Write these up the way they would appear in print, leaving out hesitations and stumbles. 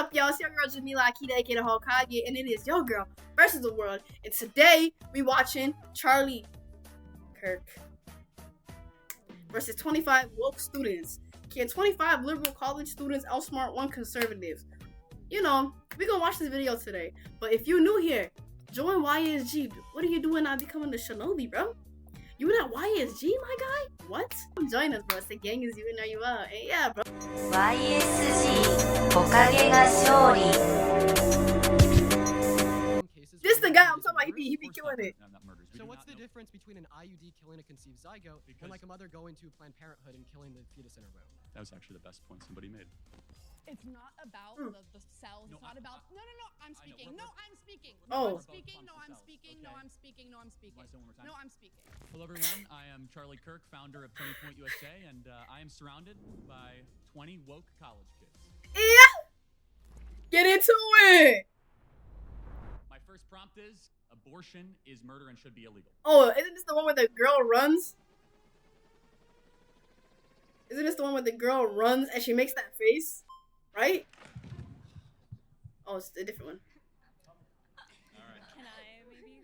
up, y'all? It's your girl Jamila Akiraa, aka the Hokage, and it is your girl versus the world. And today we watching Charlie Kirk versus 25 woke students. Can 25 liberal college students outsmart one conservative? You know, we gonna watch this video today. But if you new here, join YSG. What are you doing not becoming the Shinobi, bro? You not YSG, my guy? What? Join us, bro. It's the gang is you and know you are. Hey, yeah, bro. YSG おかげが勝利 This the guy I'm talking about. He be killing it. So what's the difference between an IUD killing a conceived zygote and like a mother going to Planned Parenthood and killing the fetus in her womb? That was actually the best point somebody made. It's not about the cells. It's not about. No, I'm speaking. No, I'm speaking. Oh. I'm speaking. No, I'm speaking. No, I'm speaking. No, I'm speaking. No, I'm speaking. Hello, everyone. I am Charlie Kirk, founder of 20 Point USA, and I am surrounded by 20 woke college kids. Yeah. Get into it. My first prompt is: abortion is murder and should be illegal. Oh, isn't this the one where the girl runs? Isn't this the one where the girl runs and she makes that face? Right? Oh, it's a different one. Alright. Can I maybe?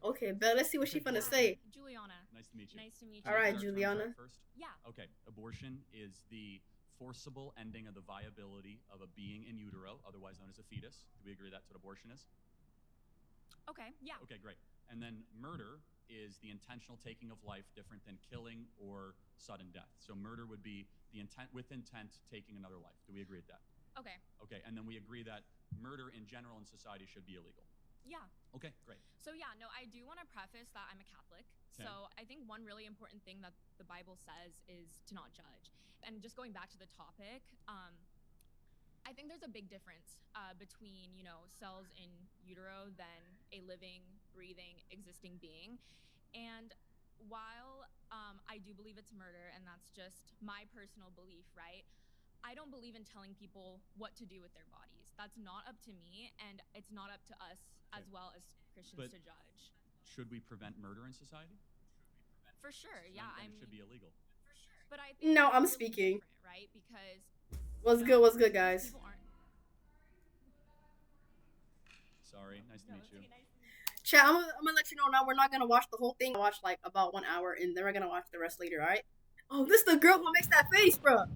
Okay, but let's see what she's gonna say. Juliana. Nice to meet you. Nice to meet you. All right, Turn Juliana. first. Yeah. Okay, abortion is the forcible ending of the viability of a being in utero, otherwise known as a fetus. Do we agree that's what abortion is? Okay. Yeah. Okay, great. And then murder is the intentional taking of life, different than killing or sudden death. So murder would be the intent taking another life. Do we agree with that? Okay. Okay, and then we agree that murder in general in society should be illegal. Yeah. Okay, great. So yeah, no, I do want to preface that I'm a Catholic. Okay. So I think one really important thing that the Bible says is to not judge. And just going back to the topic, I think there's a big difference between, you know, cells in utero than a living, breathing, existing being. And while I do believe it's murder, and that's just my personal belief, right? I don't believe in telling people what to do with their bodies. That's not up to me, and it's not up to us as well as Christians to judge. Should we prevent murder in society? For sure, yeah. Then it should be illegal. For sure. But I think No, I'm it's really speaking. different, right? Because What's good, guys? people aren't. Sorry, nice to meet you. Chat, I'm gonna let you know now. We're not gonna watch the whole thing. Watch like about 1 hour, and then we're gonna watch the rest later. All right? Oh, this the girl who makes that face, bro.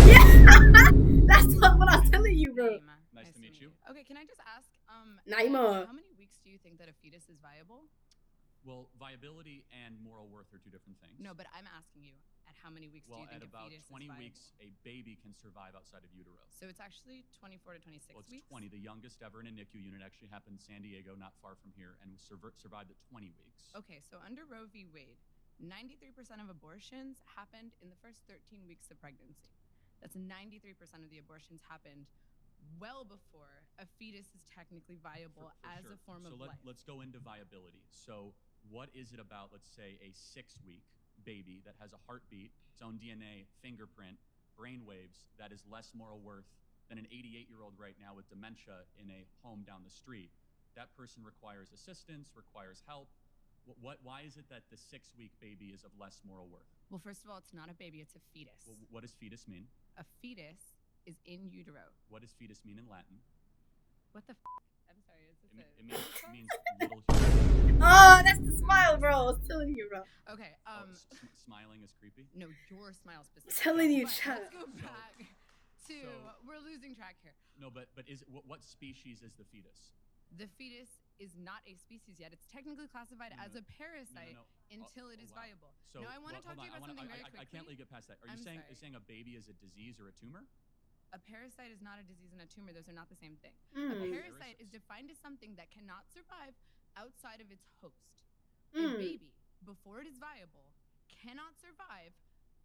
Yeah, that's what I was telling you, bro. Nice to meet you. Okay, can I just ask, Naima. how many weeks do you think that a fetus is viable? Well, viability and moral worth are two different things. No, but I'm asking you, at how many weeks do you think at about a fetus 20 is viable? weeks, a baby can survive outside of utero. So it's actually 24 to 26 Well, it's weeks? 20. The youngest ever in a NICU unit actually happened in San Diego, not far from here, and survived at 20 weeks. Okay, so under Roe v. Wade, 93% of abortions happened in the first 13 weeks of pregnancy. That's 93% of the abortions happened well before a fetus is technically viable as a form of life. Let's go into viability. So what is it about, let's say, a 6-week baby that has a heartbeat, its own DNA, fingerprint, brain waves, that is less moral worth than an 88-year-old right now with dementia in a home down the street? That person requires assistance, requires help. Why is it that the 6-week baby is of less moral worth? Well, first of all, it's not a baby, it's a fetus. Well, what does fetus mean? A fetus is in utero. What does fetus mean in Latin? What the f? I'm sorry, is this It means little human. Oh, that's the smile, bro. I was telling you, bro. Okay, Smiling is creepy? no, your smile specifically. Telling you, But chat. let's go back to, we're losing track here. No, but is what species is the fetus? The fetus is not a species yet. It's technically classified as a parasite until it is wow. viable. So, now, I want to talk to you about something very quickly. I can't let you get past that. Are you saying a baby is a disease or a tumor? A parasite is not a disease and a tumor. Those are not the same thing. Mm. A parasite is defined as something that cannot survive outside of its host. A baby, before it is viable, cannot survive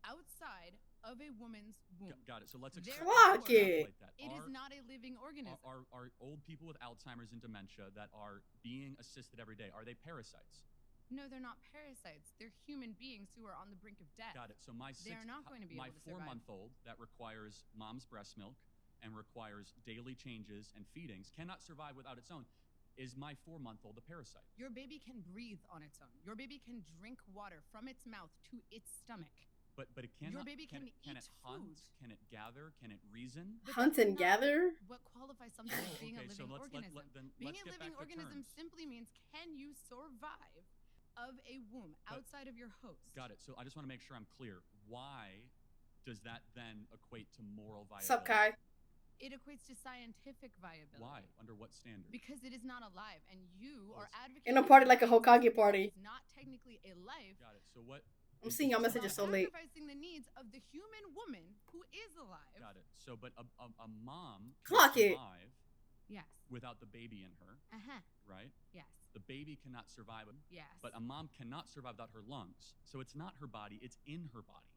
outside of a woman's womb. Got it. So let's Clock it. that. It is not a living organism. Are old people with Alzheimer's and dementia that are being assisted every day, are they parasites? No, they're not parasites. They're human beings who are on the brink of death. Got it. So They're not going to be able to survive. 4-month-old that requires mom's breast milk and requires daily changes and feedings cannot survive without its own. Is my 4-month-old a parasite? Your baby can breathe on its own. Your baby can drink water from its mouth to its stomach. But it cannot. Your baby can it eat hunt? food. Can it gather? Can it reason? But Hunt that's and not gather? What qualifies something as being a Okay, so living let's organism? Being let's a get living back to organism terms. simply means, can you survive of a womb outside of your host? Got it. So I just want to make sure I'm clear. Why does that then equate to moral viability? Sup, Kai? It equates to scientific viability. Why? Under what standard? Because it is not alive, and you are advocating In a party like a for Hokage something that party. is not technically a life. Got it. So what? I'm seeing your messages so late. Sacrificing the needs of the human woman who is alive. Got it. So, but a mom can Clock it. survive Yes. without the baby in her, Uh-huh. right? Yes. The baby cannot survive, Yes. but a mom cannot survive without her lungs. So it's not her body; it's in her body.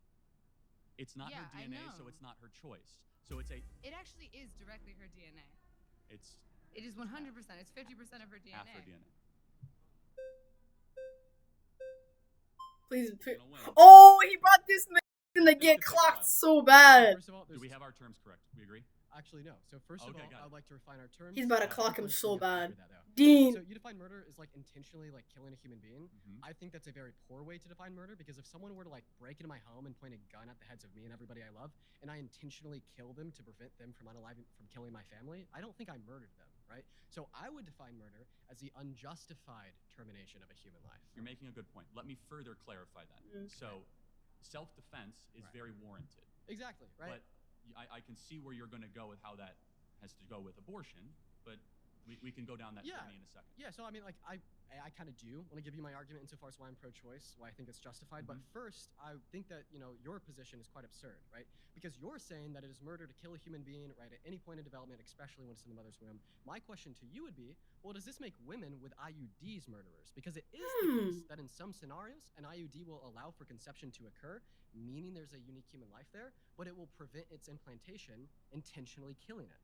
It's not her Yeah, I DNA, so know. it's not her choice. So it's It actually is directly her DNA. it's It is 100%. It's 50% of her DNA. half her DNA. Please. You're gonna win. Oh, he brought this man to get It's a clocked while. so bad. First of all, Do we have our terms correct? We agree? Actually, no. So first of Okay, all, got I it. would like to refine our terms. He's about to Uh, clock him before so we have to bad. figure that out. Dean. So you define murder as like intentionally like killing a human being. Mhm. I think that's a very poor way to define murder because if someone were to like break into my home and point a gun at the heads of me and everybody I love, and I intentionally kill them to prevent them from from killing my family, I don't think I murdered them, right? So I would define murder as the unjustified termination of a human life. You're making a good point. Let me further clarify that. Okay. So, self-defense is Right. very warranted. Exactly, right? But I can see where you're going to go with how that has to go with abortion, but we can go down that Yeah. journey in a second. Yeah, so I mean, like, I kind of do want to give you my argument insofar as why I'm pro-choice, why I think it's justified. But first, I think that your position is quite absurd, right? Because you're saying that it is murder to kill a human being, right, at any point in development, especially when it's in the mother's womb. My question to you would be, well, does this make women with IUDs murderers? Because it is the case that in some scenarios, an IUD will allow for conception to occur, meaning there's a unique human life there, but it will prevent its implantation, intentionally killing it.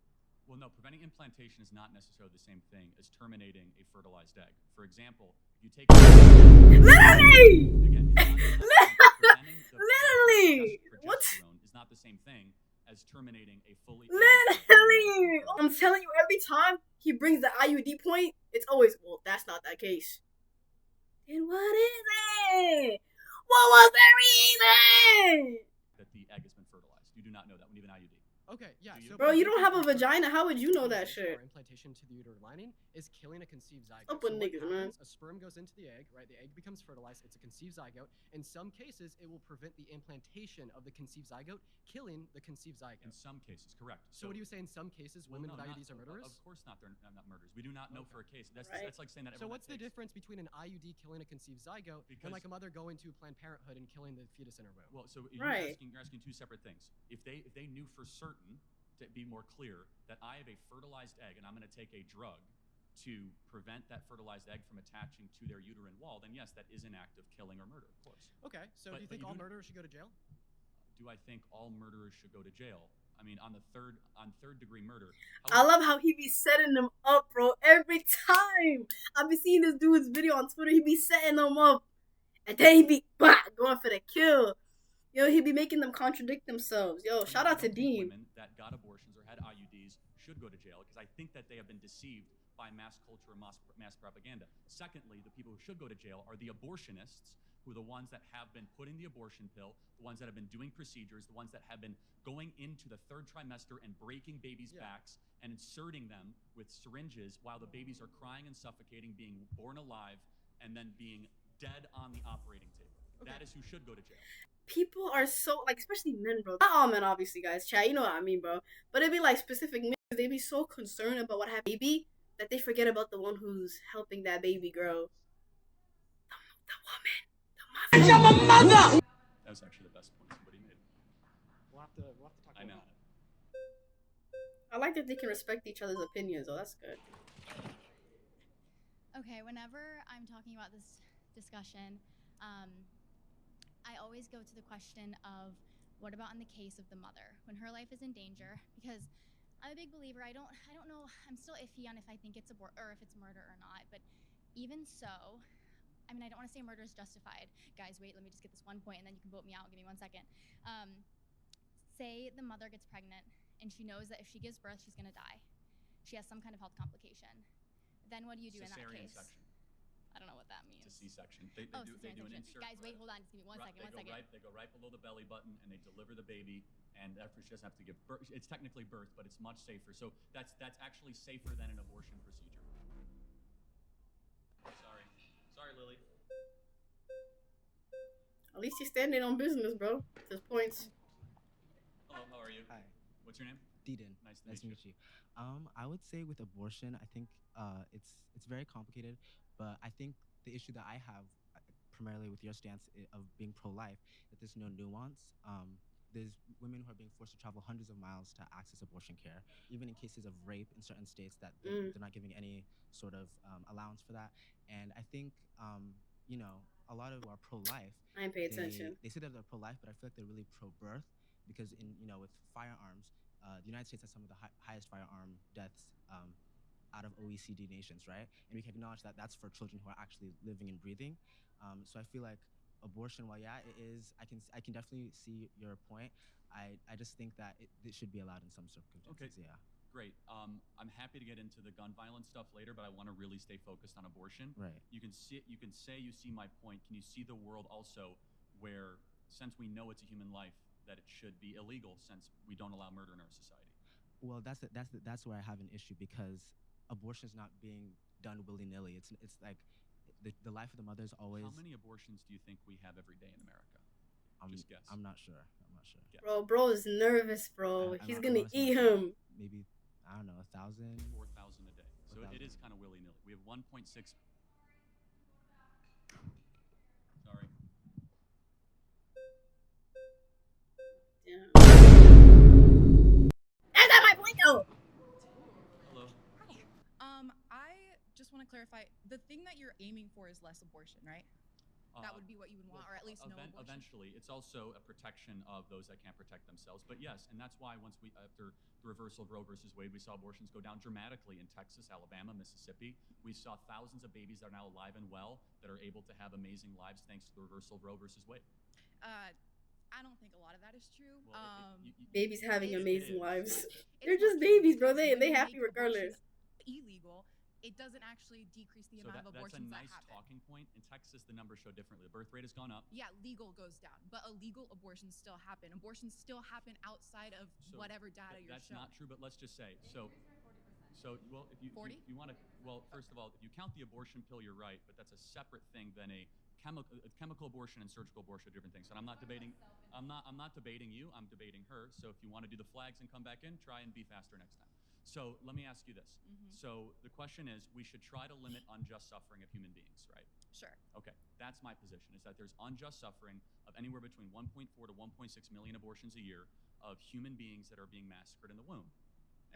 Well, no, preventing implantation is not necessarily the same thing as terminating a fertilized egg. For example, if you take Literally! again, preventing the Literally! What? progesterone is not the same thing as terminating a fully Literally! I'm telling you, every time he brings the IUD point, it's always, well, that's not the case. Then what is it? What was the reason? that the egg has been fertilized. You do not know that when you have an IUD. Okay, yeah. Do you? So Bro, you don't have a vagina. How would you know that fertilization shit? Or implantation to the uterine lining is killing a conceived zygote. Up with So what niggas, man. happens, a sperm goes into the egg, right? The egg becomes fertilized. It's a conceived zygote. In some cases, it will prevent the implantation of the conceived zygote, killing the conceived zygote. In some cases, correct. So what do you say? In some cases, women no, with not- IUDs are murderers. Of course not. They're not murderers. We do not know for a case. That's Right. that's like saying that. So everyone what's that the takes- difference between an IUD killing a conceived zygote Because- and like a mother going to Planned Parenthood and killing the fetus in her womb? Well, so Right. you're asking two separate things. If they knew for certain, to be more clear, that I have a fertilized egg and I'm going to take a drug to prevent that fertilized egg from attaching to their uterine wall, then yes, that is an act of killing or murder, of course. Okay, so But- do you but think you all do- murderers should go to jail? Do I think all murderers should go to jail? I mean, on third degree murder. I love how he be setting them up, bro. Every time I be seeing this dude's video on Twitter, he be setting them up, and then he be going for the kill. Yo, he be making them contradict themselves. Yo, shout out to I don't think Dean. Women that got abortions or had IUDs should go to jail because I think that they have been deceived by mass culture and mass propaganda. Secondly, the people who should go to jail are the abortionists, who are the ones that have been putting the abortion pill, the ones that have been doing procedures, the ones that have been going into the third trimester and breaking babies' backs and inserting them with syringes while the babies are crying and suffocating, being born alive, and then being dead on the operating table. Okay. That is who should go to jail. People are so, like, especially men, bro. Not all men, obviously, guys. Chat, you know what I mean, bro. But it'd be like specific men. They be so concerned about what happened to the baby that they forget about the one who's helping that baby grow. The woman. The mother. That was actually the best point somebody made. We'll have to talk about I know. that. I like that they can respect each other's opinions, though. That's good. Okay, whenever I'm talking about this discussion, I always go to the question of what about in the case of the mother when her life is in danger? Because I'm a big believer. I don't know. I'm still iffy on if I think it's or if it's murder or not. But even so, I mean, I don't want to say murder is justified. Guys, wait. Let me just get this one point, and then you can vote me out. Give me 1 second. Say the mother gets pregnant, and she knows that if she gives birth, she's gonna die. She has some kind of health complication. Then what do you do in that Cesarean case? section. I don't know what that means. It's a C-section. They Oh, do an cesarean insert. section. Guys, wait, hold on. Just give me one second. They go right below the belly button and they deliver the baby. And after she doesn't have to give birth, it's technically birth, but it's much safer. So that's actually safer than an abortion procedure. Sorry, Lily. At least he's standing on business, bro. There's points. Hello, how are you? Hi, What's your name? Deedon. Nice to Nice to meet meet you. I would say with abortion, I think it's very complicated, but I think the issue that I have, primarily with your stance of being pro-life, that there's no nuance. There's women who are being forced to travel hundreds of miles to access abortion care, even in cases of rape in certain states that they're not giving any sort of allowance for that. And I think, a lot of who are pro-life, I ain't pay attention. they say that they're pro-life, but I feel like they're really pro-birth because with firearms, the United States has some of the highest firearm deaths out of OECD nations, right? And we can acknowledge that that's for children who are actually living and breathing. So I feel like abortion, while yeah, it is, I can definitely see your point. I just think that it should be allowed in some circumstances. Okay. Yeah. Great. I'm happy to get into the gun violence stuff later, but I want to really stay focused on abortion. Right. You can say you see my point. Can you see the world also where, since we know it's a human life, that it should be illegal since we don't allow murder in our society? Well, that's where I have an issue because abortion is not being done willy-nilly. It's like the life of the mother is always. How many abortions do you think we have every day in America? Just guess. I'm not sure. Guess. Bro is nervous, bro. He's gonna eat sure. him. Maybe, I don't know, 1,000. 4,000 a day. So 4,000. it is kind of willy-nilly. We have 1.6. Sorry. Yeah. That's not my point, though. Hello. I just want to clarify, the thing that you're aiming for is less abortion, right? That would be what you would want, or at least no abortion. Eventually, it's also a protection of those that can't protect themselves. But yes, and that's why after the reversal of Roe versus Wade, we saw abortions go down dramatically in Texas, Alabama, Mississippi. We saw thousands of babies that are now alive and well that are able to have amazing lives thanks to the reversal of Roe versus Wade. I don't think a lot of that is true. Well, Babies having amazing lives. It's They're not just true babies, bro. because They when you happy make regardless. abortion illegal, it doesn't actually decrease the So amount of that's a abortions nice that happen. talking point. In Texas, the numbers show differently. The birth rate has gone up. Yeah, legal goes down, but illegal abortions still happen. Abortions still happen outside of So whatever data you're that's showing. not true, but let's just say well, if you 40? you want to, well, first of all, if you count the abortion pill, you're right, but that's a separate thing than a chemical abortion and surgical abortion are different things. And I'm not debating you, I'm debating her. So if you want to do the flags and come back in, try and be faster next time. So let me ask you this. So the question is, we should try to limit unjust suffering of human beings, right? Sure. Okay, that's my position, is that there's unjust suffering of anywhere between 1.4 to 1.6 million abortions a year of human beings that are being massacred in the womb.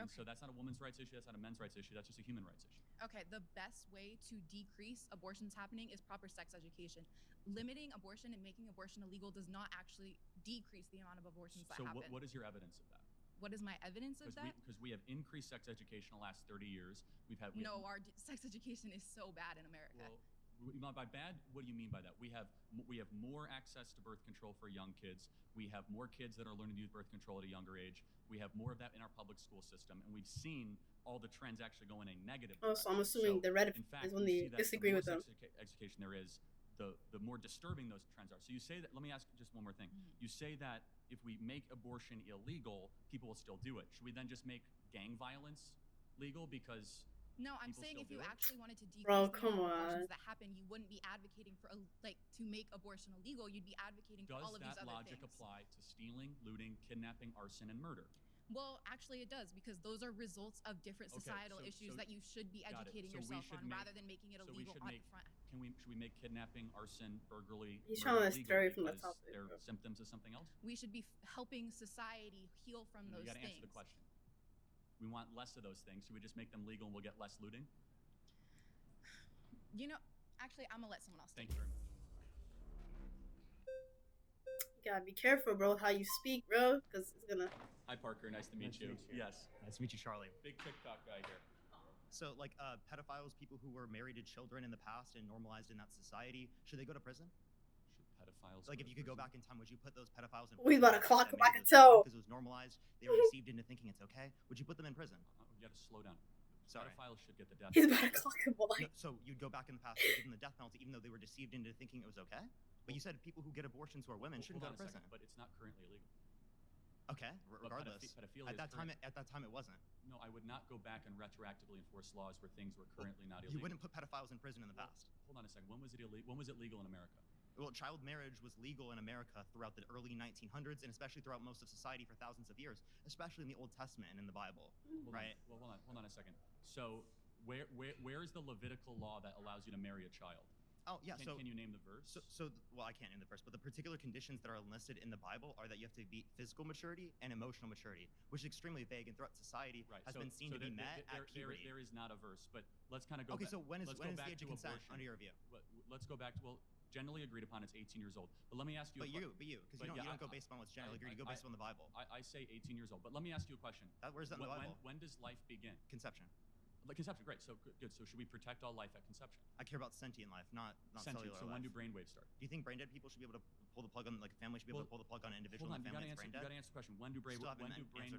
And so that's not a woman's rights issue, that's not a men's rights issue, that's just a human rights issue. Okay, the best way to decrease abortions happening is proper sex education. Limiting abortion and making abortion illegal does not actually decrease the amount of abortions that happen. So what is your evidence of that? What is my evidence of that? Because we have increased sex education the last 30 years. Our sex education is so bad in America. Well, by bad, what do you mean by that? We have more access to birth control for young kids. We have more kids that are learning to use birth control at a younger age. We have more of that in our public school system, and we've seen all the trends actually go in a negative direction. So I'm assuming the red is when they disagree with them. Education there is, the more disturbing those trends are. So you say that, let me ask just one more thing. You say that if we make abortion illegal, people will still do it. Should we then just make gang violence legal because No, I'm people saying still if you do it? actually wanted to decrease Bro, the come amount of on. abortions that happen, you wouldn't be advocating for to make abortion illegal. You'd be advocating for all of these Does that other logic things. apply to stealing, looting, kidnapping, arson, and murder? Well, actually, it does because those are results of different societal issues that you should be got it. educating So we yourself should on make- rather than making it so we illegal should on make- front. Should we make kidnapping, arson, burglary, He's murder trying to legal stray from the because topic, they're bro. symptoms of something else? We should be helping society heal from No, those you got to things. answer the question. We want less of those things. Should we just make them legal and we'll get less looting? Actually, I'm gonna let someone else. Thank you very much. You gotta be careful, bro, how you speak, bro, because it's gonna. Hi, Parker. Nice to meet you. Yes. Nice to meet you, Charlie. Big TikTok guy here. So, pedophiles, people who were married to children in the past and normalized in that society, should they go to prison? Should pedophiles Like, go if you to could go prison? back in time, would you put those pedophiles in We prison? about to clock That him, I maybe can it was fine tell. because it was normalized. They were deceived into thinking it's okay. Would you put them in prison? You got to slow down. Sorry. Pedophiles should get the death He's penalty. about to clock him No, like. so you'd go back in the past and give them the death penalty, even though they were deceived into thinking it was okay. But you said people who get abortions who are women shouldn't go Hold to on a prison. second, but it's not currently illegal. Okay, But regardless. pedophilia At is that time, current. at that time, it wasn't. No, I would not go back and retroactively enforce laws where things were currently not illegal. You wouldn't put pedophiles in prison in the past. Hold on a second. When was it illegal? When was it legal in America? Well, child marriage was legal in America throughout the early 1900s, and especially throughout most of society for thousands of years, especially in the Old Testament and in the Bible. Hold Right. On. Well, hold on a second. So, where is the Levitical law that allows you to marry a child? Oh yeah. Can you name the verse? Well, I can't name the verse, but the particular conditions that are enlisted in the Bible are that you have to be physical maturity and emotional maturity, which is extremely vague and throughout society has been seen to be met at puberty. There is not a verse, but let's kind of go. Okay, back. so when is let's go the back age to of consent abortion. under your view? Let's go back to generally agreed upon it's 18 years old. But let me ask you. Because you don't go based on what's generally agreed. You go based on the Bible. I say 18 years old, but let me ask you a question. Where's that in the Bible? When does life begin? Conception. Like conception, great. So good. So should we protect all life at conception? I care about sentient life, not Sentient. cellular So life. when do brainwaves start? Do you think brain dead people should be able to pull the plug on, like a family should be able to pull the plug on an individual in the family that's brain dead? You gotta answer the question. When do Still haven't answered mine.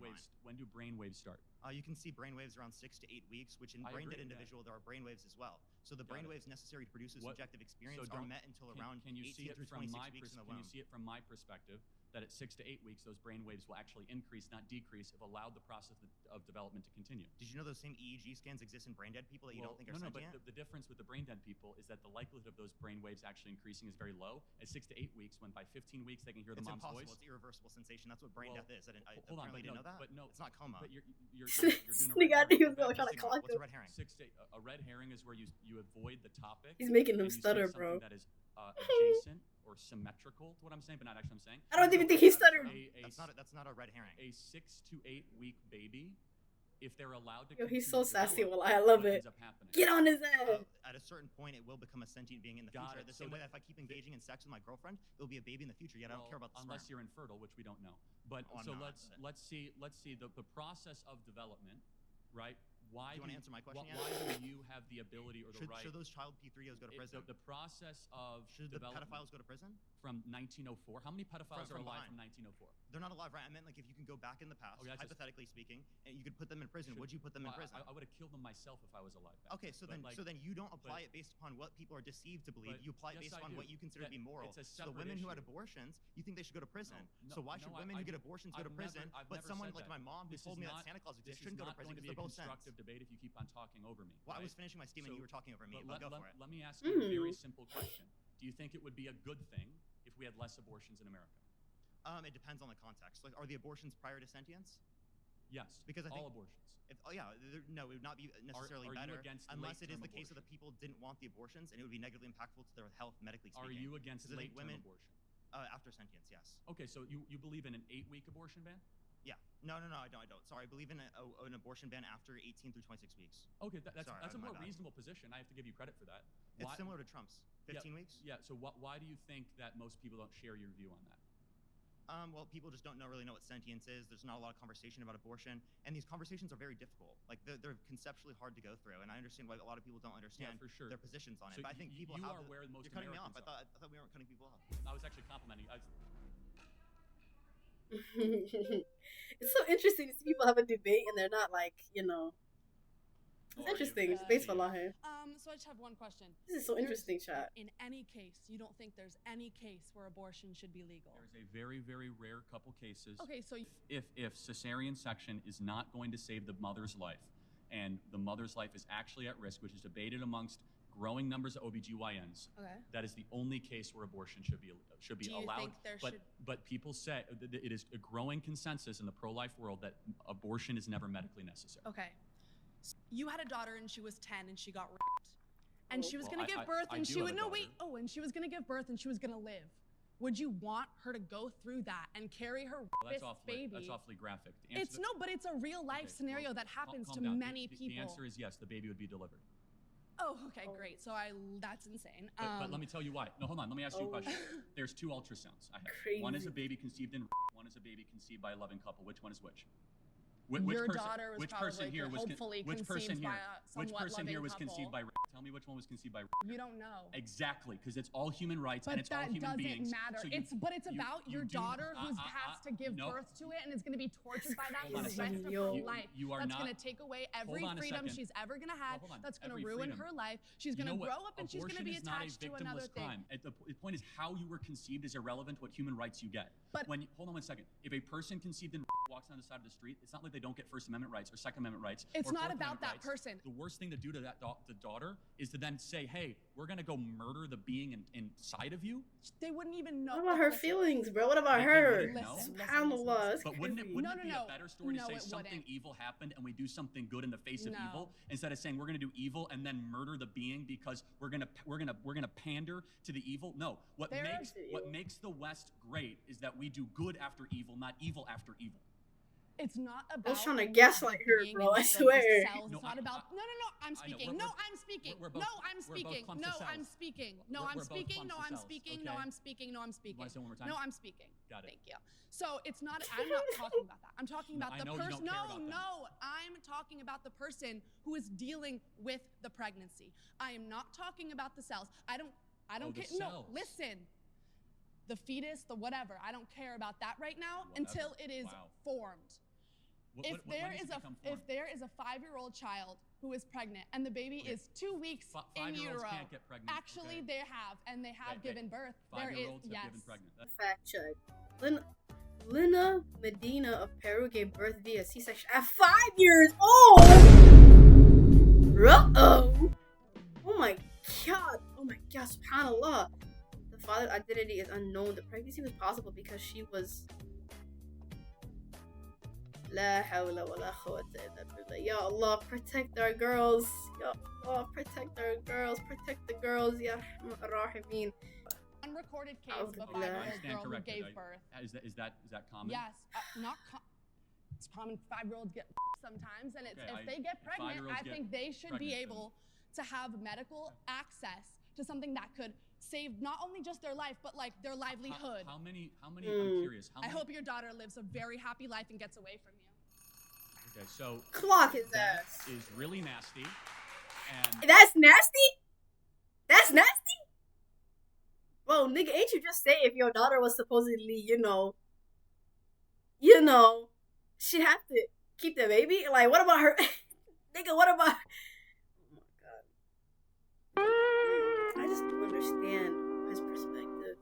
brainwaves start? You can see brainwaves around 6 to 8 weeks, which in I brain agree dead with that. individual there are brainwaves as well. So the Got it. brainwaves necessary to produce a What- subjective experience so are don't- met until around Can you 18 see it through from 26 my weeks in the Can womb. you see it from my perspective that at 6 to 8 weeks those brainwaves will actually increase, not decrease, if allowed the process of development to continue? Did you know those same EEG scans exist in brain dead people that you don't think are no, sentient? but the difference with the brain dead people is that the likelihood of those brain waves actually increasing is very low at 6 to 8 weeks, when by 15 weeks they can hear the It's mom's impossible. voice. It's irreversible sensation. That's what brain death is. I Hold on, apparently didn't know that. But no, it's not coma. But you're doing a He red was herring. really trying to clock What's a him. red herring? A red herring is where you avoid the topic. He's making him and you say stutter, something bro. That is adjacent or symmetrical to what I'm saying, but not actually what I'm saying. I don't even think he's stuttering. That's not a red herring. A 6 to 8 week baby, if they're allowed to. Yo, he's continue so to sassy. develop, Well, I love what it. ends up happening? Get on his ass. At a certain point, it will become a sentient being in the Got future. it. The So same way that- that if I keep engaging in sex with my girlfriend, there'll be a baby in the future. Yet I don't care about the unless sperm. you're infertile, which we don't know. But Oh, I'm so not. let's see the process of development, right? Why Do you wanna answer my question yet? Why do you have the ability or the right? Should those child P3os go to prison? The process of Should the development pedophiles go to prison? from 1904. How many pedophiles are From alive behind. from 1904? They're not alive, right? I meant like if you can go back in the past, Okay, that's just- hypothetically speaking, and you could put them in prison. Would you put them in Well, prison? I would have killed them myself if I was alive. Back Okay, then. so But, then you don't apply it based upon what people are deceived to believe. But You apply it yes, based I upon do. what you consider to be moral. It's a So the separate women who had issue. abortions, you think they should go to prison. No, so why should no, women who get abortions go to I've prison, never- I've but never someone said like that. my mom who This told is me not- that Santa Claus this exists is shouldn't go to not prison going to because be a they're both constructive debate if you keep on talking over me. Well, I right? was finishing my statement. So- You were talking over me. But But go for it. let me ask you a very simple question. Do you think it would be a good thing if we had less abortions in America? It depends on the context. Like, are the abortions prior to sentience? Yes. Because I think all abortions. No, it would not be necessarily are you better against unless it is late-term the case that the people didn't want the abortions and it would be negatively impactful to their health medically speaking. Are you against 'Cause I think late-term abortion? After sentience, yes. Okay, so you believe in an 8-week abortion ban? Yeah. No, I don't. Sorry, I believe in an abortion ban after 18 through 26 weeks. Okay, that's Sorry, a my more bad. reasonable position. I have to give you credit for that. It's similar to Trump's 15 weeks. Yeah. So why do you think that most people don't share your view on that? Well, people just don't really know what sentience is. There's not a lot of conversation about abortion, and these conversations are very difficult. Like they're conceptually hard to go through, and I understand why a lot of people don't understand for sure. their positions on it. So but I think people you have are where most you're cutting me off. Americans I thought we weren't cutting people off. I was actually complimenting you. It's so interesting to see people have a debate and they're not like, It's interesting. It's based on here. So I just have one question. This is so interesting, chat. In any case, you don't think there's any case where abortion should be legal? There's a very, very rare couple cases. Okay, so if cesarean section is not going to save the mother's life, and the mother's life is actually at risk, which is debated amongst growing numbers of OBGYNs, okay. that is the only case where abortion should be Do you allowed. think there should... But people say that it is a growing consensus in the pro-life world that abortion is never medically necessary. Okay. So you had a daughter and she was 10 and she got raped. And she was Well, going to give birth I and do she have would... a No, daughter. wait. Oh, and she was going to give birth and she was going to live. Would you want her to go through that and carry her rapist baby? That's awfully graphic. But it's a real life scenario that happens calm to down. many The people. answer is yes, the baby would be delivered. Oh, okay, great. So that's insane. But let me tell you why. No, hold on. Let me ask you a question. There's 2 ultrasounds I have. One is a baby conceived in one is a baby conceived by a loving couple. Which one is which? your daughter was hopefully which person conceived here? by a Which somewhat person here was loving conceived by couple. rape? Tell me which one was conceived by rape. You don't know. Exactly, because it's all human rights But and it's all that human doesn't beings. matter. So It's about your daughter who has to give birth to it and is going to be tortured by that for the rest of her life. That's going to take away every freedom she's ever going to have. That's going to ruin her life. She's going to grow up and she's going to be attached to another thing. The point is how you were conceived is irrelevant what human rights you get. But hold on one second. If a person conceived in walks down the side of the street, it's not like they don't get First Amendment rights or Second Amendment rights. It's or not Fourth about Amendment that rights. person. The worst thing to do to that the daughter is to then say, hey, we're going to go murder the being inside of you. They wouldn't even know. What about her feelings, bro? What about her? Listen. But wouldn't it be No. a better story No, to say it something wouldn't. evil happened and we do something good in the face of No. evil instead of saying we're going to do evil and then murder the being because we're going to pander to the evil? No. What makes the West great is that we do good after evil, not evil after evil. It's not about. I was trying to gaslight her, bro. I swear. It's not about. No. I'm speaking. No, I'm speaking. No, I'm speaking. No, I'm speaking. No, I'm speaking. No, I'm speaking. No, I'm speaking. No, I'm speaking. No, I'm speaking. Got it. Thank you. So it's not. I'm not talking about that. I'm talking about the person. No. I'm talking about the person who is dealing with the pregnancy. I am not talking about the cells. I don't care. No, listen. The fetus, the whatever. I don't care about that right now until it is formed. If there is a 5-year-old child who is pregnant and the baby is 2 weeks in utero, can't get pregnant. actually they have given birth. There is have given pregnant. Fact check. Lina Medina of Peru gave birth via C-section at 5 years old. Oh my god. Subhanallah. The father's identity is unknown. The pregnancy was possible because she was. La hawla wa la quwwata illa billah. Ya Allah, protect our girls. Ya Allah, protect our girls. Protect the girls. Ya Rahimeen. Unrecorded case of a 5-year-old girl who gave birth. Is that common? Yes, it's common. 5-year-olds get sometimes, and if they get pregnant, I think they should be able to have medical access to something that could save not only just their life, but like their livelihood. How many? I'm curious. I hope your daughter lives a very happy life and gets away from you. Okay, so clock his ass. Is really nasty. And that's nasty. That's nasty. Bro, nigga, ain't you just say if your daughter was supposedly, she'd have to keep the baby? Like, what about her? Nigga, what about? Oh my god. I just don't understand his perspective.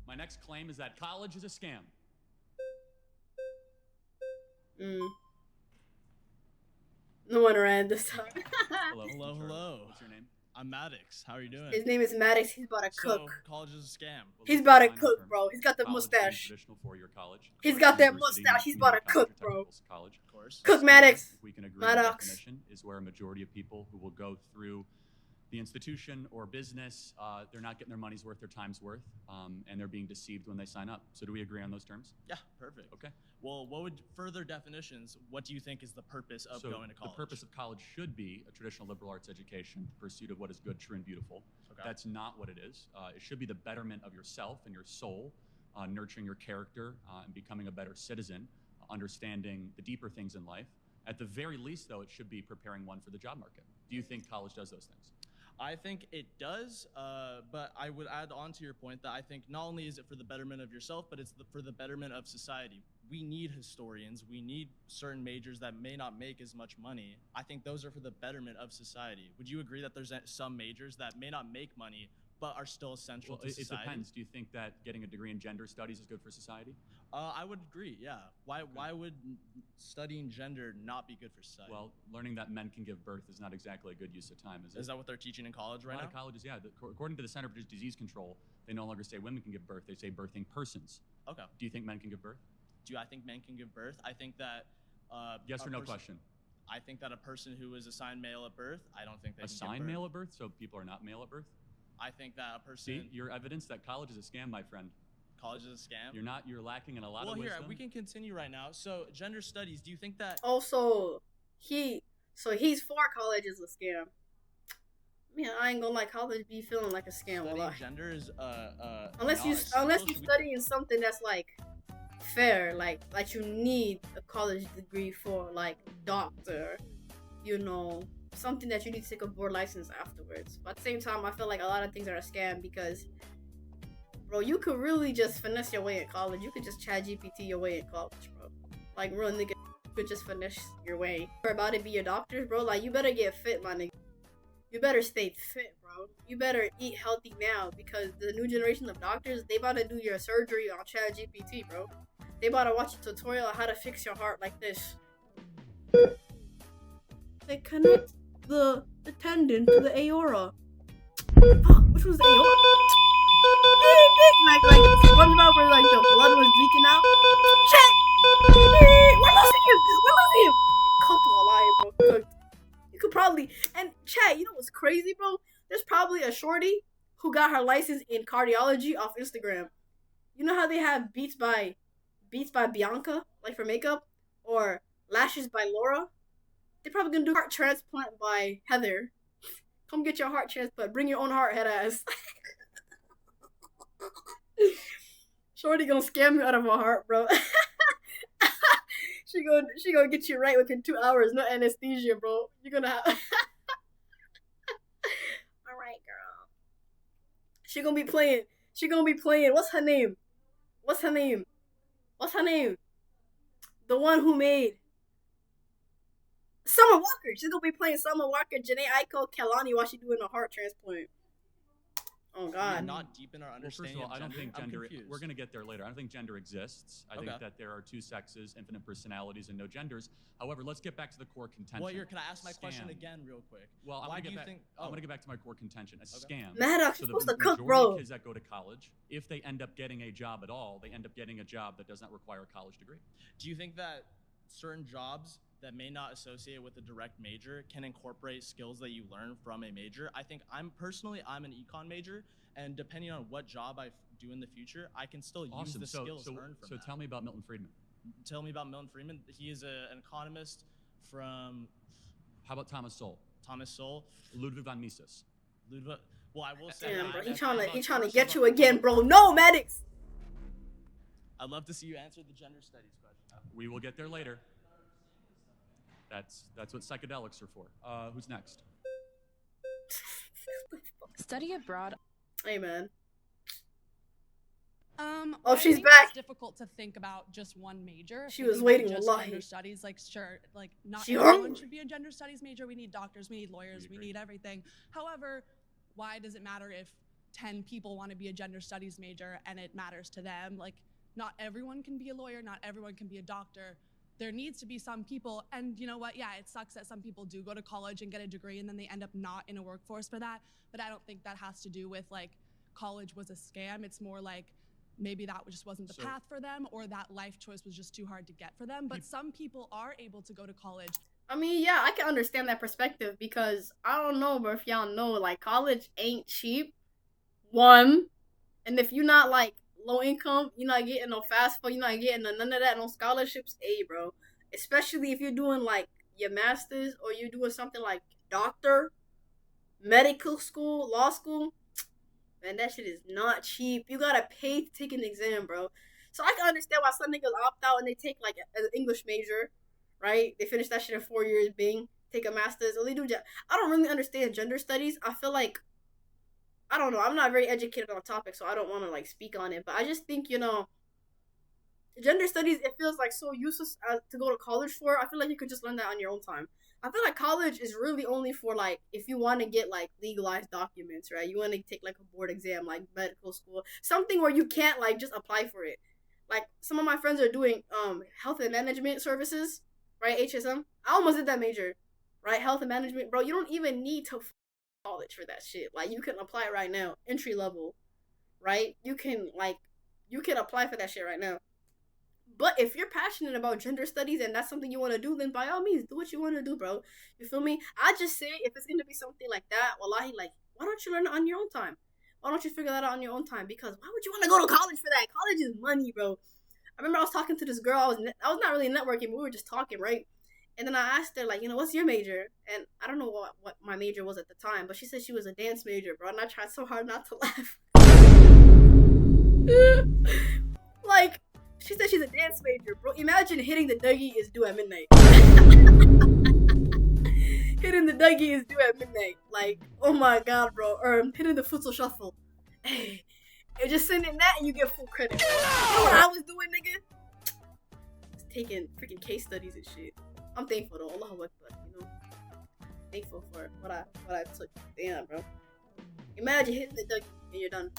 My next claim is that college is a scam. No one ran this time. Hello. What's your name? I'm Maddox. How are you doing? His name is Maddox. He's about to cook. So, college is a scam. He's about to cook, bro. He's got the mustache. Traditional four-year college. He's got that mustache. He's about to cook, bro. College. Of course. Cook, Maddox. We can agree on the definition is where a majority of people who will go through the institution or business, they're not getting their money's worth, their time's worth, and they're being deceived when they sign up. So do we agree on those terms? Yeah, perfect. Okay. Well, further definitions, what do you think is the purpose of going to college? The purpose of college should be a traditional liberal arts education, the pursuit of what is good, true, and beautiful. Okay. That's not what it is. It should be the betterment of yourself and your soul, nurturing your character and becoming a better citizen, understanding the deeper things in life. At the very least, though, it should be preparing one for the job market. Do you think college does those things? I think it does, but I would add on to your point that I think not only is it for the betterment of yourself, but it's for the betterment of society. We need historians. We need certain majors that may not make as much money. I think those are for the betterment of society. Would you agree that there's some majors that may not make money, but are still essential to society? It depends. Do you think that getting a degree in gender studies is good for society? I would agree, yeah. Why would studying gender not be good for society? Well, learning that men can give birth is not exactly a good use of time, is it? Is that what they're teaching in college right now? A lot of colleges, yeah. According to the Center for Disease Control, they no longer say women can give birth, they say birthing persons. Okay. Do you think men can give birth? Do I think men can give birth? I think that... yes or no question? I think that a person who is assigned male at birth, I don't think they can give birth. Assigned male at birth? So people are not male at birth? I think that a person... See, your evidence that college is a scam, my friend. College is a scam? You're lacking in a lot of wisdom. Well, here, we can continue right now. So, gender studies, do you think that... Also, he's for college is a scam. Man, I ain't gonna college be feeling like a scam a lot. Gender is, unless you studying something that's like fair, like you need a college degree for like doctor, you know, something that you need to take a board license afterwards. But at the same time, I feel like a lot of things are a scam because, bro, you could really just finesse your way in college. You could just chat GPT your way in college, bro. Like, real nigga, you could just finesse your way. You're about to be a doctor, bro. Like, you better get fit, my nigga. You better stay fit, bro. You better eat healthy now because the new generation of doctors, they about to do your surgery on chat GPT, bro. They about to watch a tutorial on how to fix your heart like this. They connect the tendon to the aorta. Fuck, which was the aorta? Like SpongeBob where like the blood was leaking out. Shit! We're losing him! Cooked while lying, bro. Cooked. You could probably, and chat, you know what's crazy, bro? There's probably a shorty who got her license in cardiology off Instagram. You know how they have Beats by Bianca, like for makeup, or Lashes by Laura? They're probably gonna do heart transplant by Heather. Come get your heart transplant. Bring your own heart, head ass. Shorty gonna scam you out of a heart, bro. She gonna get you right within 2 hours. No anesthesia, bro. You're gonna have. All right, girl. She gonna be playing. What's her name? The one who made Summer Walker. She's gonna be playing Summer Walker, Janae Aiko, Kelani while she doing a heart transplant. Oh God. We're not deep in our understanding. Well, first of all, I don't think gender. confused. We're gonna get there later. I don't think gender exists. I think that there are two sexes, infinite personalities, and no genders. However, let's get back to the core contention. Well, can I ask my question again, real quick? Well, why do you think? I'm gonna get back to my core contention. A scam. Maddox, so you're supposed the to cook, majority bro. of kids that go to college, if they end up getting a job at all, they end up getting a job that does not require a college degree. Do you think that certain jobs that may not associate with a direct major can incorporate skills that you learn from a major? I think I'm an econ major, and depending on what job I do in the future, I can still use the skills learned from that. So tell me about Milton Friedman. Tell me about Milton Friedman. He is an economist from... How about Thomas Sowell? Thomas Sowell. Ludwig von Mises. Well, I will say... Damn, bro, he trying to get you again, bro. No, Maddox! I'd love to see you answer the gender studies question. We will get there later. That's what psychedelics are for. Who's next? Study abroad. Hey, man. I she's think back. It's difficult to think about just one major. She was waiting a just lot. Gender studies, like sure, like not She everyone hung? should be a gender studies major. We need doctors, we need lawyers, we need everything. However, why does it matter if 10 people want to be a gender studies major and it matters to them? Like, not everyone can be a lawyer, not everyone can be a doctor. There needs to be some people, and you know what? Yeah, it sucks that some people do go to college and get a degree and then they end up not in a workforce for that. But I don't think that has to do with like college was a scam. It's more like maybe that just wasn't the path for them, or that life choice was just too hard to get for them. But some people are able to go to college. I mean, yeah, I can understand that perspective because I don't know, but if y'all know, like, college ain't cheap. One, and if you're not like low income, you're not getting no fast food, you're not getting none of that, no scholarships. Hey, bro, especially if you're doing like your master's or you're doing something like doctor, medical school, law school. Man, that shit is not cheap. You gotta pay to take an exam, bro. So I can understand why some niggas opt out and they take like an English major, right? They finish that shit in 4 years, bing, take a master's, or they do. I don't really understand gender studies. I feel like, I don't know. I'm not very educated on the topic, so I don't want to like speak on it. But I just think, you know, gender studies, it feels like so useless to go to college for. I feel like you could just learn that on your own time. I feel like college is really only for like if you want to get like legalized documents, right? You want to take like a board exam, like medical school, something where you can't like just apply for it. Like some of my friends are doing health and management services, right? HSM. I almost did that major, right? Health and management, bro. You don't even need to college for that shit. Like you can apply right now, entry level, right? You can apply for that shit right now. But if you're passionate about gender studies and that's something you want to do, then by all means, do what you want to do, bro. You feel me? I just say if it's going to be something like that, wallahi, like, why don't you learn it on your own time? Why don't you figure that out on your own time? Because why would you want to go to college for that? College is money, bro. I remember I was talking to this girl. I was not really networking, but we were just talking, right? And then I asked her, like, you know, what's your major? And I don't know what my major was at the time, but she said she was a dance major, bro. And I tried so hard not to laugh. Like, She said she's a dance major, bro. Imagine hitting the Dougie is due at midnight. Hitting the Dougie is due at midnight. Like, oh my god, bro. Or hitting the futsal shuffle. Hey. And just sending that and you get full credit. Bro. You know what I was doing, nigga? Just taking freaking case studies and shit. I'm thankful though. Allah Akbar, you know. Thankful for what I took. Damn, bro. Imagine hitting the Dougie and you're done.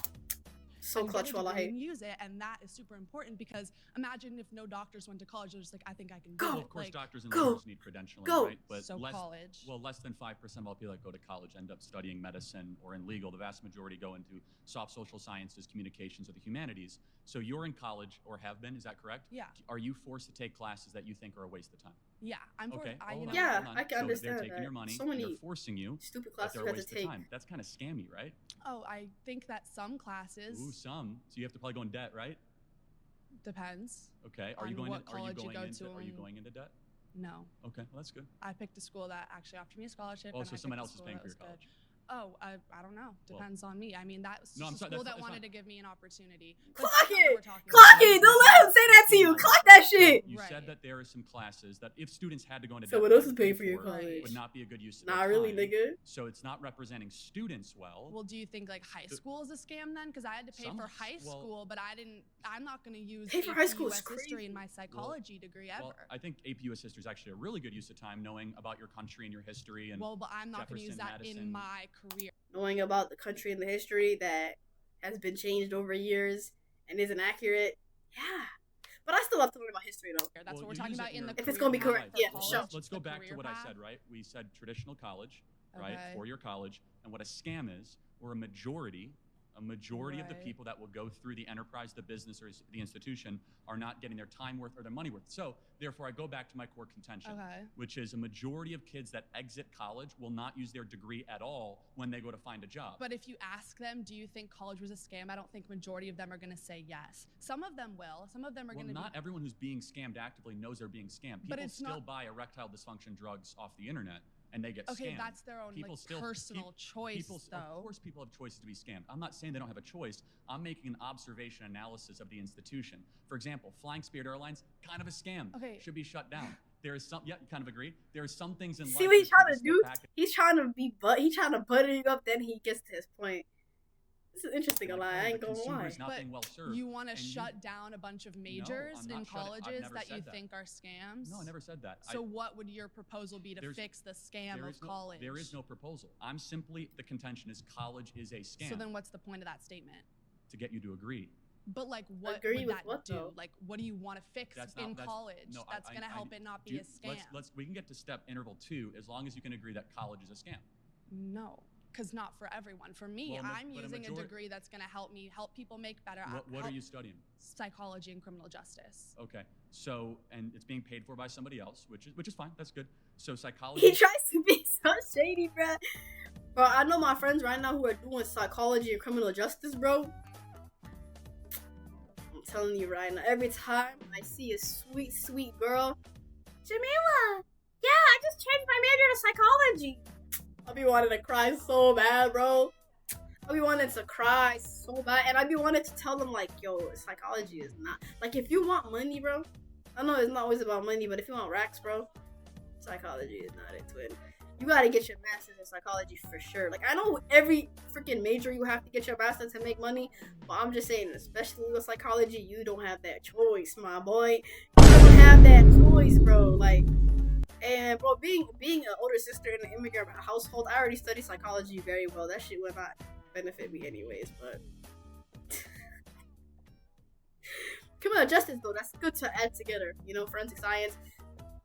So clutch while I use it, and that is super important because imagine if no doctors went to college, they're just like, I think I can go. do it. Of course, like, doctors and lawyers need credentialing, right? But so college. Well, less than 5% of all people that go to college end up studying medicine or in legal. The vast majority go into soft social sciences, communications, or the humanities. So you're in college or have been, is that correct? Yeah. Are you forced to take classes that you think are a waste of time? Yeah, I'm forced. Okay. I can understand they're taking your money. So many they're forcing you. Stupid classes they're a waste to take. of time. That's kind of scammy, right? Oh, I think that some classes. Ooh, some. So you have to probably go in debt, right? Depends. Okay. Are on you going? What Are you college going you go into? to Are you going into debt? No. Okay. Well, that's good. I picked a school that actually offered me a scholarship. Oh, and so I someone picked a else is school paying that for your was college. good. Oh, I don't know. Depends on me. I mean, that was No, just I'm a sorry, school that's that fine. wanted to give me an opportunity. Clock That's not what it! we're talking Clock about. it! Don't let him say that to you! Clock that shit! You Right. said that there are some classes that if students had to go into Someone debt, else is paying for your college. would not be a good use of Nah, their really, time. nigga. So it's not representing students well. Well, do you think like high school is a scam then? Because I had to pay Some- for high well- school, but I didn't. I'm not going to use Pay for AP high school is US history crazy. in my psychology degree ever. Well, I think AP US History is actually a really good use of time, knowing about your country and your history. And Well, but I'm not going to use Jefferson, that in Madison. my career. Knowing about the country and the history that has been changed over years and isn't accurate. Yeah. But I still have to learn about history though. That's Well, what we're you talking use it about in in the your- If it's gonna be career correct, path for yeah, college, sure. Let's go the back to career what I path. said, right? We said traditional college, right, Okay. for-year college, and what a scam is, where a majority of the Right. people that will go through the enterprise, the business, or the institution are not getting their time worth or their money worth. So, therefore, I go back to my core contention, Okay. which is a majority of kids that exit college will not use their degree at all when they go to find a job. But if you ask them, do you think college was a scam? I don't think majority of them are going to say yes. Some of them will. Some of them are Well, going to not be. everyone who's being scammed actively knows they're being scammed. But People it's still not- buy erectile dysfunction drugs off the internet, and they get Okay, scammed. that's their own People like, still- personal peop- choice, People, though. of course, people have choices to be scammed. I'm not saying they don't have a choice. I'm making an observation analysis of the institution. For example, Flying Spirit Airlines, kind of a scam. Okay. Should be shut down. There is some, yeah, kind of agree. There are some things in life. See what he's that trying should to be do? stepped back He's trying to he's trying to butter you up, then he gets to his point. This is interesting a and, lot. like, I oh, ain't the gonna consumer lie. is not But being well served. You want to and shut down a bunch of majors I'm not in shutting- I've colleges never that you said that. think are scams? No, I never said that. So what would your proposal be to There's- fix the scam There of is no- college? There is no proposal. I'm simply, the contention is college is a scam So then what's the point of that statement? to get you to agree. But like what Agree would with that what, do? though? Like what do you want to fix That's in not, that's, college no, that's going to help it not be a scam? We can get to step interval 2 as long as you can agree that college is a scam. No, because not for everyone. For me, Well, I'm but a using a majority- degree that's going to help me help people make better. What are help you studying? Psychology and criminal justice. Okay, so and it's being paid for by somebody else, which is fine. That's good. So psychology. He tries to be so shady, bro. Bro, I know my friends right now who are doing psychology and criminal justice, bro. I'm telling you right now, every time I see a sweet, sweet girl, Jamila, yeah, I just changed my major to psychology. I'll be wanting to cry so bad, bro. I'll be wanting to cry so bad, and I'd be wanting to tell them, like, yo, psychology is not, like, if you want money, bro, I know it's not always about money, but if you want racks, bro, psychology is not it, twin. You gotta get your master's in psychology for sure. Like, I know every freaking major you have to get your master's to make money, but I'm just saying, especially with psychology, you don't have that choice, my boy. You don't have that choice, bro. Like, and bro, being an older sister in an immigrant household, I already studied psychology very well. That shit would not benefit me anyways, but criminal justice though, that's good to add together, you know, forensic science.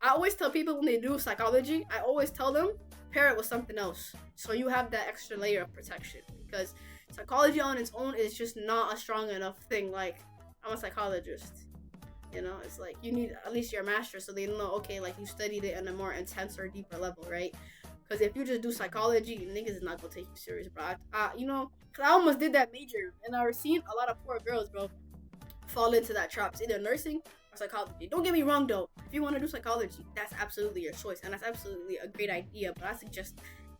I always tell people when they do psychology, I always tell them pair it with something else, so you have that extra layer of protection, because psychology on its own is just not a strong enough thing. Like, I'm a psychologist, you know, it's like you need at least your master's so they know, okay, like you studied it on a more intense or deeper level, right? Because if you just do psychology, niggas is not gonna take you serious, bro. You know, cause I almost did that major, and I've seen a lot of poor girls, bro, fall into that trap. It's either nursing or psychology. Don't get me wrong, though. If you want to do psychology, that's absolutely your choice, and that's absolutely a great idea. But I suggest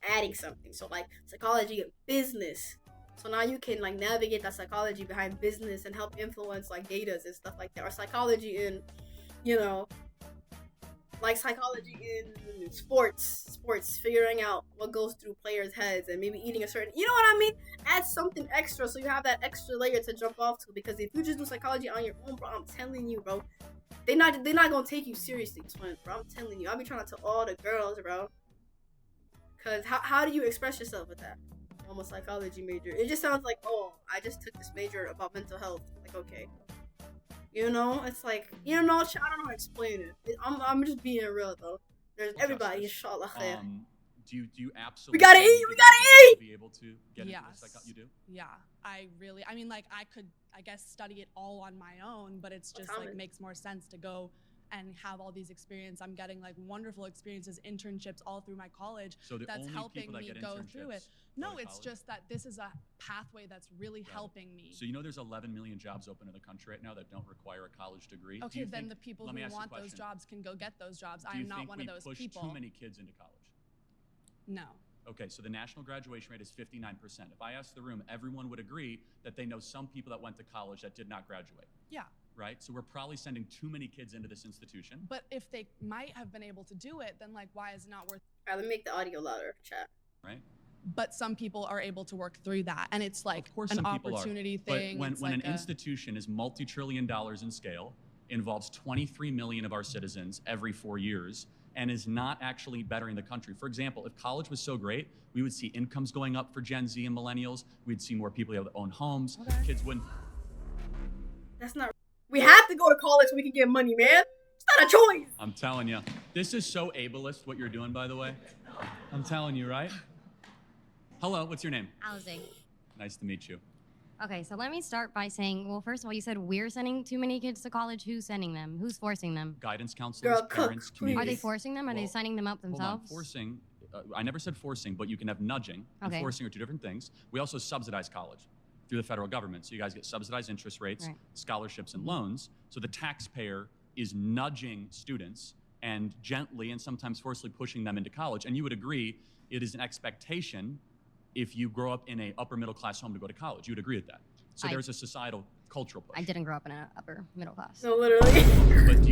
adding something. So, like, psychology and business. So now you can like navigate that psychology behind business and help influence like datas and stuff like that, or psychology in, you know, like psychology in sports, figuring out what goes through players' heads and maybe eating a certain, you know what I mean? Add something extra so you have that extra layer to jump off to. Because if you just do psychology on your own, bro, I'm telling you, bro, they're not gonna take you seriously, twin, bro. I'm telling you. I'll be trying to tell all the girls, bro. Cause how do you express yourself with that? I'm a psychology major. It just sounds like, oh, I just took this major about mental health. Like, okay. You know, it's like, you know, I don't know how to explain it. I'm just being real though. There's everybody, inshallah. Do you absolutely? We gotta eat. Be able to get into this, like you do. Yeah, I mean, like I could, I guess, study it all on my own, but it's just like makes more sense to go and have all these experiences. I'm getting like wonderful experiences, internships all through my college. So the that's only helping people that me get go through it. No, it's college? just that this is a pathway that's really helping me. So you know there's 11 million jobs open in the country right now that don't require a college degree. Okay, then the people who want those jobs can go get those jobs. I am not one of those people. Do you think we push too many kids into college? No. Okay, so the national graduation rate is 59%. If I ask the room, everyone would agree that they know some people that went to college that did not graduate. Yeah. Right? So we're probably sending too many kids into this institution. But if they might have been able to do it, then like, why is it not worth? All right, let me make the audio louder, chat. Right? But some people are able to work through that, and it's like an opportunity thing. But when an institution is multi-trillion dollars in scale, involves 23 million of our citizens every 4 years, and is not actually bettering the country. For example, if college was so great, we would see incomes going up for Gen Z and millennials. We'd see more people able to own homes. Okay. Kids wouldn't. That's not. We have to go to college so we can get money, man. It's not a choice. I'm telling you. This is so ableist, what you're doing, by the way. I'm telling you, right? Hello, what's your name? Alizé. Nice to meet you. Okay, so let me start by saying, well, first of all, you said we're sending too many kids to college. Who's sending them? Who's forcing them? Guidance counselors, parents, communities. Are they forcing them? Are they signing them up themselves? Hold on. Forcing, I never said forcing, but you can have nudging and forcing are two different things. We also subsidize college through the federal government. So you guys get subsidized interest rates, scholarships, and loans. So the taxpayer is nudging students and gently and sometimes forcefully pushing them into college. And you would agree it is an expectation if you grow up in a upper middle class home to go to college. You would agree with that. So there's a societal cultural push. I didn't grow up in an upper middle class. No, literally. But would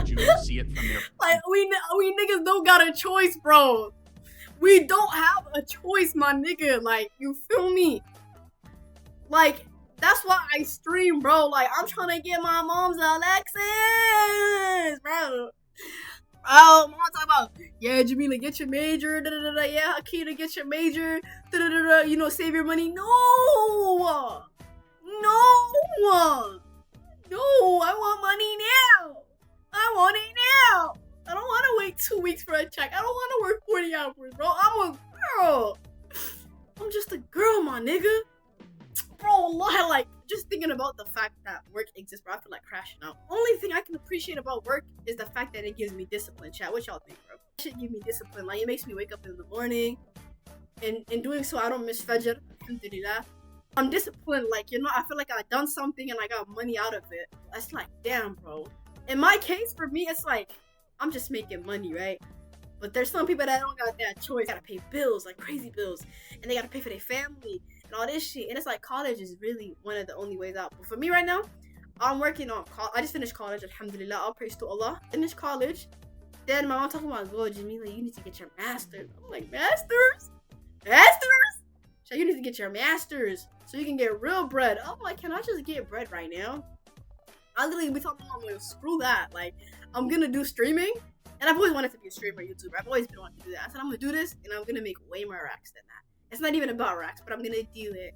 you see it from their... Like, we niggas don't got a choice, bro. We don't have a choice, my nigga. Like, you feel me? Like, that's why I stream, bro. Like, I'm trying to get my mom's Alexis, bro. Mom talking about, yeah, Jamila, get your major, da-da-da-da, yeah, Akiraa, get your major, da-da-da-da, you know, save your money. No, I want money now. I want it now. I don't want to wait 2 weeks for a check. I don't want to work 40 hours, bro. I'm a girl. I'm just a girl, my nigga. Bro, Allah, like, just thinking about the fact that work exists, bro, I feel like crashing out. Only thing I can appreciate about work is the fact that it gives me discipline, chat. What y'all think, bro? It should give me discipline. Like, it makes me wake up in the morning. And in doing so, I don't miss Fajr. Alhamdulillah. I'm disciplined. Like, you know, I feel like I done something and I got money out of it. That's like, damn, bro. In my case, for me, it's like, I'm just making money, right? But there's some people that don't got that choice. Gotta pay bills, like crazy bills. And they gotta pay for their family and all this shit. And it's like college is really one of the only ways out. But for me right now, I'm working on I just finished college, alhamdulillah. All praise to Allah. Finished college. Then my mom talking about, go, Jamila, you need to get your master's. I'm like, master's? So you need to get your master's so you can get real bread. I'm like, can I just get bread right now? I literally be talking about, like, screw that. Like, I'm gonna do streaming. And I've always wanted to be a streamer, YouTuber. I've always been wanting to do that. I said, I'm gonna do this, and I'm gonna make way more racks than that. It's not even about racks, but I'm gonna do it.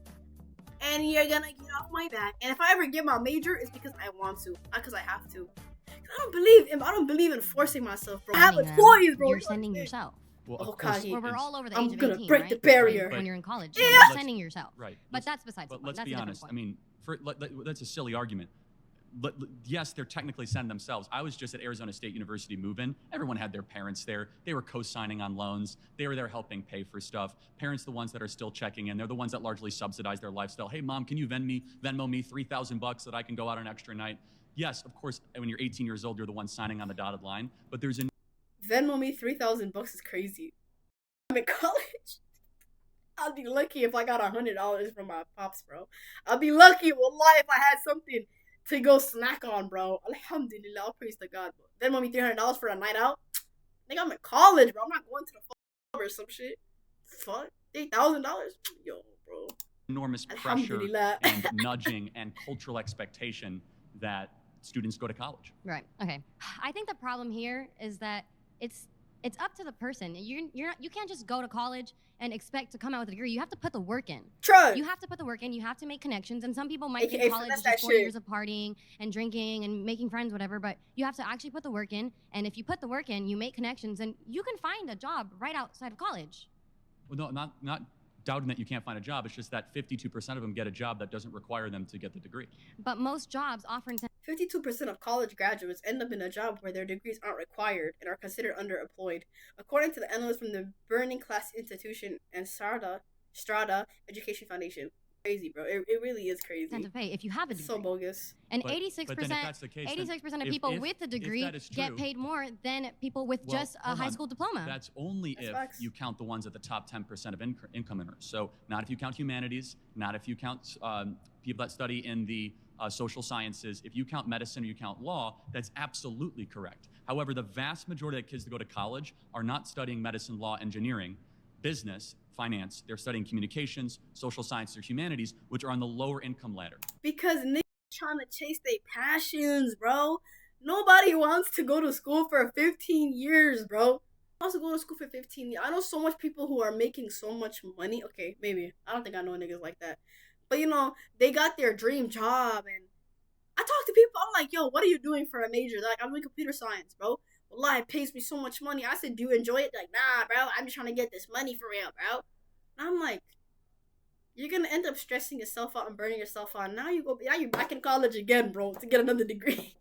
And you're gonna get off my back. And if I ever get my major, it's because I want to, not because I have to. I don't believe in forcing myself, bro. I have a choice, bro. You're sending yourself. Well, oh, God, we're all over the age of 18, I'm gonna break the barrier. When you're in college, yeah. You're sending yourself. Right. But that's besides the point. Let's That's be a honest. point. I mean, that's a silly argument. But yes, they're technically sending themselves. I was just at Arizona State University move-in. Everyone had their parents there. They were co-signing on loans. They were there helping pay for stuff. Parents, the ones that are still checking in. They're the ones that largely subsidize their lifestyle. Hey, mom, can you Venmo me $3,000 so that I can go out on an extra night? Yes, of course, when you're 18 years old, you're the one signing on the dotted line. But there's a... Venmo me $3,000 is crazy. I'm in college. I'd be lucky if I got $100 from my pops, bro. I'd be lucky, wallahi, if I had something to go snack on, bro. Alhamdulillah, I'll praise to God. Bro. Then want me $300 for a night out? Nigga, I'm in college, bro. I'm not going to the club or some shit. Fuck, $8,000? Yo, bro. Enormous pressure and nudging and cultural expectation that students go to college. Right. Okay. I think the problem here is that it's up to the person. You can't just go to college and expect to come out with a degree. You have to put the work in. True. You have to put the work in. You have to make connections. And some people might think college is just 4 years of partying and drinking and making friends, whatever. But you have to actually put the work in. And if you put the work in, you make connections, and you can find a job right outside of college. Well, no, not doubting that you can't find a job. It's just that 52% of them get a job that doesn't require them to get the degree. But most jobs offer 52% of college graduates end up in a job where their degrees aren't required and are considered underemployed, according to the analyst from the Burning Class Institution and Strada Education Foundation. Crazy, bro. It really is crazy. To pay if you have a degree. So bogus. And 86% of people with a degree get paid more than people with just a high school diploma. That's only if you count the ones at the top 10% of income earners. So not if you count humanities, not if you count people that study in the social sciences. If you count medicine or you count law, that's absolutely correct. However, the vast majority of kids that go to college are not studying medicine, law, engineering, business, finance. They're studying communications, social sciences, or humanities, which are on the lower income ladder. Because niggas trying to chase their passions, bro. Nobody wants to go to school for 15 years, bro. Wants to go to school for 15 years. I know so much people who are making so much money. Okay, maybe. I don't think I know niggas like that. But, you know, they got their dream job, and I talk to people, I'm like, yo, what are you doing for a major? They're like, I'm doing computer science, bro. Wallah, it pays me so much money. I said, do you enjoy it? They're like, nah, bro, I'm just trying to get this money for real, bro. And I'm like, you're gonna end up stressing yourself out and burning yourself out. Now you're back in college again, bro, to get another degree.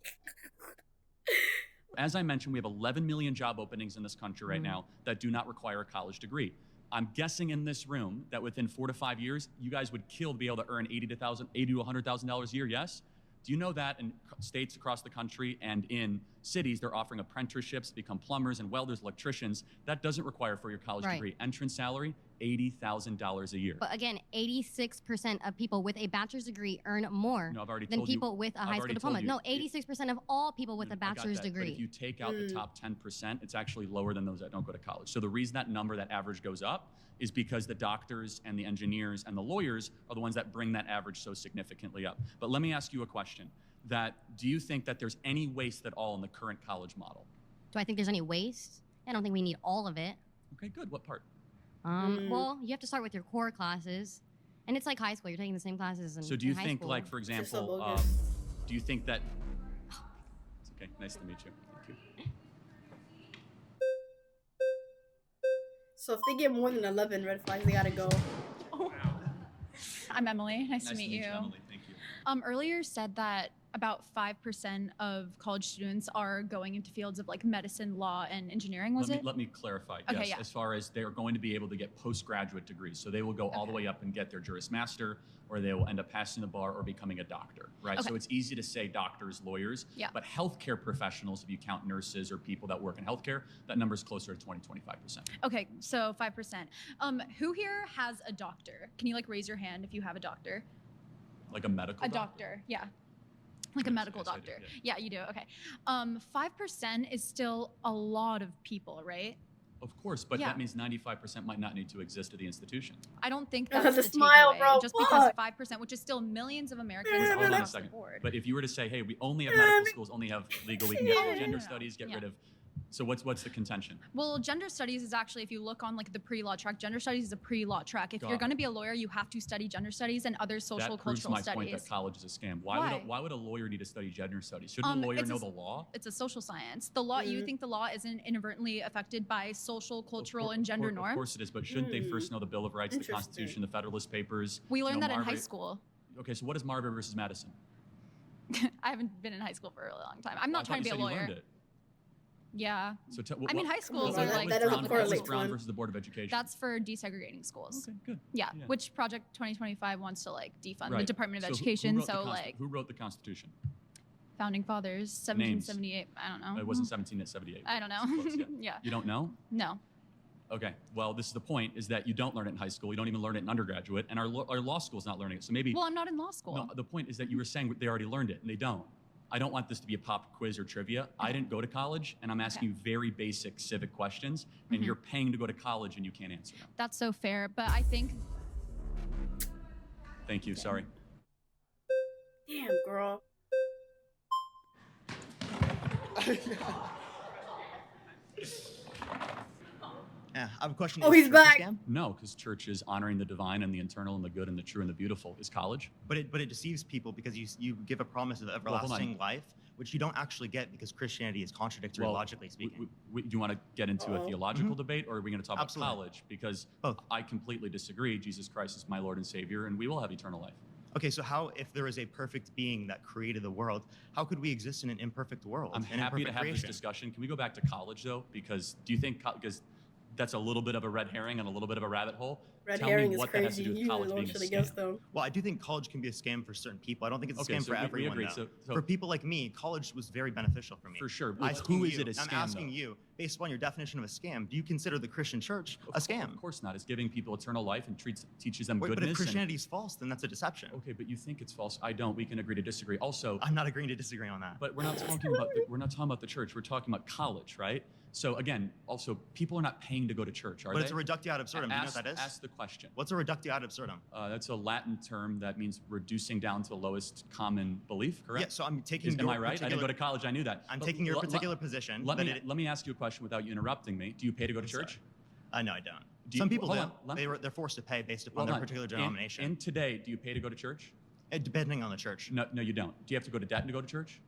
As I mentioned, we have 11 million job openings in this country right now that do not require a college degree. I'm guessing in this room that within 4 to 5 years, you guys would kill to be able to earn $80 to $100,000 a year, yes? Do you know that in states across the country and in cities, they're offering apprenticeships to become plumbers and welders, electricians? That doesn't require for your college degree. Entrance salary, $80,000 a year. But again, 86% of people with a bachelor's degree earn more than people with a high school diploma. No, 86% of all people with a bachelor's degree. But if you take out the top 10%, it's actually lower than those that don't go to college. So the reason that number, that average goes up, is because the doctors and the engineers and the lawyers are the ones that bring that average so significantly up. But let me ask you a question. Do you think that there's any waste at all in the current college model? Do I think there's any waste? I don't think we need all of it. Okay, good. What part? Well, you have to start with your core classes. And it's like high school. You're taking the same classes in high school. So do you think, like, for example, do you think that... It's okay. Nice to meet you. Thank you. So if they get more than 11 red flags, they gotta go. Oh. I'm Emily. Nice to meet you. Emily. Thank you. Earlier said that about 5% of college students are going into fields of like medicine, law, and engineering, Let me clarify. Okay, yes, yeah. As far as they're going to be able to get postgraduate degrees. So they will go all the way up and get their Juris Master, or they will end up passing the bar or becoming a doctor, right? Okay. So it's easy to say doctors, lawyers, but healthcare professionals, if you count nurses or people that work in healthcare, that number is closer to 20-25%. Okay, so 5%. Who here has a doctor? Can you like raise your hand if you have a doctor? Like a medical doctor? Yeah. Like a medical doctor. I do, yeah, you do. Okay. 5% is still a lot of people, right? Of course, but that means 95% might not need to exist at the institution. I don't think that's the smile, takeaway. bro. Just because 5%, which is still millions of Americans across the board. But if you were to say, hey, we only have medical schools, only have legal, we can get gender studies, get rid of. So what's the contention? Well, gender studies is actually, if you look on like the pre-law track, gender studies is a pre-law track. If you're going to be a lawyer, you have to study gender studies and other social cultural studies. That proves my point that college is a scam. Why would a lawyer need to study gender studies? Shouldn't a lawyer know the law? It's a social science. The law. You think the law isn't inadvertently affected by social, cultural, and gender norms? Of course it is, but shouldn't they first know the Bill of Rights, the Constitution, the Federalist Papers? We learned that in high school. Okay, so what is Marbury versus Madison? I haven't been in high school for a really long time. I'm not trying to be a lawyer. Yeah. So I mean, high schools are like... That doesn't correlate. Brown versus the Board of Education. That's for desegregating schools. Okay, good. Yeah, which Project 2025 wants to like defund the Department of Education. Who wrote the Constitution? Founding Fathers, 1778. I don't know. It wasn't 1778. I don't know. Close, yeah. Yeah. You don't know? No. Okay. Well, this is the point: is that you don't learn it in high school. You don't even learn it in undergraduate, and our law school's not learning it. So maybe. Well, I'm not in law school. No, the point is that you were saying they already learned it, and they don't. I don't want this to be a pop quiz or trivia. I didn't go to college, and I'm asking you very basic civic questions, and you're paying to go to college, and you can't answer them. That's so fair, but I think. Thank you. Sorry. Damn, girl. Yeah, I have a question. Oh, Is he's church a back. scam? No, because church is honoring the divine and the eternal and the good and the true and the beautiful. Is college? But it deceives people because you give a promise of everlasting life, which you don't actually get because Christianity is contradictory logically speaking. Do you want to get into a theological debate, or are we going to talk about college? Because I completely disagree. Jesus Christ is my Lord and Savior, and we will have eternal life. Okay, so how, if there is a perfect being that created the world, how could we exist in an imperfect world? I'm happy to have this discussion. Can we go back to college, though? Because do you think, because that's a little bit of a red herring and a little bit of a rabbit hole. Tell me what that has to do with college being a scam. Well, I do think college can be a scam for certain people. I don't think it's a scam for everyone. We agree. Though. So for people like me, college was very beneficial for me. For sure. But who is it a scam? I'm asking you, based upon your definition of a scam, do you consider the Christian church a scam? Of course not. It's giving people eternal life and teaches them goodness. But if Christianity is false, then that's a deception. Okay, but you think it's false. I don't. We can agree to disagree. Also, I'm not agreeing to disagree on that. But we're not talking about the church. We're talking about college, right? So again, also, people are not paying to go to church, are they? But it's a reductio ad absurdum. Do you know what that is? Ask the question. What's a reductio ad absurdum? That's a Latin term that means reducing down to the lowest common belief, correct? Yeah, so I'm taking Am I right? I didn't go to college. I knew that. I'm taking your particular position. Let me ask you a question without you interrupting me. Do you pay to go to church? No, I don't. Some people do. They're forced to pay based upon their particular denomination. And today, do you pay to go to church? Depending on the church. No, you don't. Do you have to go to debt to go to church?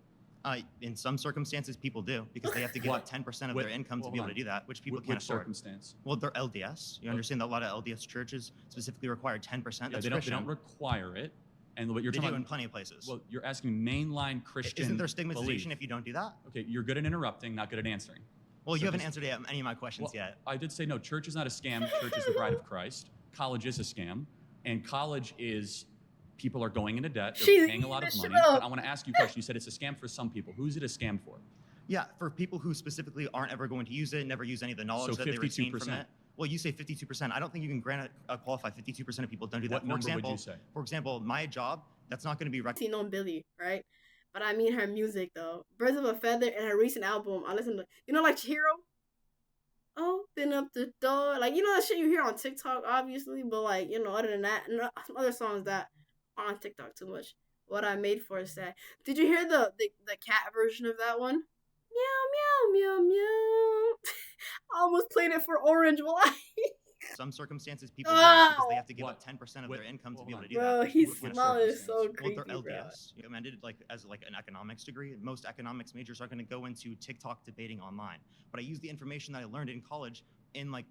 In some circumstances, people do because they have to give up 10% of their income to be able to do that, which people can't afford. Circumstance? Well, they're LDS. You understand that a lot of LDS churches specifically require 10%. Yeah, they don't require it. And what you're they talking do about, in plenty of places. Well, you're asking mainline Christian. Isn't there stigmatization belief. if you don't do that? Okay, you're good at interrupting, not good at answering. Well, you haven't answered any of my questions yet. I did say no. Church is not a scam. Church is the bride of Christ. College is a scam, and college is people are going into debt. They're paying a lot of money. But I want to ask you a question. You said it's a scam for some people. Who's it a scam for? Yeah, for people who specifically aren't ever going to use it, never use any of the knowledge that they retain from it. Well, you say 52%. I don't think you can qualify 52% of people don't do that. What number would you say? For example, my job, that's not going to be recognized on Billy, right? But I mean her music though. Birds of a Feather and her recent album. I listen to, like Chihiro? Open up the door. Like, that shit you hear on TikTok, obviously. But like, other than that, some other songs that aren't on TikTok too much. What I Made for a Sad. Did you hear the cat version of that one? Meow, meow, meow, meow. I almost played it for Orange Light. Some circumstances people do because they have to give up 10% of their income to be able to do that. Bro, his smile is so creepy, they're LDS. You recommended as an economics degree. Most economics majors are going to go into TikTok debating online. But I use the information that I learned in college in my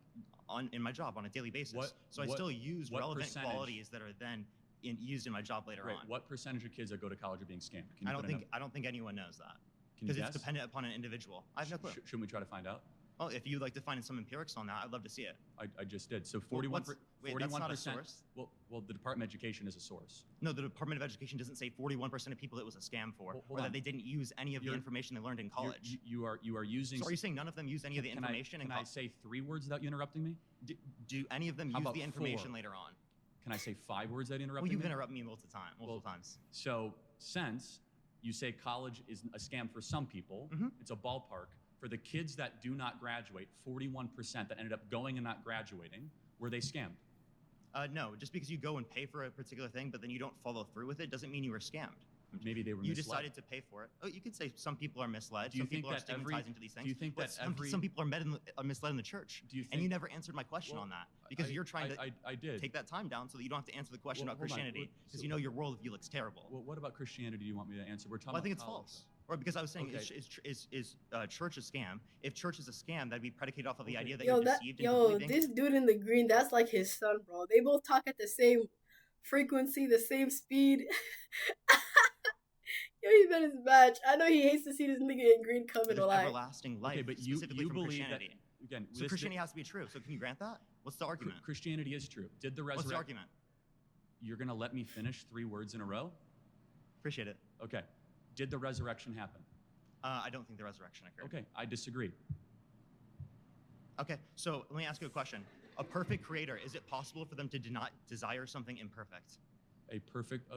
job on a daily basis. I still use relevant qualities that are then used in my job later on. What percentage of kids that go to college are being scammed? I don't think anyone knows that. Because it's dependent upon an individual. I have no clue. Shouldn't we try to find out? Oh, if you'd like to find some empirics on that, I'd love to see it. I just did. So 41%. That's not a source. Well, the Department of Education is a source. No, the Department of Education doesn't say 41% of people it was a scam for, or that they didn't use any of the information they learned in college. You are using. So are you saying none of them used any of the information? Can I say 3 words without you interrupting me? Do any of them use the information later on? Can I say 5 words without interrupting me? Well, you've interrupted me multiple times. So since you say college is a scam for some people, it's a ballpark. For the kids that do not graduate, 41% that ended up going and not graduating, were they scammed? No, just because you go and pay for a particular thing, but then you don't follow through with it, doesn't mean you were scammed. Maybe they were misled. You decided to pay for it. Oh, you could say some people are misled. Some people are stigmatized into these things. Do you think that some people are misled in the church? And you never answered my question on that because you're trying to take that time down so that you don't have to answer the question about Christianity because you know your worldview looks terrible. Well, what about Christianity do you want me to answer? We're talking I think about it's false. Or because I was saying, is church a scam? If church is a scam, that'd be predicated off of the idea that you're deceived into believing. This dude in the green, that's like his son, bro. They both talk at the same frequency, the same speed. Yo, he bet his match. I know he hates to see this nigga in green coming alive. Everlasting life, but specifically you from believe Christianity. That, again, so Christianity has to be true. So can you grant that? What's the argument? Christianity is true. Did the resurrection? What's the argument? You're going to let me finish 3 words in a row? Appreciate it. Okay. Did the resurrection happen? I don't think the resurrection occurred. Okay, I disagree. Okay, so let me ask you a question. A perfect creator, is it possible for them to not desire something imperfect? A perfect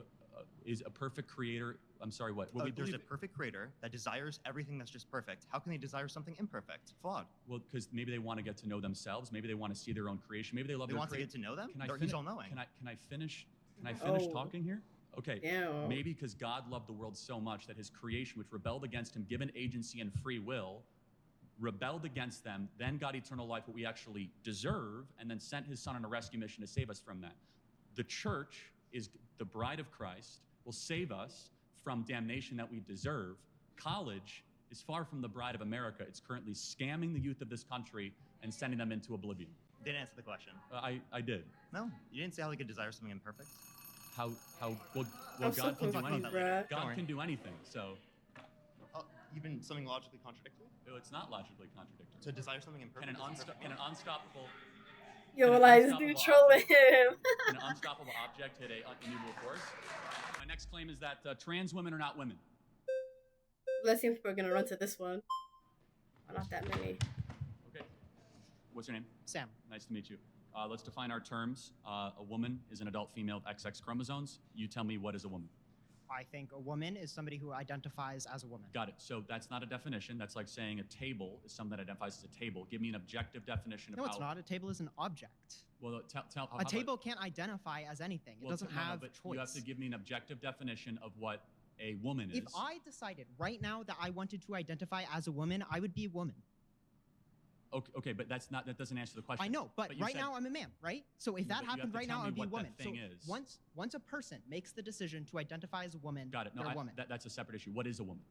is a perfect creator. I'm sorry, what? There's a perfect creator that desires everything that's just perfect. How can they desire something imperfect, flawed? Well, because maybe they want to get to know themselves. Maybe they want to see their own creation. Maybe they love. They want to get to know them. He's all-knowing. Can I finish? Can I finish talking here? Okay. Ew. Maybe because God loved the world so much that His creation, which rebelled against Him, given agency and free will, rebelled against them, then got eternal life, what we actually deserve, and then sent His Son on a rescue mission to save us from that. The church is the bride of Christ, will save us from damnation that we deserve. College is far from the bride of America. It's currently scamming the youth of this country and sending them into oblivion. Didn't answer the question. I did. No, you didn't say how they could desire something imperfect. Well, I'm God can do anything. bruh. God can do anything, so. Even something logically contradictory? No, it's not logically contradictory. To desire something imperfect? Can an unstoppable... Yo, like, this dude trolling him. Can an unstoppable object hit a immovable force? My next claim is that trans women are not women. Let's see if we're gonna run to this one. Oh, not that many. Okay. What's your name? Sam. Nice to meet you. Let's define our terms. A woman is an adult female with XX chromosomes. You tell me, what is a woman? I think a woman is somebody who identifies as a woman. Got it. So that's not a definition. That's like saying a table is something that identifies as a table. Give me an objective definition of No, how... it's not. A table is an object. Well, tell a table can't identify as anything. It doesn't have choice. You have to give me an objective definition of what a woman is. If I decided right now that I wanted to identify as a woman, I would be a woman. Okay, but that doesn't answer the question. I know, but right now I'm a man, right? So if that happened right now, I would be a woman. So once a person makes the decision to identify as a woman, got it. No, they're a woman. That's a separate issue. What is a woman?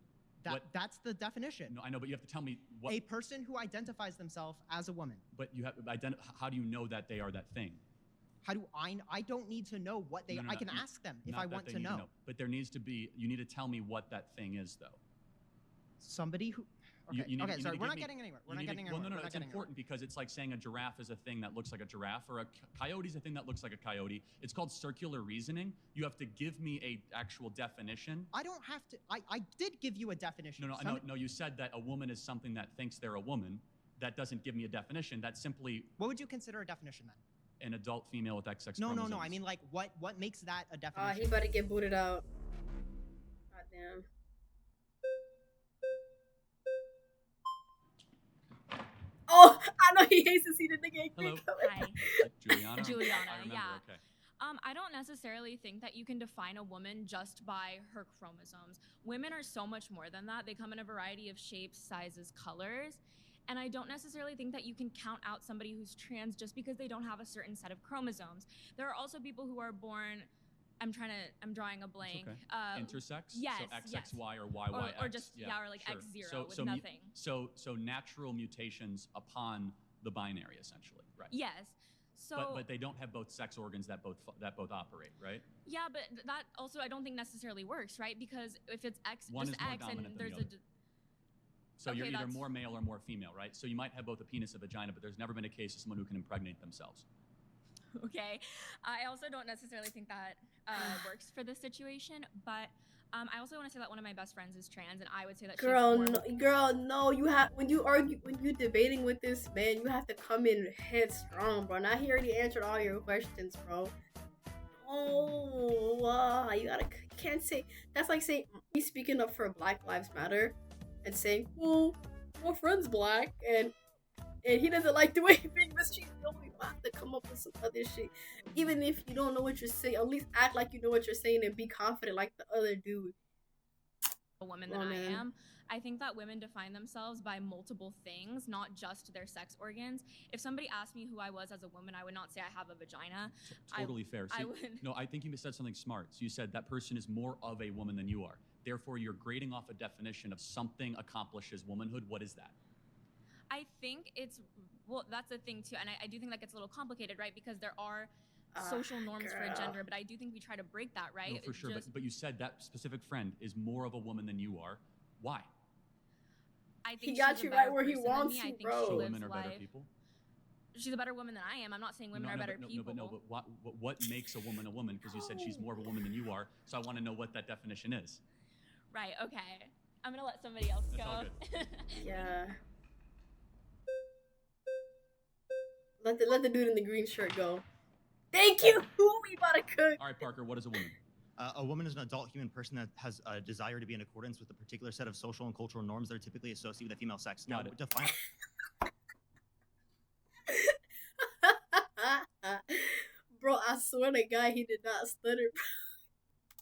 That's the definition. No, I know, but you have to tell me what. A person who identifies themselves as a woman. But you have how do you know that they are that thing? How do I don't need to know what they are. I can ask them if I want to know. But there needs to be. You need to tell me what that thing is, though. Somebody who. Okay, sorry, we're not getting anywhere. We're not getting anywhere. Well, no, it's important because it's like saying a giraffe is a thing that looks like a giraffe, or a coyote is a thing that looks like a coyote. It's called circular reasoning. You have to give me a actual definition. I don't have to. I did give you a definition. No. You said that a woman is something that thinks they're a woman. That doesn't give me a definition. That's simply. What would you consider a definition then? An adult female with XX No. chromosomes. I mean, like, what makes that a definition? He about to get booted out. God damn. Oh, I know he hates to see the nigga. Hello. Hi. Juliana. I remember, yeah. Okay. I don't necessarily think that you can define a woman just by her chromosomes. Women are so much more than that. They come in a variety of shapes, sizes, colors. And I don't necessarily think that you can count out somebody who's trans just because they don't have a certain set of chromosomes. There are also people who are born, I'm drawing a blank. Okay. Intersex? Yes. So XXY or YYX. Or just, or like sure. X0 with nothing. So natural mutations upon the binary, essentially, right? Yes. So, but they don't have both sex organs that both operate, right? Yeah, but that also I don't think necessarily works, right? Because if it's X, one just is more X, dominant and than there's the other. So you're either more male or more female, right? So you might have both a penis and a vagina, but there's never been a case of someone who can impregnate themselves. Okay. I also don't necessarily think that works for this situation, but I also want to say that one of my best friends is trans, and I would say that no, you have when you're debating with this man, you have to come in headstrong, bro. Now he already answered all your questions, bro. Oh, you can't say that's like saying he's speaking up for Black Lives Matter and saying, well, my friend's black and he doesn't like the way being mistreated. You have to come up with some other shit. Even if you don't know what you're saying, at least act like you know what you're saying and be confident like the other dude. A woman than I am. I think that women define themselves by multiple things, not just their sex organs. If somebody asked me who I was as a woman, I would not say I have a vagina. Totally fair. I See, would. No, I think you said something smart. So you said that person is more of a woman than you are. Therefore, you're grading off a definition of something accomplishes womanhood. What is that? I think that's a thing too, and I do think that gets a little complicated, right? Because there are social norms for gender, but I do think we try to break that, right? No, for sure. But you said that specific friend is more of a woman than you are. Why? I think he got you right where he wants you, bro. So women are better people? She's a better woman than I am. I'm not saying women are better people. But what makes a woman a woman? Because you said she's more of a woman than you are. So I want to know what that definition is. Right. Okay. I'm gonna let somebody else go. All good. Yeah. Let the dude in the green shirt go. Thank you. We about to cook. All right, Parker. What is a woman? A woman is an adult human person that has a desire to be in accordance with a particular set of social and cultural norms that are typically associated with the female sex. Now, define. Bro, I swear to God, he did not stutter.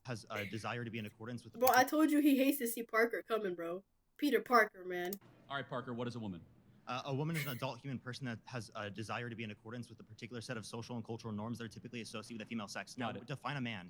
Has a desire to be in accordance with. Bro, I told you he hates to see Parker coming, bro. Peter Parker, man. All right, Parker. What is a woman? A woman is an adult human person that has a desire to be in accordance with a particular set of social and cultural norms that are typically associated with the female sex. Now, define a man.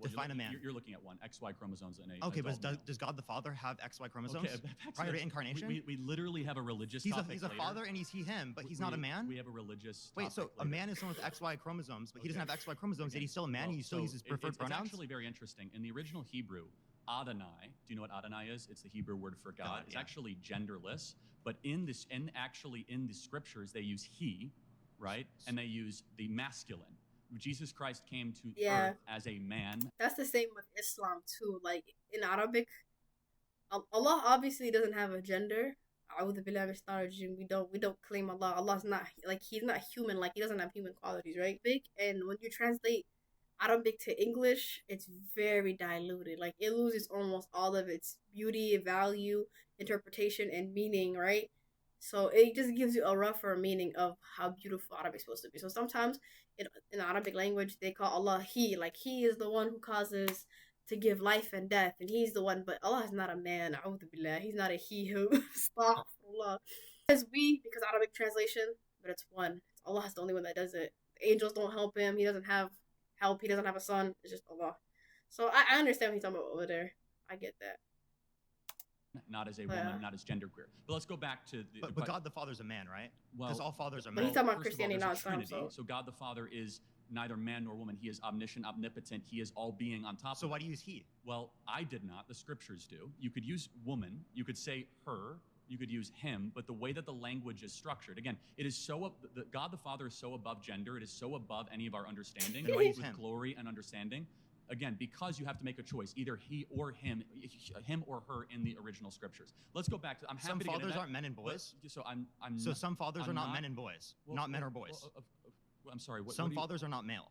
Define a man. You're looking at one. XY chromosomes in a. Okay, but does God the Father have XY chromosomes prior to incarnation? We literally have a religious topic. He's a father and he's he/him, but he's not a man. We have a religious. Wait, so a man is someone with XY chromosomes, but he doesn't have XY chromosomes. Yet he's still a man. And he still uses preferred pronouns. It's actually very interesting. In the original Hebrew, Adonai. Do you know what Adonai is? It's the Hebrew word for God. It's actually genderless. But in the scriptures, they use he, right? And they use the masculine. Jesus Christ came to earth as a man. That's the same with Islam too. Like in Arabic, Allah obviously doesn't have a gender. We don't claim Allah. Allah's not like he's not human. Like he doesn't have human qualities, right? And when you translate Arabic to English, it's very diluted. Like it loses almost all of its beauty, value, interpretation, and meaning, right? So it just gives you a rougher meaning of how beautiful Arabic is supposed to be. So sometimes in Arabic language, they call Allah he. Like he is the one who causes to give life and death, and he's the one. But Allah is not a man. A'udhu billah. He's not a he who. Astaghfirullah. It's we because Arabic translation, but it's one. Allah is the only one that does it. The angels don't help him. He doesn't have help. He doesn't have a son. It's just Allah. So I understand what he's talking about over there. I get that. Not as a woman, not as genderqueer. But let's go back to the. But God the Father's a man, right? Well, because all fathers are men. But he's talking about Christianity, not Islam. So God the Father is neither man nor woman. He is omniscient, omnipotent. He is all being on top. So why do you use he? Well, I did not. The scriptures do. You could use woman. You could say her. You could use him. But the way that the language is structured, again, it is so. God the Father is so above gender. It is so above any of our understanding. With glory and understanding. Again, because you have to make a choice, either he or him or her in the original scriptures. Let's go back to. I'm happy some to get fathers aren't men and boys. So So some fathers are not men and boys, not men or boys. I'm sorry. Some fathers are not male.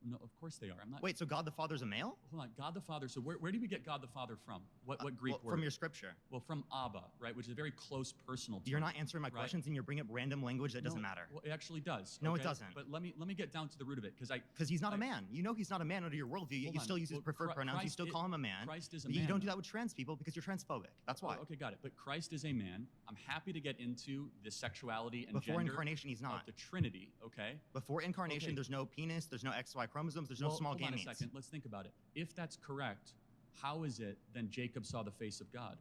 No, of course they are. I'm not. Wait, so God the Father's a male? Hold on, God the Father. So where do we get God the Father from? What Greek word? From your scripture. Well, from Abba, right, which is a very close personal term. You're not answering my questions, and you're bringing up random language that doesn't matter. Well, it actually does. No, it doesn't. But let me get down to the root of it, because he's not a man. You know he's not a man under your worldview. Yet you still use his preferred pronouns. You still call him a man. Christ is a man. You don't do that with trans people because you're transphobic. That's why. Okay, got it. But Christ is a man. I'm happy to get into the sexuality and before gender incarnation, he's not. Of the Trinity. Okay. Before incarnation, there's no penis. There's no XY chromosomes. There's no small gametes. Hold on a second. Let's think about it. If that's correct, how is it then Jacob saw the face of God?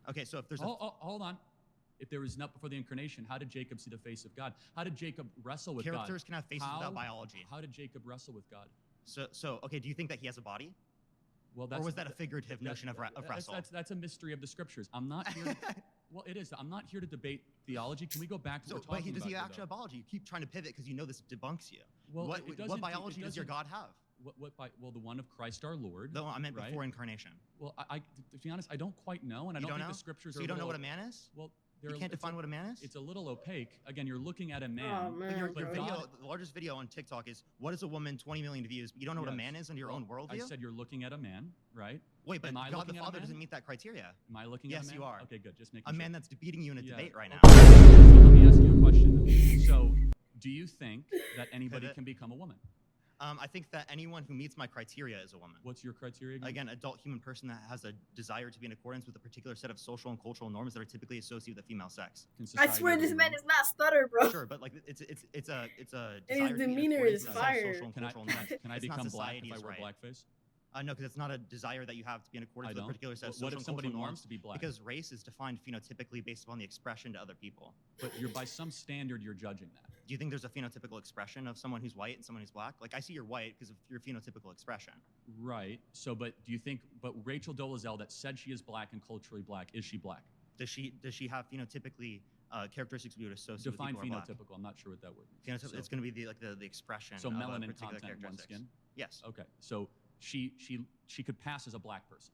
Okay, so if there's hold on. If there was not before the incarnation, how did Jacob see the face of God? How did Jacob wrestle with God? Characters can have faces without biology. How did Jacob wrestle with God? So okay, do you think that he has a body? Well, or was that a figurative notion of wrestle? That's a mystery of the scriptures. I'm not here. Well, it is. I'm not here to debate theology. Can we go back to what we're talking about? Does he actually have biology? You keep trying to pivot because you know this debunks you. Well, what biology does your God have? Well, the one of Christ our Lord. No, I meant before incarnation. Well, to be honest, I don't quite know, and I don't think the scriptures are. So you don't know what a man is? Well, you can't define what a man is? It's a little opaque. Again, you're looking at a man. Oh, man. But the largest video on TikTok is, what is a woman, 20 million views, but you don't know what a man is under your own worldview? I said you're looking at a man, right? Wait, but God the Father doesn't meet that criteria. Am I looking at a man? Yes, you are. Okay, good. Just making a man that's beating you in a debate right now. So let me ask you a question. So, do you think that anybody can become a woman? I think that anyone who meets my criteria is a woman. What's your criteria again? Again, adult human person that has a desire to be in accordance with a particular set of social and cultural norms that are typically associated with the female sex. I swear this man is not stutter, bro. Sure, but like it's a desire. His demeanor is fire. Can I become black if I wear blackface? No, because it's not a desire that you have to be in accordance with a particular set of social and cultural norms. Wants to be black? Because race is defined phenotypically based upon the expression to other people. But by some standard, you're judging that. Do you think there's a phenotypical expression of someone who's white and someone who's black? Like, I see you're white because of your phenotypical expression. Right. So, but do you think, but Rachel Dolezal that said she is black and culturally black, is she black? Does she have phenotypically characteristics we would associate Define with people who are phenotypical. I'm not sure what that word means. It's going to be the expression. So of melanin content in one's skin? Yes. Okay. So she could pass as a black person.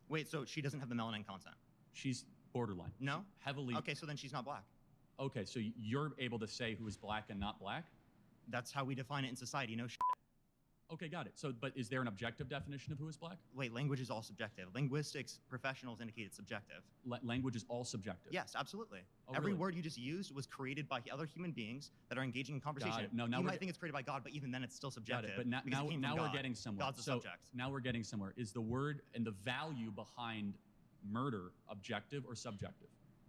Wait, so she doesn't have the melanin content? She's borderline. No? Heavily. Okay, so then she's not black. Okay, so you're able to say who is black and not black? That's how we define it in society. No shit. Okay, got it. So, but is there an objective definition of who is black? Wait, language is all subjective. Linguistics professionals indicate it's subjective. Language is all subjective? Yes, absolutely. Oh, Every really? word you just used was created by other human beings that are engaging in conversation. Got it. No, now you we're might think it's created by God, but even then it's still subjective. Got it. But now we're getting somewhere. God's a so subject. now we're getting somewhere. Is the word and the value behind murder objective or subjective?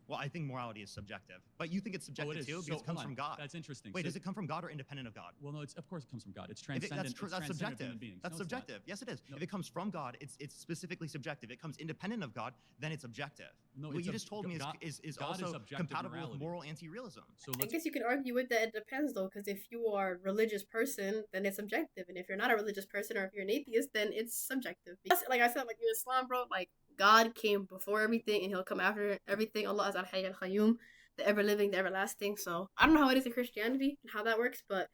Well, I think morality is subjective, but you think it's subjective too because it comes from God. That's interesting. Wait, does it come from God or independent of God? Well, no, of course it comes from God. It's transcendent. That's subjective. That's subjective. Yes, it is. No. If it comes from God, it's specifically subjective. If it comes independent of God, then it's objective. No, what you just told me is also compatible with moral anti-realism. So I guess you can argue with that. It depends though, because if you are a religious person, then it's objective, and if you're not a religious person or if you're an atheist, then it's subjective. Because, like I said, like in Islam, bro, like God came before everything, and He'll come after everything. Allah is Al-Hayy Al-Qayyum, the ever-living, the everlasting. So I don't know how it is in Christianity and how that works, but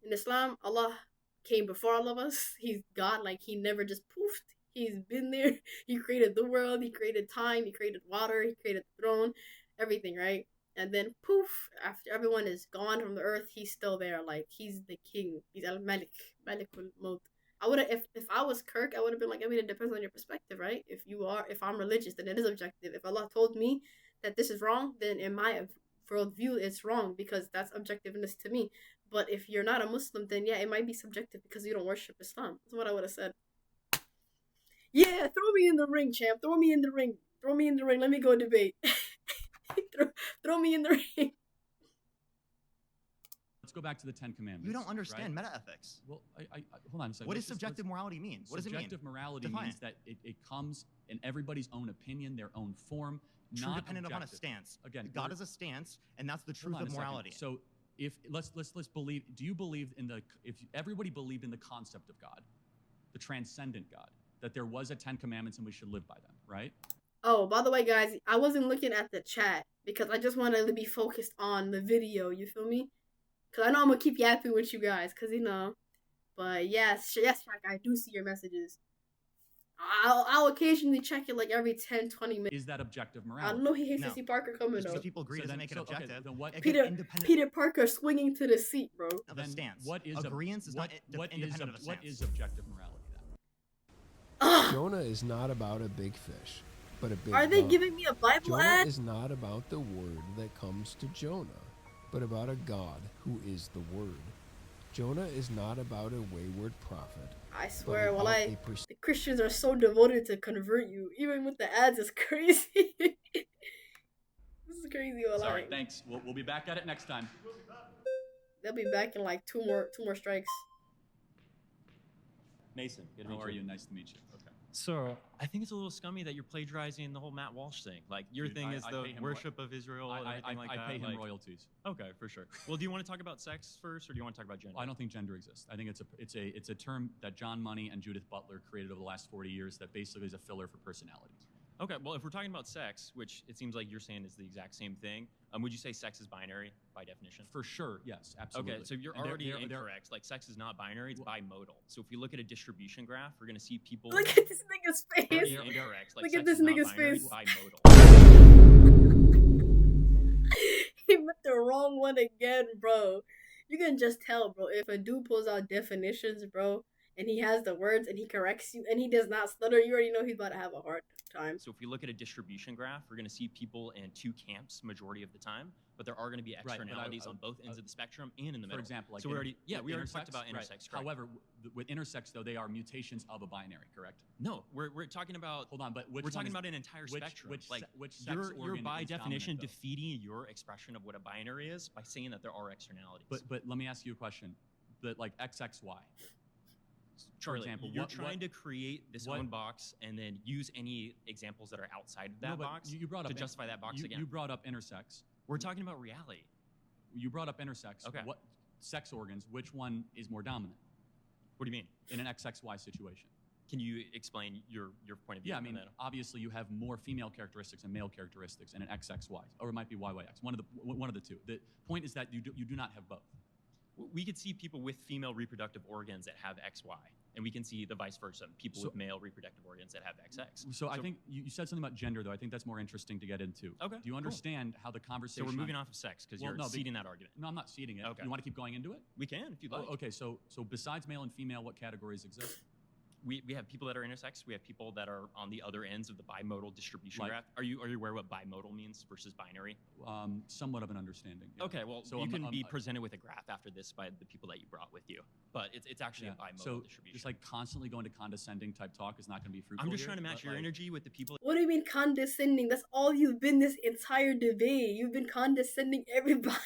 in Islam, Allah came before all of us. He's God, like He never just poofed. He's been there. He created the world. He created time. He created water. He created the throne, everything, right? And then poof, after everyone is gone from the earth, He's still there. Like He's the king. He's Al-Malik, Malikul Mulk. I would have, if I was Kirk, I would have been like, I mean, it depends on your perspective, right? If I'm religious, then it is objective. If Allah told me that this is wrong, then in my worldview, it's wrong because that's objectiveness to me. But if you're not a Muslim, then yeah, it might be subjective because you don't worship Islam. That's what I would have said. Yeah, throw me in the ring, champ. Throw me in the ring. Throw me in the ring. Let me go debate. throw me in the ring. Let's go back to the Ten Commandments. You don't understand right? meta-ethics. Well, I hold on a second. What does subjective morality mean? What does it mean? Subjective morality Define means it. that it comes in everybody's own opinion, their own form, True not dependent upon a objective. stance. Again, God is a stance, and that's the truth hold on of a second. morality. So if let's believe. Do you believe in the if everybody believed in the concept of God, the transcendent God, that there was a 10 Commandments and we should live by them, right? Oh, by the way, guys, I wasn't looking at the chat because I just wanted to be focused on the video. You feel me? Because I know I'm going to keep yapping with you guys, because, you know. But yes, Jack, I do see your messages. I'll occasionally check it like every 10, 20 minutes. Is that objective morality? I don't know he hates to see Parker coming, though. Because people agree doesn't make it objective. Okay, then what, Peter Parker swinging to the seat, bro. Of a stance. What is agreement is not independent of a stance. What is objective morality then? Jonah is not about a big fish, but a big Are they dove. giving me a Bible Jonah ad? is not about the word that comes to Jonah, but about a God who is the word. Jonah is not about a wayward prophet. I swear, but about the Christians are so devoted to convert you. Even with the ads, it's crazy. This is crazy. Sorry, thanks. We'll be back at it next time. They'll be back in like two more strikes. Mason, good to meet you. How are you? Nice to meet you. Okay. So I think it's a little scummy that you're plagiarizing the whole Matt Walsh thing. Like your Dude, thing is I the pay him worship of Israel and everything like that. I pay him like, royalties. Okay, for sure. Well, do you want to talk about sex first, or do you want to talk about gender? I don't think gender exists. I think it's a term that John Money and Judith Butler created over the last 40 years that basically is a filler for personalities. Okay, well, if we're talking about sex, which it seems like you're saying is the exact same thing, would you say sex is binary by definition? For sure, yes, absolutely. Okay, so you're And already incorrect. Like, sex is not binary, it's bimodal. So if we look at a distribution graph, we're going to see people... Look at this nigga's face. You're incorrect. Like, Look sex at this is not nigga's binary, face. it's bimodal. He put the wrong one again, bro. You can just tell, bro. If a dude pulls out definitions, bro, and he has the words and he corrects you and he does not stutter, you already know he's about to have a hard time. So if we look at a distribution graph, we're going to see people in two camps majority of the time, but there are going to be externalities on both ends of the spectrum and in the middle. For example, like so we already talked about right. intersex. Correct. However, with intersex though, they are mutations of a binary, correct? No, we're talking about. Hold on, but we're talking about an entire spectrum. Which sex you're organ by is definition dominant, defeating your expression of what a binary is by saying that there are externalities. But let me ask you a question. But like XXY. Charlie, for example, you're trying to create this own box and then use any examples that are outside of that box to justify that box again. You brought up intersex. We're talking about reality. You brought up intersex. Okay. What sex organs? Which one is more dominant? What do you mean? In an XXY situation. Can you explain your point of view? Yeah, I mean, obviously you have more female characteristics and male characteristics in an XXY, or it might be YYX. One of the two. The point is that you do not have both. We could see people with female reproductive organs that have XY. And we can see the vice versa, people with male reproductive organs that have XX. So I think you said something about gender, though. I think that's more interesting to get into. Okay. Do you understand how the conversation? So we're moving off of sex because you're ceding that argument. No, I'm not ceding it. Okay. You want to keep going into it? We can if you'd like. Okay. So besides male and female, what categories exist? We have people that are intersex. We have people that are on the other ends of the bimodal distribution Like- graph. Are you aware what bimodal means versus binary? Somewhat of an understanding. Yeah. Okay, well, So you can be presented with a graph after this by the people that you brought with you. But it's actually a bimodal So distribution. just like constantly going to condescending type talk is not going to be fruitful. I'm just here, trying to match but, your like, energy with the people. What do you mean condescending? That's all you've been this entire debate. You've been condescending everybody.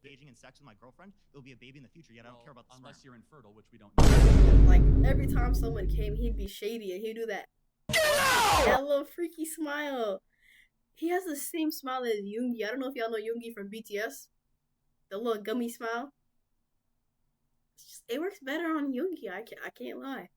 Engaging in sex with my girlfriend, there'll be a baby in the future. Yet I don't care about the unless sperm. you're infertile, which we don't know. Like every time someone came, he'd be shady and he'd do that. That little freaky smile. He has the same smile as Yoongi. I don't know if y'all know Yoongi from BTS. The little gummy smile. It works better on Yoongi. I can't lie.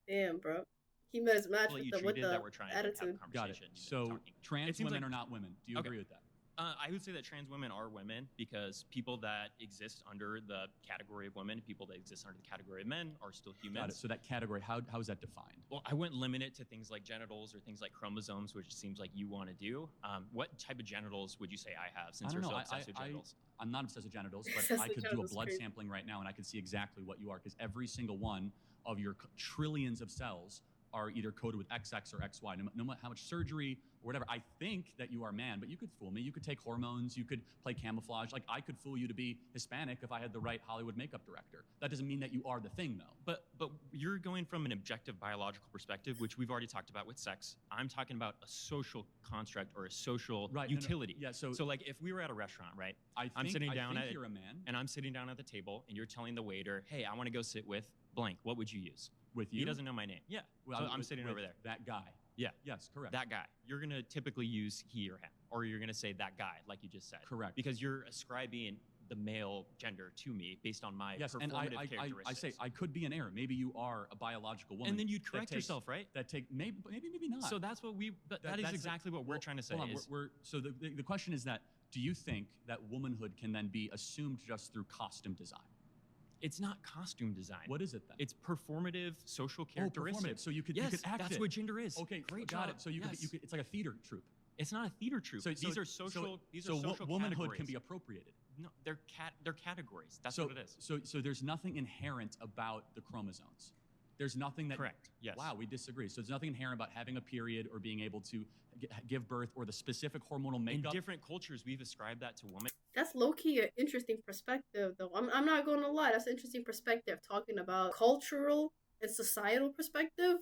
Damn, bro. He met his match with the attitude. Got it. So trans women are not women. Do you agree with that? I would say that trans women are women because people that exist under the category of women, people that exist under the category of men are still humans. Got it. So that category, how is that defined? Well, I wouldn't limit it to things like genitals or things like chromosomes, which it seems like you want to do. What type of genitals would you say I have since you're so obsessed with genitals? I'm not obsessed with genitals, but Obsessed I with could do a genitals, blood crazy. sampling right now and I could see exactly what you are because every single one of your trillions of cells are either coded with XX or XY. No matter how much surgery or whatever, I think that you are man, but you could fool me. You could take hormones, you could play camouflage. Like I could fool you to be Hispanic if I had the right Hollywood makeup director. That doesn't mean that you are the thing though. But you're going from an objective biological perspective, which we've already talked about with sex. I'm talking about a social construct or a social utility. Yeah, so like if we were at a restaurant, right? I'm think sitting down you're a man. and I'm sitting down at the table and you're telling the waiter, hey, I want to go sit with blank. What would you use? With you? He doesn't know my name. Yeah. Well, so I'm with- sitting with over there. That guy. Yeah. Yes, correct. That guy. You're going to typically use he or him, or you're going to say that guy, like you just said. Correct. Because you're ascribing the male gender to me based on my Yes, performative and I characteristics. I say I could be an error. Maybe you are a biological woman. And then you'd that correct takes- yourself, right? That take maybe not. So that's what we. But that is that's exactly what we're well, trying to say. Hold on, is- so the question is that do you think that womanhood can then be assumed just through costume design? It's not costume design. What is it then? It's performative social Performative. characteristics. So you could yes, you could act that's it. what gender is. Okay, great got job. it. So you yes. could it's like a theater troupe. It's not a theater troupe. These are social. These are social womanhood categories. can be appropriated. No, they're categories. That's so, what it is. So there's nothing inherent about the chromosomes. There's nothing that. Correct. Yes. Wow, we disagree. So there's nothing inherent about having a period or being able to give birth or the specific hormonal makeup. In different cultures, we've ascribed that to women. That's low-key an interesting perspective, though. I'm not going to lie. That's an interesting perspective, talking about cultural and societal perspective.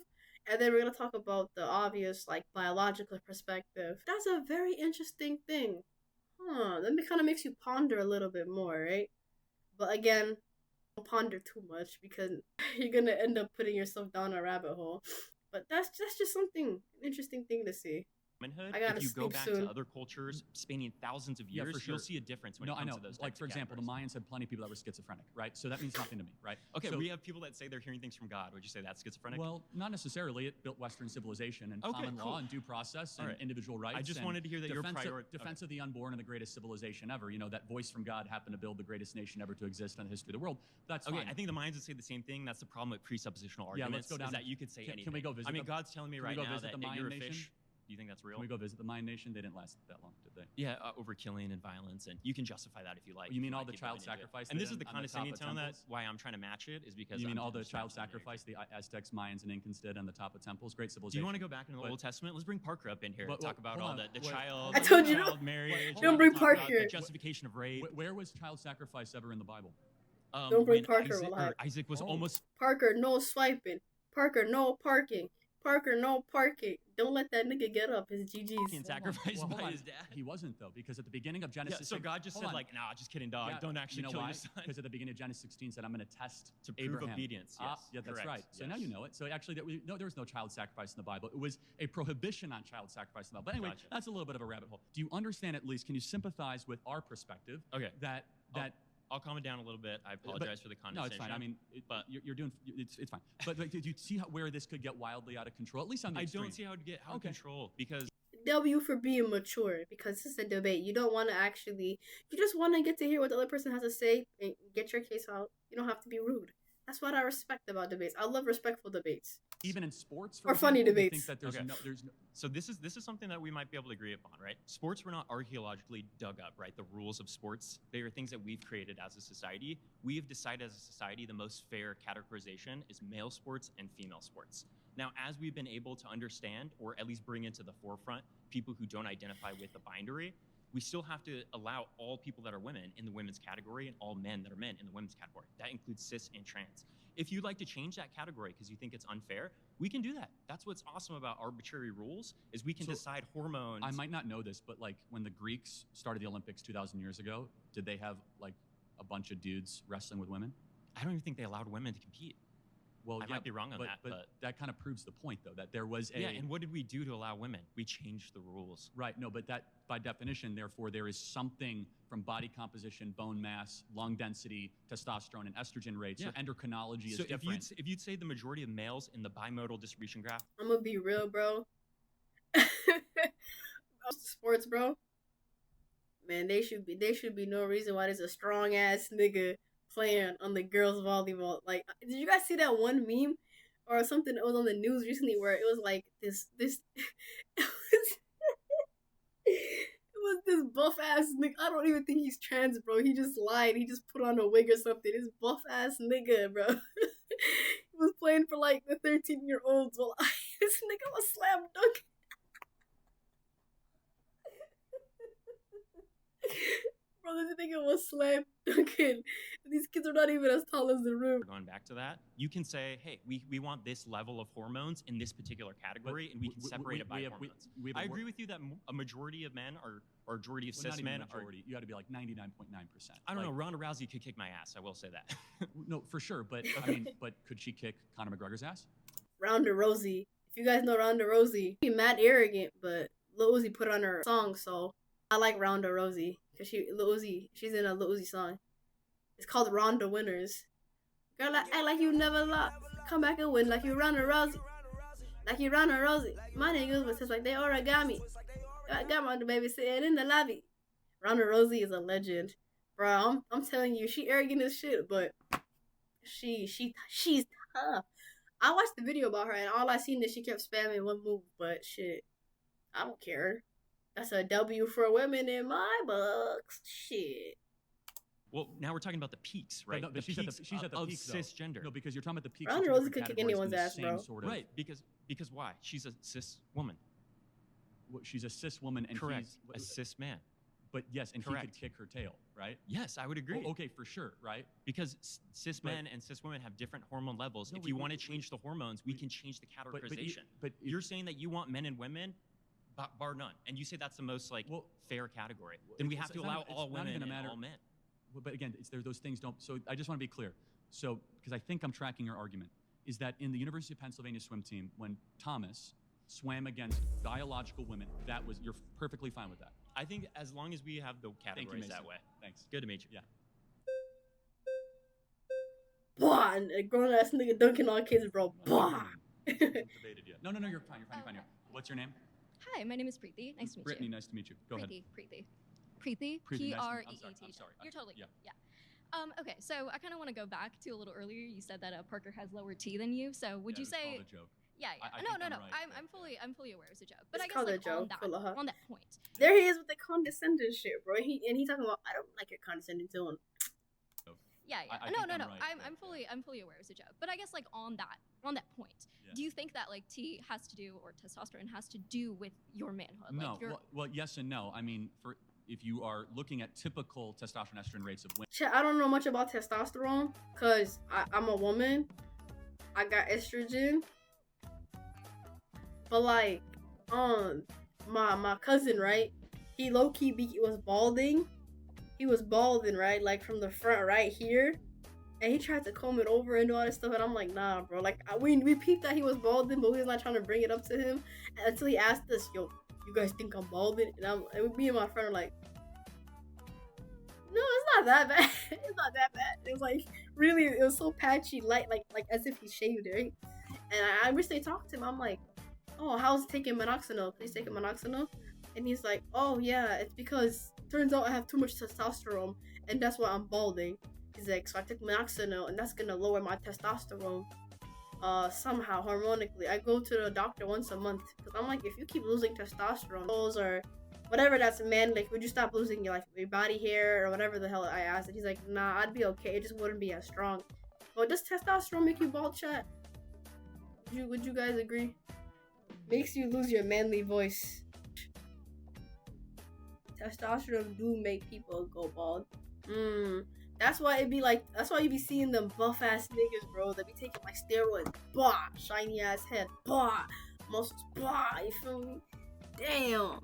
And then we're going to talk about the obvious, like, biological perspective. That's a very interesting thing. That kind of makes you ponder a little bit more, right? But again, don't ponder too much because you're going to end up putting yourself down a rabbit hole. But that's just something, an interesting thing to see. Womanhood, I gotta if you go sleep back soon. to other cultures spanning thousands of Yeah, years, for sure. you'll see a difference when No, it I comes know. to those Like, types for of example, the categories. Mayans had plenty of people that were schizophrenic, right? So that means nothing to me, right? Okay, so, we have people that say they're hearing things from God. Would you say that's schizophrenic? Well, not necessarily. It built Western civilization and Okay, common cool. law and due process and All right. individual rights. I just and wanted to hear that your defense of the unborn and the greatest civilization ever. You know, that voice from God happened to build the greatest nation ever to exist in the history of the world. That's okay. fine. I think the Mayans would say the same thing. That's the problem with presuppositional Yeah, arguments. let's go down. Is that you could say Can anything. we go visit? I mean, God's telling me can we right go now visit that the Mayan you're a nation? fish. Do you think that's real? Can we go visit the Mayan nation? They didn't last that long, did they? Yeah, over killing and violence, and you can justify that if you like. You mean if all like the keep child diving into it. sacrifice And they this is did the on the top condescending of tone that temples? why I'm trying to match it is because You mean I'm all the just child understanding sacrifice the Aztecs, Mayans, and Incans did on the top of temples? Great Do civilization. you want to go back into the But- Old Testament? Let's bring Parker up in here But- and talk about hold all on. the Wait. child. I told you child don't- marriage. don't bring talk about Parker. The justification of rape. Where was child sacrifice ever in the Bible? Don't bring when Parker, Isaac, relax. Isaac was Oh. almost. Parker, no swiping. Parker, no parking. Parker, no parking. Don't let that nigga get up. His GG's. Being sacrificed Well, hold by on. his dad. He wasn't though, because at the beginning of Yeah, Genesis, so God just hold said on. like, nah, just kidding, dog. Yeah, Don't actually you know kill why? your son. Because at the beginning of Genesis 16 said, "I'm going to test To prove Abraham." obedience, yes, Yeah, that's correct, right. So now yes. you know it. So actually, there was no child sacrifice in the Bible. It was a prohibition on child sacrifice in the Bible. But anyway, Gotcha. that's a little bit of a rabbit hole. Do you understand at least? Can you sympathize with our perspective? Okay. That I'll calm it down a little bit. I apologize for the no, condescension. it's fine. I mean, but you're doing it's fine. But like, did you see where this could get wildly out of control? At least on the I extreme. don't see how it would get out of Okay. control because W for being mature, because this is a debate. You don't want to you just want to get to hear what the other person has to say and get your case out. You don't have to be rude. That's what I respect about debates. I love respectful debates. Even in sports, or funny example, debates. You think that there's no. So this is something that we might be able to agree upon, right? Sports were not archaeologically dug up, right? The rules of sports, they are things that we've created as a society. We have decided as a society the most fair categorization is male sports and female sports. Now, as we've been able to understand, or at least bring into the forefront, people who don't identify with the binary, we still have to allow all people that are women in the women's category and all men that are men in the women's category. That includes cis and trans. If you'd like to change that category because you think it's unfair, we can do that. That's what's awesome about arbitrary rules is we can decide hormones. I might not know this, but like when the Greeks started the Olympics 2,000 years ago, did they have like a bunch of dudes wrestling with women? I don't even think they allowed women to compete. Well, I might be wrong on that, but that kind of proves the point, though, that there was a... Yeah, and what did we do to allow women? We changed the rules. Right, no, but that, by definition, therefore, there is something from body composition, bone mass, lung density, testosterone, and estrogen rates. Yeah. So endocrinology is different. So if you'd say the majority of males in the bimodal distribution graph... I'm gonna be real, bro. Sports, bro. Man, they should be no reason why there's a strong-ass nigga playing on the girls volleyball. Like, did you guys see that one meme or something that was on the news recently where it was like this it was this buff ass nigga. I don't even think he's trans, bro. He just lied. He just put on a wig or something. This buff ass nigga, bro. He was playing for like the 13-year-olds while this nigga was slam dunking. Bro, this nigga was slam dunking. These kids are not even as tall as the room. Going back to that, you can say, hey, we want this level of hormones in this particular category, and we can separate it by hormones. I agree with you that a majority of men or majority of cis men are... You got to be like 99.9%. I don't know. Ronda Rousey could kick my ass. I will say that. No, for sure. But I mean, but could she kick Conor McGregor's ass? Ronda Rousey. If you guys know Ronda Rousey, she's mad arrogant, but Lil Uzi put on her song, so I like Ronda Rousey. Cause she's in a Lil Uzi song. It's called Ronda Winners. Girl, I act like you never lost. Come back and win like you Ronda Rousey. Like you Ronda Rousey. My niggas was just like they origami. I got my baby sitting in the lobby. Ronda Rousey is a legend. Bro, I'm telling you, she arrogant as shit, but she's tough. I watched the video about her and all I seen is she kept spamming one move, but shit, I don't care. That's a W for women in my books. Shit. Well, now we're talking about the peaks, right? But she's at the peak, cisgender. No, because you're talking about the peaks. Ronda Rousey could kick anyone's ass, bro. Sort of. Right, because why? She's a cis woman. Well, she's a cis woman, and correct. He's a cis man. But yes, and correct. He could kick her tail, right? Yes, I would agree. Oh, okay, for sure, right? Because cis men and cis women have different hormone levels. If you want to change the hormones, we can change the categorization. But you're saying that you want men and women, bar none, and you say that's the most fair category. Then we have to allow all women and all men. But again, those things don't. So I just want to be clear. So because I think I'm tracking your argument, is that in the University of Pennsylvania swim team, when Thomas swam against biological women, you're perfectly fine with that. I think as long as we have the categories that way. Thanks. Good to meet you. Yeah. Blah, and a grown ass nigga dunking on kids, bro. Blah. Debated yet? No, you're fine. You're fine. What's your name? Hi, my name is Preeti. Nice to meet Brittany, you. Nice to meet you. Go ahead. Preeti. Preeti, P-R-E-E-T. I'm sorry. You're totally yeah. Okay, so I kind of want to go back to a little earlier. You said that Parker has lower T than you. So would you say? It's called a joke. Yeah. No. Right, I'm fully aware it's a joke. But It's I guess called a joke, on that point. There he is with the condescending shit, bro. He talking about I don't like your condescending tone. Yeah. No. I'm fully aware it's a joke. But I guess on that point, do you think that T has to do or testosterone has to do with your manhood? No. Well, yes and no. I mean, if you are looking at typical testosterone estrogen rates of women. Shit, I don't know much about testosterone because I'm a woman. I got estrogen. But my cousin, right? He low-key was balding. He was balding, right? Like from the front right here. And he tried to comb it over and do all this stuff. And I'm like, nah, bro. We peeped that he was balding, but we was not trying to bring it up to him until he asked us, yo, you guys think I'm balding? And me and my friend are like, no, it's not that bad. It's not that bad. It was really, it was so patchy, light, like as if he shaved it, right? And I wish they talked to him. I'm like, oh, how's taking minoxidil? Please take minoxidil. And he's like, oh yeah, it's because turns out I have too much testosterone, and that's why I'm balding. He's like, so I took minoxidil, and that's gonna lower my testosterone. Somehow harmonically. I go to the doctor once a month because I'm like, if you keep losing testosterone or whatever that's man, like, would you stop losing your body hair or whatever the hell I asked? And he's like, nah, I'd be okay. It just wouldn't be as strong. But does testosterone make you bald, chat? Would you guys agree? Makes you lose your manly voice. Testosterone do make people go bald. That's why it be like, that's why you be seeing them buff ass niggas, bro. They be taking like steroids, bah, shiny ass head, bah, muscles, bah. You feel me? Damn.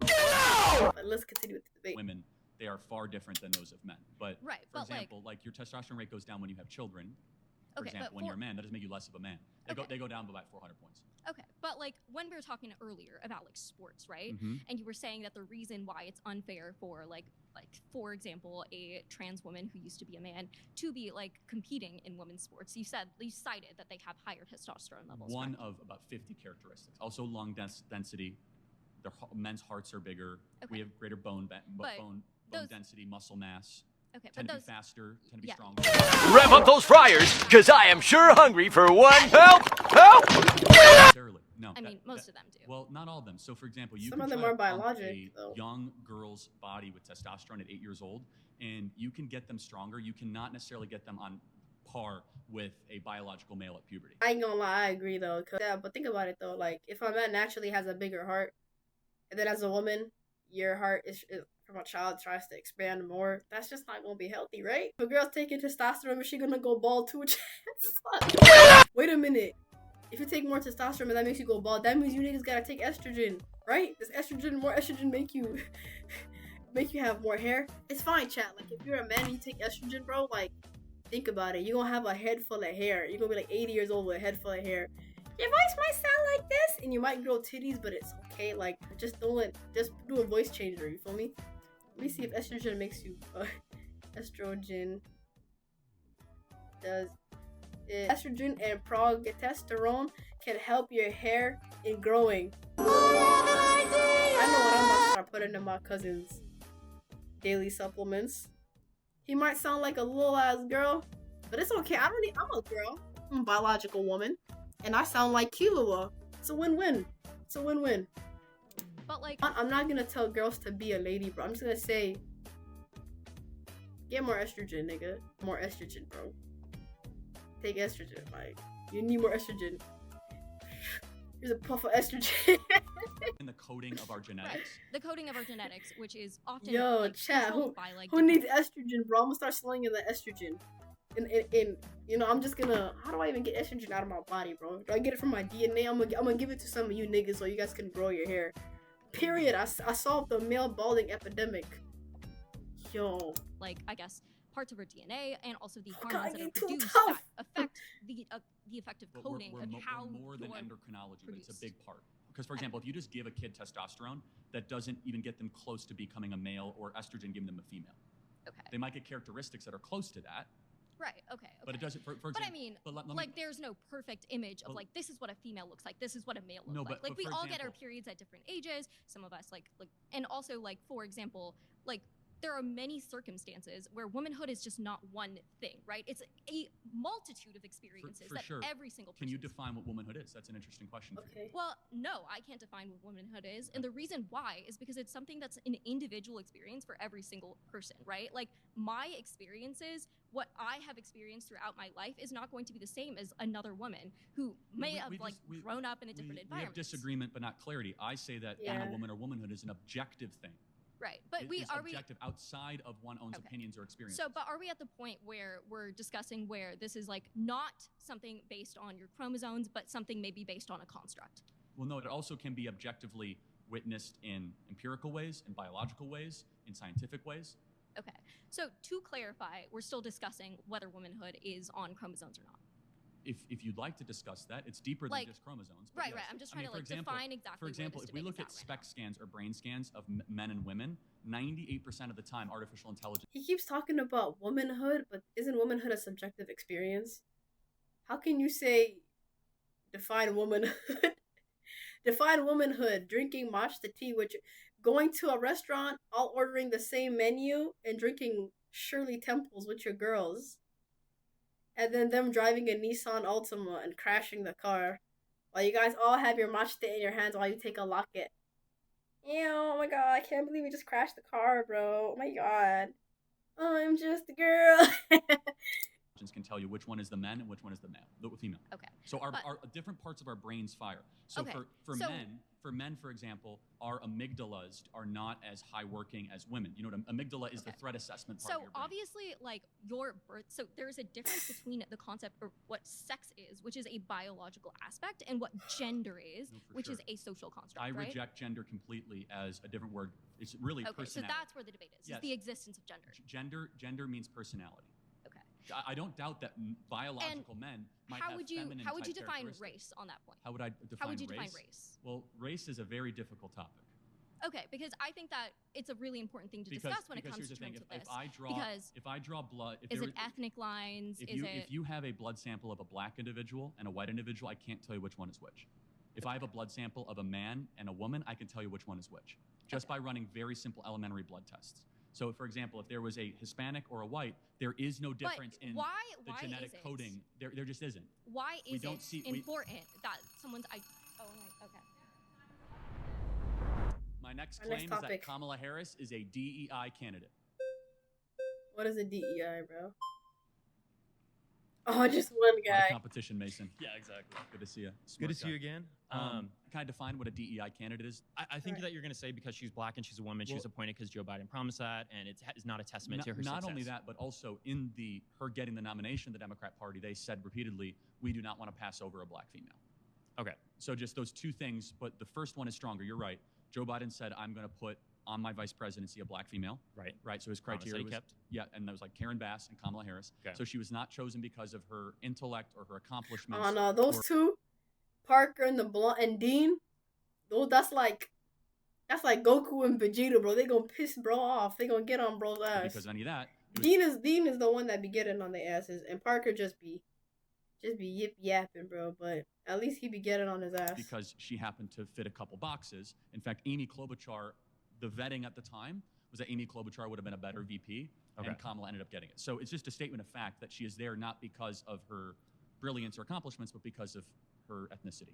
But let's continue with the debate. Women, they are far different than those of men. But right, for example, like your testosterone rate goes down when you have children. For example, when you're a man, that doesn't make you less of a man. They go down by about 400 points. Okay, but like when we were talking earlier about like sports, right? Mhm. And you were saying that the reason why it's unfair for like for example, a trans woman who used to be a man to be like competing in women's sports. You cited that they have higher testosterone levels. One of about 50 characteristics. Also lung density. Their men's hearts are bigger. We have greater bone density, muscle mass. Okay, tend to be faster, tend to be stronger. Rev up those fryers, cause I am sure hungry for one. Help! Necessarily. No. I mean, most of them do. Well, not all of them. So, for example, you Some can of them try are to pump biologic, though. a young girl's body with testosterone at 8 years old, and you can get them stronger. You cannot necessarily get them on par with a biological male at puberty. I ain't gonna lie, I agree though. But think about it though. Like, if a man naturally has a bigger heart, and then as a woman, your heart is from a child tries to expand more, that's just not gonna be healthy, right? If a girl's taking testosterone, is she gonna go bald too? Wait a minute. If you take more testosterone and that makes you go bald, that means you niggas gotta take estrogen, right? Does more estrogen make you have more hair? It's fine, chat. Like, if you're a man and you take estrogen, bro, like, think about it. You're gonna have a head full of hair. You're gonna be like 80 years old with a head full of hair. Your voice might sound like this, and you might grow titties, but it's okay. Like, just do a voice changer. You feel me? Let me see if estrogen makes you. Estrogen does. Estrogen and progesterone can help your hair in growing. I know what I'm about to start putting in my cousin's daily supplements. He might sound like a little ass girl, but it's okay. I'm a girl. I'm a biological woman. And I sound like Killua. It's a win-win. It's a win-win. But like, I'm not gonna tell girls to be a lady, bro. I'm just gonna say, get more estrogen, nigga. More estrogen, bro. Take estrogen. Like, you need more estrogen. Here's a puff of estrogen. In the coding of our genetics. right, the coding of our genetics, which is often Chat. by, like, Who needs estrogen, bro? I'm gonna start slinging the estrogen. I'm just gonna. How do I even get estrogen out of my body, bro? Do I get it from my DNA? I'm gonna give it to some of you niggas so you guys can grow your hair. Period. I solved the male balding epidemic. Yo. Like, I guess parts of our DNA and also the hormones that are produced tough. that affect the effective But coding of how we're more than you're endocrinology, but it's a produced. big part. Because, for example, if you just give a kid testosterone, that doesn't even get them close to becoming a male, or estrogen giving them a female. Okay. They might get characteristics that are close to that. Right. Okay. But it doesn't. For But I example, mean, let me- like, there's no perfect image of Well- like, this is what a female looks like, this is what a male looks No, like. but Like, we for all get our example- periods at different ages. Some of us like, and also like, for example, like, there are many circumstances where womanhood is just not one thing, right? It's a multitude of experiences for that sure. every single person. Can you define what womanhood is? That's an interesting question. Okay. Well, no, I can't define what womanhood is. And the reason why is because it's something that's an individual experience for every single person, right? Like, my experiences, what I have experienced throughout my life is not going to be the same as another woman who may have grown up in a different We have environment. disagreement, but not clarity. I say that being Yeah. a woman or womanhood is an objective thing. Right. But It is objective outside of one own's opinions or experiences. So, but are we at the point where we're discussing where this is like not something based on your chromosomes, but something maybe based on a construct? Well, no, it also can be objectively witnessed in empirical ways, in biological ways, in scientific ways. Okay. So to clarify, we're still discussing whether womanhood is on chromosomes or not. If you'd like to discuss that, it's deeper Like- than just chromosomes. but Right, yes. right. I'm just I mean, trying to, for example, define exactly For where example, this if we debate look is at at SPEC scans or brain scans of men and women, 98% of the time, artificial intelligence. He keeps talking about womanhood, but isn't womanhood a subjective experience? How can you say define womanhood? Define womanhood, drinking matcha tea, which going to a restaurant, all ordering the same menu, and drinking Shirley Temples with your girls. and then them driving a Nissan Altima and crashing the car, while you guys all have your machete in your hands while you take a locket. Ew, oh my god, I can't believe we just crashed the car, bro. Oh my god. I'm just a girl. Can tell you which one is the men and which one is the female. Okay. So our different parts of our brains fire. So Okay, for so- men, for example, our amygdalas are not as high working as women. You know what amygdala is the threat assessment part So of your brain. obviously, like your birth, so there's a difference between the concept of what sex is, which is a biological aspect, and what gender is, which is a social construct. I right? reject gender completely as a different word. It's really Okay, so personality. that's where the debate is. Yes. Is the existence of gender. Gender means personality. Okay. I don't doubt that biological men might how have would you feminine how would type you define characteristics. race on that point? How would I define How would you define race? Well, race is a very difficult topic. Okay, because I think that it's a really important thing to discuss when it comes here's to the thing, terms of if this. I draw because if I draw blood, if is there it ethnic lines? if you have a blood sample of a black individual and a white individual, I can't tell you which one is which. If I have a blood sample of a man and a woman, I can tell you which one is which, just by running very simple elementary blood tests. So, for example, if there was a Hispanic or a white, there is no difference in why genetic is it? coding. There just isn't. Why We is don't it see- we- important that someone's okay. My next Our next claim is that topic. Kamala Harris is a DEI candidate. What is a DEI, bro? Oh, just one A lot of guy. competition, Mason. Yeah, exactly. Good to see you. Good to Smart see you guy. again. Can I define what a DEI candidate is? I think that you're going to say because she's black and she's a woman, she was Well- appointed because Joe Biden promised that, and it's not a testament to her Not success. only that, but also in her getting the nomination of the Democrat Party, they said repeatedly, we do not want to pass over a black female. Okay. So just those two things, but the first one is stronger. You're right. Joe Biden said, I'm going to put on my vice presidency a black female. Right. Right. So his Promise that criteria he was kept. Yeah, and that was like Karen Bass and Kamala Harris. Okay. So she was not chosen because of her intellect or her accomplishments. Oh no, those two, Parker and the blonde and Dean, that's like Goku and Vegeta, bro. They gonna piss bro off. They gonna get on bro's ass. Because of any of that. Dean is the one that be getting on their asses, and Parker just be yip yapping, bro. But at least he be getting on his ass. Because she happened to fit a couple boxes. In fact, Amy Klobuchar, the vetting at the time was that Amy Klobuchar would have been a better VP, and Kamala ended up getting it. So it's just a statement of fact that she is there not because of her brilliance or accomplishments, but because of her ethnicity.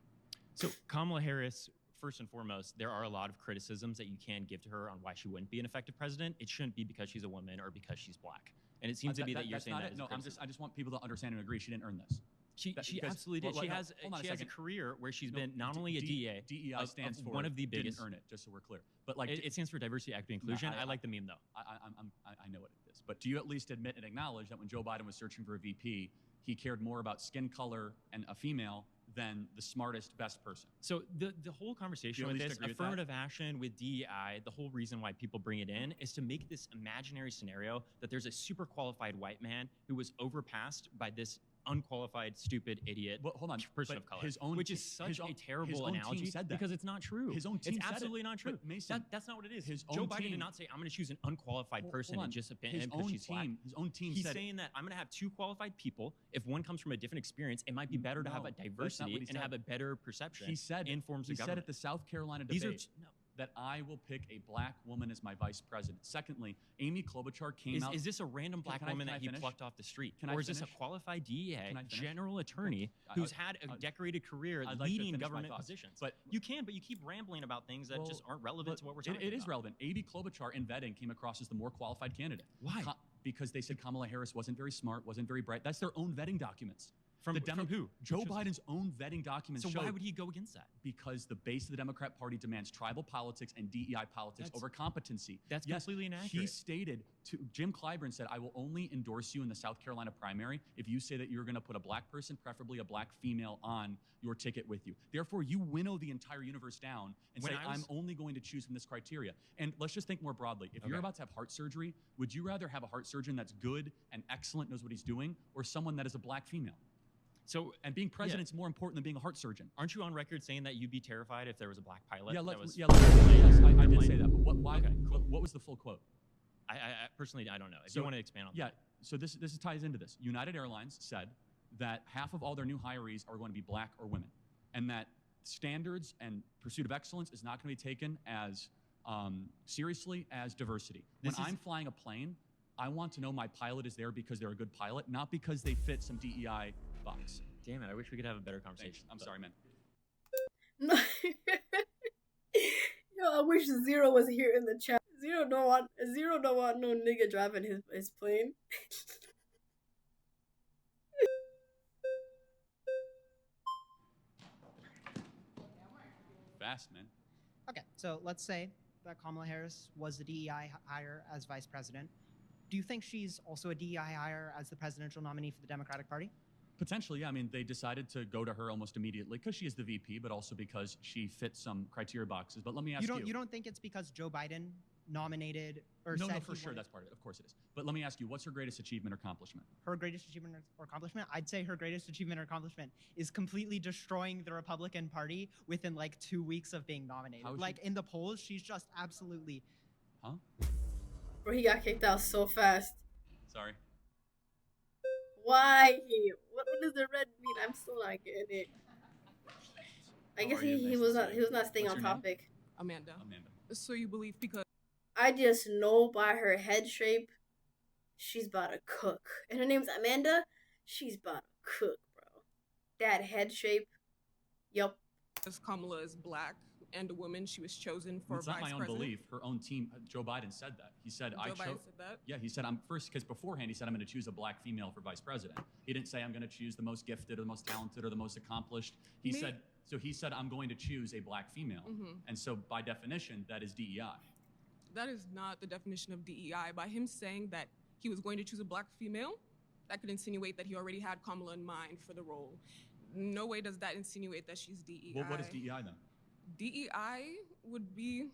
So Kamala Harris, first and foremost, there are a lot of criticisms that you can give to her on why she wouldn't be an effective president. It shouldn't be because she's a woman or because she's black. And it seems to be that you're that's saying not that it. as No, a criticism. I just want people to understand and agree she didn't earn this. She Because- absolutely did. well, She no, has hold on a she has a second. career where she's been not D- only a D- DA, DEI of stands for one of the biggest. Didn't earn it, just so we're clear. But like It stands for diversity, equity, inclusion. I like the meme though. I know what it is. But do you at least admit and acknowledge that when Joe Biden was searching for a VP, he cared more about skin color and a female than the smartest, best person? So the whole conversation You at with least this agree with that? affirmative action with DEI, the whole reason why people bring it in is to make this imaginary scenario that there's a super qualified white man who was overpassed by this unqualified, stupid, idiot hold on, person but of color. his own which te- is such his a own- terrible his own team analogy said that. because it's not true. His own team It's said it. absolutely not true. But Mason, That's not what it is. his Joe own Biden team- did not say, I'm going to choose an unqualified person hold and on. just pin His him because own she's black. team- his own team He's said- saying that I'm going to have two qualified people. If one comes from a different experience, it might be better to have No, a that's not diversity what he and said. have a better perception He said in forms he of said government. at the South Carolina These debate are that I will pick a black woman as my vice president. Secondly, Amy Klobuchar came out. Is this a random black Can I- woman can I that he finish? plucked off the street? Can I Or is this a finish? qualified DEA, Can I finish? general attorney, I- who's had a decorated career I'd like to leading finish my government thoughts. positions? But you keep rambling about things that just aren't relevant to what we're talking about. It is relevant. Amy Klobuchar in vetting came across as the more qualified candidate. Why? Because they said Kamala Harris wasn't very smart, wasn't very bright. That's their own vetting documents. From who? Joe Biden's own vetting documents So showed. why would he go against that? Because the base of the Democrat Party demands tribal politics and DEI politics over competency. That's Yes, completely He inaccurate. stated to Jim Clyburn said, "I will only endorse you in the South Carolina primary if you say that you're going to put a black person, preferably a black female, on your ticket with you. Therefore, you winnow the entire universe down and When say, I was- I'm only going to choose from this criteria." And let's just think more broadly. If you're Okay. about to have heart surgery, would you rather have a heart surgeon that's good and excellent, knows what he's doing, or someone that is a black female? So, and being president's more important than being a heart surgeon. Aren't you on record saying that you'd be terrified if there was a black pilot? Yeah, that yes, was I did say that. But why? Okay, cool. What was the full quote? I personally, I don't know. If you want to expand on that. So this ties into this. United Airlines said that half of all their new hirees are going to be black or women, and that standards and pursuit of excellence is not going to be taken as seriously as diversity. When I'm flying a plane, I want to know my pilot is there because they're a good pilot, not because they fit some DEI box. Damn it, I wish we could have a better conversation. I'm sorry, man. No. Yo, I wish Zero was here in the chat. Zero don't want no nigga driving his plane. Fast, man. Okay, so let's say that Kamala Harris was the DEI hire as vice president. Do you think she's also a DEI hire as the presidential nominee for the Democratic Party? Potentially, yeah. I mean, they decided to go to her almost immediately because she is the VP, but also because she fits some criteria boxes. But let me ask you. You don't think it's because Joe Biden nominated or No, said no, for sure, that's part of it. Of course it is. But let me ask you, what's her greatest achievement or accomplishment? Her greatest achievement or accomplishment? I'd say her greatest achievement or accomplishment is completely destroying the Republican Party within like 2 weeks of being nominated. Like in the polls, she's just absolutely. Huh? Bro, he got kicked out so fast. Sorry. Why? What does the red mean? I'm still not getting it. I guess he was not staying on topic. Amanda. So you believe because I just know by her head shape, she's about to cook. And her name's Amanda. She's about to cook, bro. That head shape. Yup. Because Kamala is black and a woman, she was chosen for It's not vice my own president. belief. Her own team, Joe Biden said that. He said, Joe Biden said that? Yeah, he said, I'm first, because beforehand he said, I'm going to choose a black female for vice president. He didn't say, I'm going to choose the most gifted or the most talented or the most accomplished. He said, I'm going to choose a black female. Mhm. And so by definition, that is DEI. That is not the definition of DEI. By him saying that he was going to choose a black female, that could insinuate that he already had Kamala in mind for the role. No way does that insinuate that she's DEI. Well, what is DEI then? DEI would be,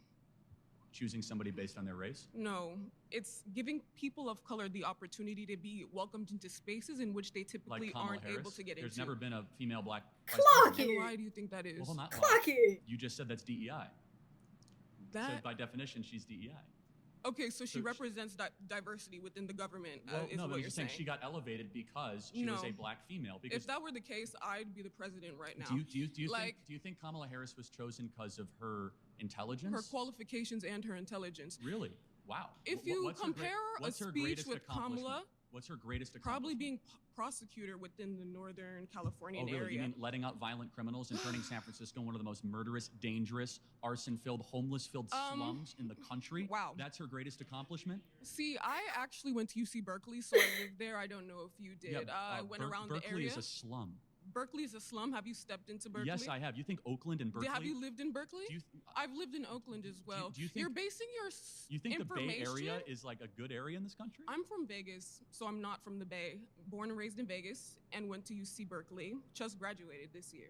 Choosing somebody based on their race? no, it's giving people of color the opportunity to be welcomed into spaces in which they typically Like Kamala aren't Harris? able to get There's into. never been a female black vice Clock president. And why do you think that is? Well, not why. Clock it. You just said that's DEI. So That by definition, she's DEI. okay, so she So represents diversity within the government. Well, Is no, what I'm you're just saying. saying she got elevated because she was No. a black female. Because If that were the case, I'd be the president right now. do you like think Kamala Harris was chosen because of her intelligence? her qualifications and her intelligence? Really? Wow. If Wh- you what's her compare a what's her speech greatest with accomplishment? Kamala, What's her greatest probably accomplishment? being prosecutor within the Northern Californian Oh, really? area. You mean letting out violent criminals and turning San Francisco one of the most murderous, dangerous, arson-filled, homeless-filled slums in the country? Wow. That's her greatest accomplishment? See, I actually went to UC Berkeley, so I lived there. I don't know if you did. Yeah, I went around Berkeley the area. is a slum. Berkeley is a slum. Have you stepped into Berkeley? Yes, I have. You think Oakland and Berkeley? Have you lived in Berkeley? Do you, I've lived in Oakland as well. do you think- You're basing your you think the Bay information. Area is like a good area in this country? I'm from Vegas, so I'm not from the Bay. Born and raised in Vegas and went to UC Berkeley. Just graduated this year.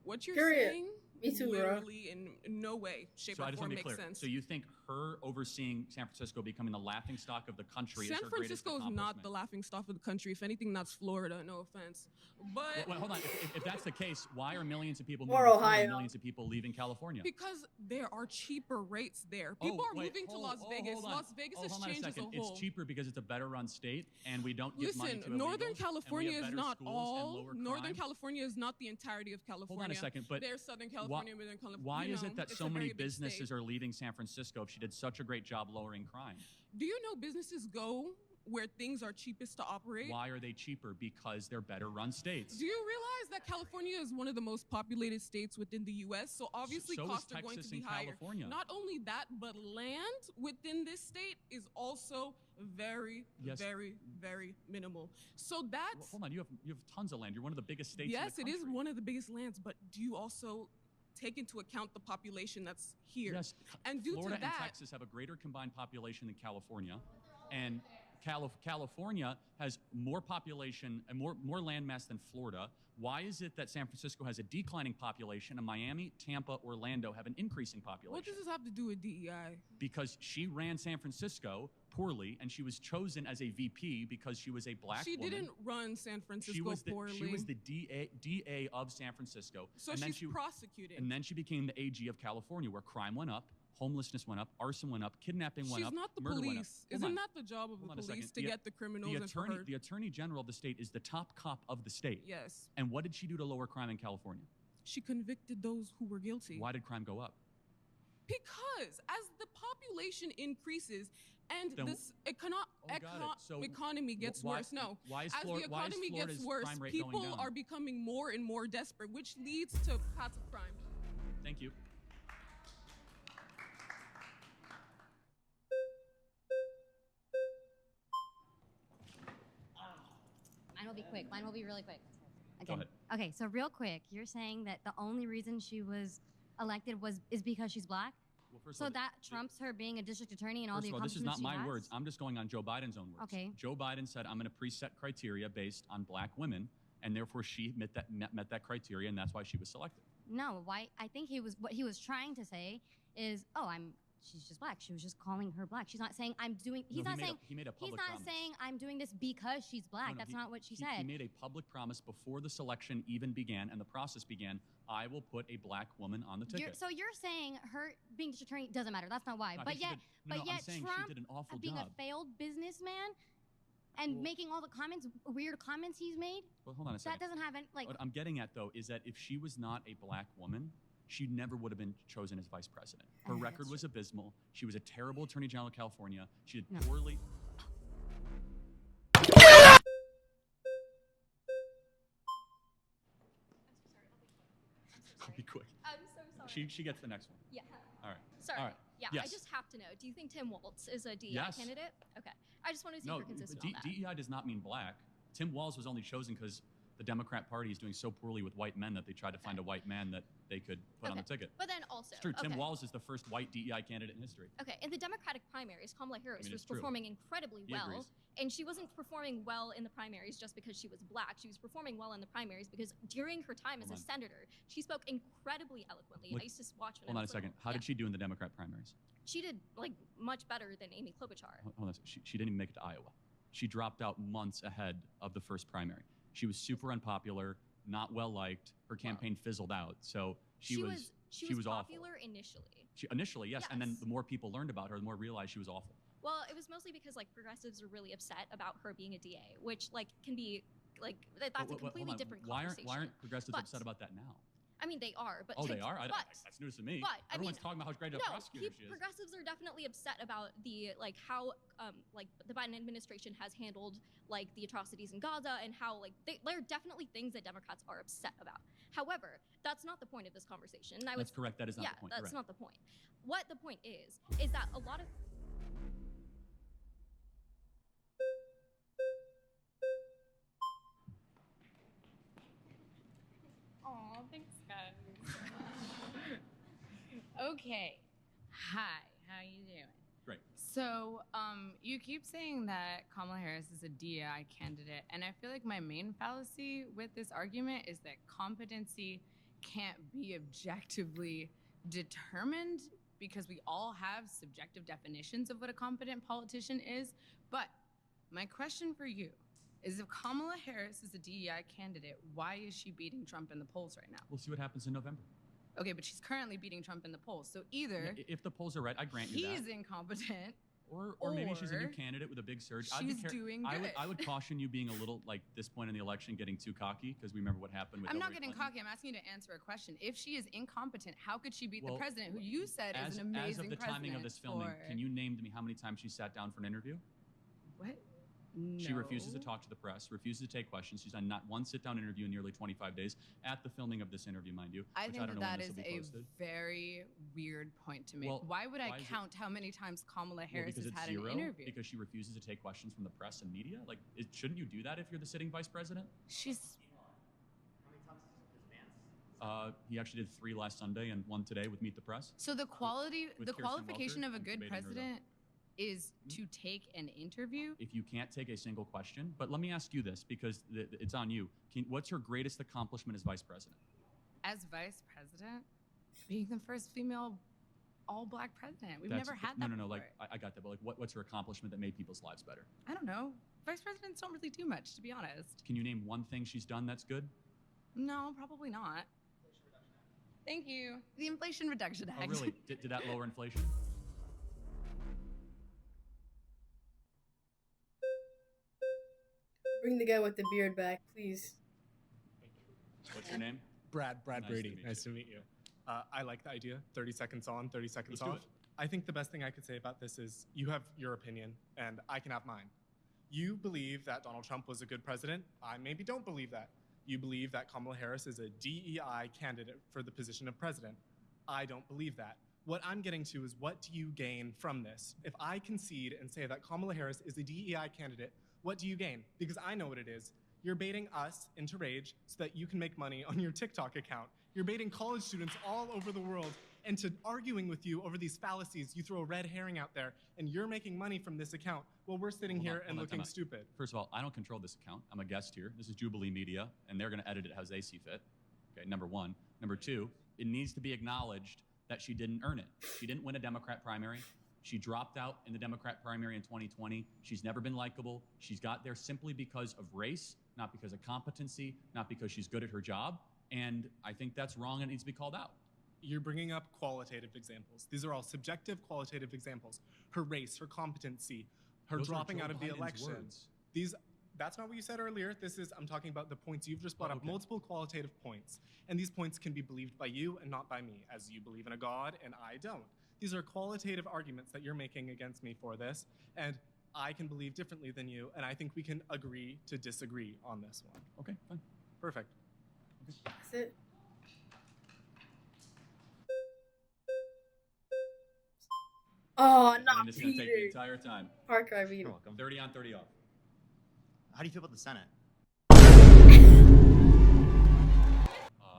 What you're Period. saying Me too, bro. literally in no way, shape, So I or just form want to be makes clear. sense. So you think her overseeing San Francisco becoming the laughingstock of the country is San her greatest Francisco is not accomplishment? the laughing stock of the country. If anything, that's Florida. No offense, but Well, hold on. If that's the case, why are millions of people Or moving to Florida Ohio. and millions of people leaving California? because there are cheaper rates there. People are moving to Las Vegas. Las Vegas has hold on a changed as a second. whole. It's cheaper because it's a better run state and we don't give money to Listen, Northern illegals, California and we have is better not schools and all. lower Northern crime. California is not the entirety of California. Hold on a second, but there's Southern California, Northern California. why you is know, it that it's so a many very big businesses state. are leaving San Francisco if she did such a great job lowering crime? Do you know businesses go where things are cheapest to operate? Why are they cheaper? Because they're better run states. Do you realize that California is one of the most populated states within the U.S.? So obviously So is costs are going to Texas be and higher. California. Not only that, but land within this state is also very, Yes. very, very minimal. So that's Well, hold on, you have tons of land. You're one of the biggest states yes, in the it country. is one of the biggest lands. But do you also take into account the population that's here? Yes, And due Florida to that, and Texas have a greater combined population than California, and California has more population and more land mass than Florida. Why is it that San Francisco has a declining population and Miami, Tampa, Orlando have an increasing population? what does this have to do with DEI? Because she ran San Francisco poorly, and she was chosen as a VP because she was a black She woman. didn't run San Francisco She was poorly. the DA of San Francisco. So and then she's prosecuted. And then she became the AG of California, where crime went up, homelessness went up, arson went up, kidnapping went She's up, not the murder went up. police. Hold Isn't on. that the job of Hold the on a police second. to get the criminals and for her? The attorney general of the state is the top cop of the state. Yes. And what did she do to lower crime in California? She convicted those who were guilty. Why did crime go up? Because as the population increases And Then- this got it. So economy gets why- worse. No, why is as Flor- the why is economy gets Florida's worse, crime rate going people down? are becoming more and more desperate, which leads to passive crime. Thank you. Mine will be quick. Mine will be really quick. Go ahead. Okay, so real quick, you're saying that the only reason she was elected is because she's black? Well, first So of all, that trumps her being a district attorney and all First the of all, this is accomplishments not she my has? words. I'm just going on Joe Biden's own words. Okay. Joe Biden said, I'm going to preset criteria based on black women, and therefore she met that criteria, and that's why she was selected. No, why? I think what he was trying to say is, she's just black. She was just calling her black. She's not saying I'm doing. He's not saying. He made a He's public not promise. saying I'm doing this because she's black. No, no, That's he- not what she he- said. He made a public promise before the selection even began and the process began. I will put a black woman on the ticket. So you're saying her being district attorney doesn't matter. That's not why. No, I but think she yet, did- no, but no, I'm yet saying she Trump did an awful being job. a failed businessman and making all the weird comments he's made. Well, hold on a second. That doesn't have any, like. What I'm getting at, though, is that if she was not a black woman, she never would have been chosen as vice president. Her record was abysmal. She was a terrible attorney general of California. She did poorly. I'll be quick. I'm so sorry. She gets the next one. Yeah. All right. Sorry. All right. Yeah, Yes. I just have to know. Do you think Tim Walz is a DEI Yes. candidate? Okay. I just wanted to see No, if you're consistent on that. DEI does not mean black. Tim Walz was only chosen because the Democrat Party is doing so poorly with white men that they tried to find a white man that they could put on the ticket. But then also, It's true. Tim okay. Walz is the first white DEI candidate in history. Okay, in the Democratic primaries, Kamala Harris mean, was it's true. performing incredibly He well. agrees. And she wasn't performing well in the primaries just because she was black. She was performing well in the primaries because during her time as Hold a on. senator, she spoke incredibly eloquently. Look- I used to watch when Hold I on a was second. little. How Yeah. did she do in the Democrat primaries? She did like much better than Amy Klobuchar. Hold on a second. She didn't even make it to Iowa. She dropped out months ahead of the first primary. She was super unpopular, not well liked. Her campaign fizzled out. So she was awful. popular initially. Initially, yes, and then Yes. the more people learned about her, the more realized she was awful. Well, it was mostly because like progressives are really upset about her being a DA, which like can be like that's a Hold completely on. different Why conversation. aren't progressives But- upset about that now? I mean, they are, but Oh, they are? But, That's news to me. But I Everyone's mean, talking about how great a no, prosecutor she is. progressives are definitely upset about the like how like the Biden administration has handled like the atrocities in Gaza and how like there are definitely things that Democrats are upset about. However, that's not the point of this conversation. And I would That's correct. That is not yeah, the point. that's Correct. not the point. What the point is that a lot of Aw, thanks, guys. Okay. Hi, how you doing? Great. So, you keep saying that Kamala Harris is a DEI candidate, and I feel like my main fallacy with this argument is that competency can't be objectively determined because we all have subjective definitions of what a competent politician is. But my question for you is if Kamala Harris is a DEI candidate, why is she beating Trump in the polls right now? We'll see what happens in November. Okay, but she's currently beating Trump in the polls. So either If the polls are right, I grant you that. he's incompetent, Or maybe she's a new candidate with a big surge. I'd be she's doing I good. would caution you being a little like this point in the election getting too cocky because we remember what happened with I'm not Hillary getting Clinton. cocky. I'm asking you to answer a question. If she is incompetent, how could she beat Well, the president, who you said is an amazing as of the timing of president this filming, for- can you name to me how many times she sat down for an interview? What? She refuses to No. talk to the press, refuses to take questions. She's done not one sit-down interview in nearly 25 days at the filming of this interview, mind you. I which think I don't that know that when this is will be a posted. very weird point to make. Well, why would I why is it- count how many times Kamala Well, Harris because has it's had zero. an interview? Because she refuses to take questions from the press and media. Like, shouldn't you do that if you're the sitting vice president? She's. He actually did 3 last Sunday and 1 today with Meet the Press. So the quality, with the Kirsten qualification Welker. of a I'm good debating her, though. president is to take an interview. If you can't take a single question, but let me ask you this because it's on you. What's her greatest accomplishment as vice president? As vice president, being the first female all-black president. We've That's- never had that. No, before. like I got that, but like what's her accomplishment that made people's lives better? I don't know. Vice presidents don't really do much, to be honest. Can you name one thing she's done that's good? No, probably not. Thank you. The Inflation Reduction Act. Oh, really? Did that lower inflation? Bring the guy with the beard back, please. What's your name? Brad Nice to Brady. meet Nice to meet you. I like the idea. 30 seconds on, 30 seconds Let's do off. it. I think the best thing I could say about this is you have your opinion, and I can have mine. You believe that Donald Trump was a good president. I maybe don't believe that. You believe that Kamala Harris is a DEI candidate for the position of president. I don't believe that. What I'm getting to is, what do you gain from this? If I concede and say that Kamala Harris is a DEI candidate, what do you gain? Because I know what it is. You're baiting us into rage so that you can make money on your TikTok account. You're baiting college students all over the world into arguing with you over these fallacies. You throw a red herring out there, and you're making money from this account while we're sitting here and looking stupid. First of all, I don't control this account. I'm a guest here. This is Jubilee Media, and they're going to edit it as they see fit. Okay, number one. Number two, it needs to be acknowledged that she didn't earn it. She didn't win a Democrat primary. She dropped out in the Democrat primary in 2020. She's never been likable. She's got there simply because of race, not because of competency, not because she's good at her job. And I think that's wrong and it needs to be called out. You're bringing up qualitative examples. These are all subjective qualitative examples. Her race, her competency, her dropping out of the election. That's not what you said earlier. I'm talking about the points you've just brought up, multiple qualitative points. And these points can be believed by you and not by me, as you believe in a God and I don't. These are qualitative arguments that you're making against me for this, and I can believe differently than you, and I think we can agree to disagree on this one. Okay, fine. Perfect. That's it. Oh, not This is going to take the entire time. Parker, I mean. 30 on, 30 off. How do you feel about the Senate?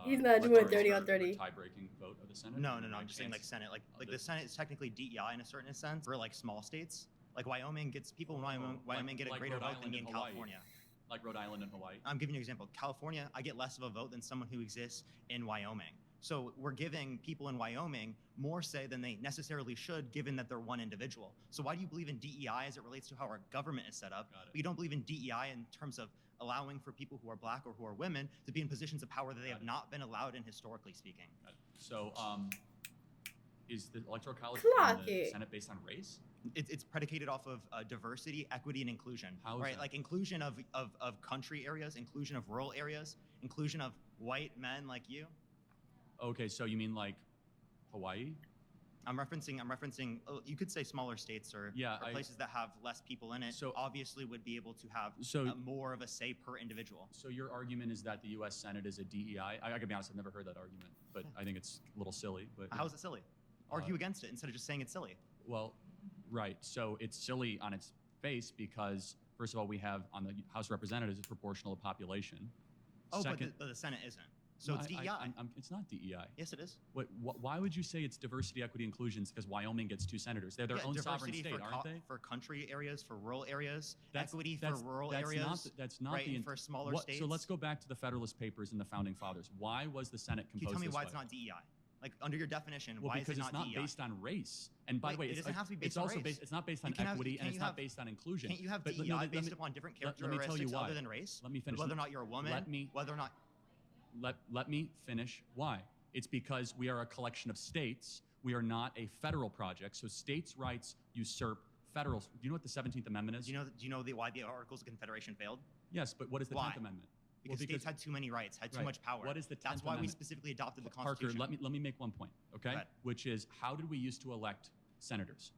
He's not doing 30 on 30. Tie-breaking vote of the Senate? No. I'm just saying like Senate. Like the Senate is technically DEI in a certain sense for like small states. Like Wyoming gets people in Wyoming get a greater vote than me in California. Like Rhode Island and Hawaii. I'm giving you an example. California, I get less of a vote than someone who exists in Wyoming. So we're giving people in Wyoming more say than they necessarily should, given that they're one individual. So why do you believe in DEI as it relates to how our government is set up? But you don't believe in DEI in terms of allowing for people who are black or who are women to be in positions of power that they have not been allowed in, historically speaking. So, is the Electoral College Clock in the it. Senate based on race? It's predicated off of diversity, equity, and inclusion. How is right? that? Like inclusion of country areas, inclusion of rural areas, inclusion of white men like you. Okay, so you mean like Hawaii? I'm referencing. You could say smaller states or places that have less people in it. So obviously would be able to have more of a say per individual. So your argument is that the U.S. Senate is a DEI? I gotta be honest, I've never heard that argument, but I think it's a little silly. But how is it silly? Argue against it instead of just saying it's silly. Well, right. So it's silly on its face because first of all, we have on the House of Representatives a proportional population. Oh, Second, but the Senate isn't. So it's DEI. It's not DEI. Yes, it is. Why would you say it's diversity, equity, inclusion? Because Wyoming gets 2 senators. They're their own sovereign state, aren't they? For country areas, for rural areas, equity for rural areas. That's not right, the for smaller states. So let's go back to the Federalist Papers and the Founding Fathers. Why was the Senate composed? Can you tell me this why way? it's not DEI? Like under your definition, Well, why is it because not it's not DEI? based on race. And by the way, it doesn't have to be based it's on also race. It's not based on You can have- equity and can't it's you not have- based on inclusion. Can't you have But DEI based upon different let me tell you characteristics why. other than race? Let me finish. Whether or not you're a woman, whether or not. Let me finish. Why? It's because we are a collection of states. We are not a federal project. So states' rights usurp federal. Do you know what the 17th Amendment is? Do you know why the Articles of Confederation failed? Yes, but what is the 10th Amendment? Because states had too many rights, had too Right. much power. What is the 10th That's why we Amendment? specifically adopted the Parker, Constitution. let me make one point, okay? Go ahead. Which is, how did we used to elect senators?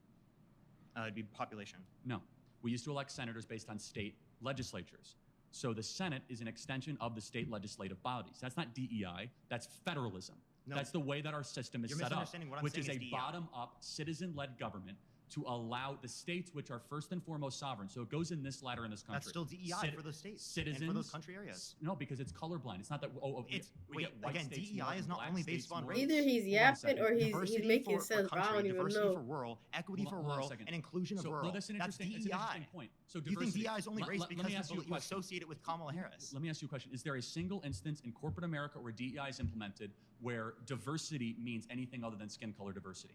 It'd be population. No, we used to elect senators based on state legislatures. So the Senate is an extension of the state legislative bodies. That's not DEI, that's federalism. No. That's the way that our system is You're set up, misunderstanding what I'm which is saying a is DEI. bottom-up, citizen-led government to allow the states, which are first and foremost sovereign. So it goes in this ladder in this country. That's still DEI for those states Citizens, and for those country areas. No, because it's colorblind. It's not that. We get white again, states DEI more, is not black only states based on more. race. Either he's Hold on a yapping second. or he's Diversity making for sense. I country, don't even diversity know. for rural, equity for Hold on a rural, second. and inclusion of So, rural. no, that's an That's interesting DEI. point. So You think diversity. DEI is only race Let because me ask you a you question. associate it with Kamala Harris? Let me ask you a question. Is there a single instance in corporate America where DEI is implemented where diversity means anything other than skin color diversity?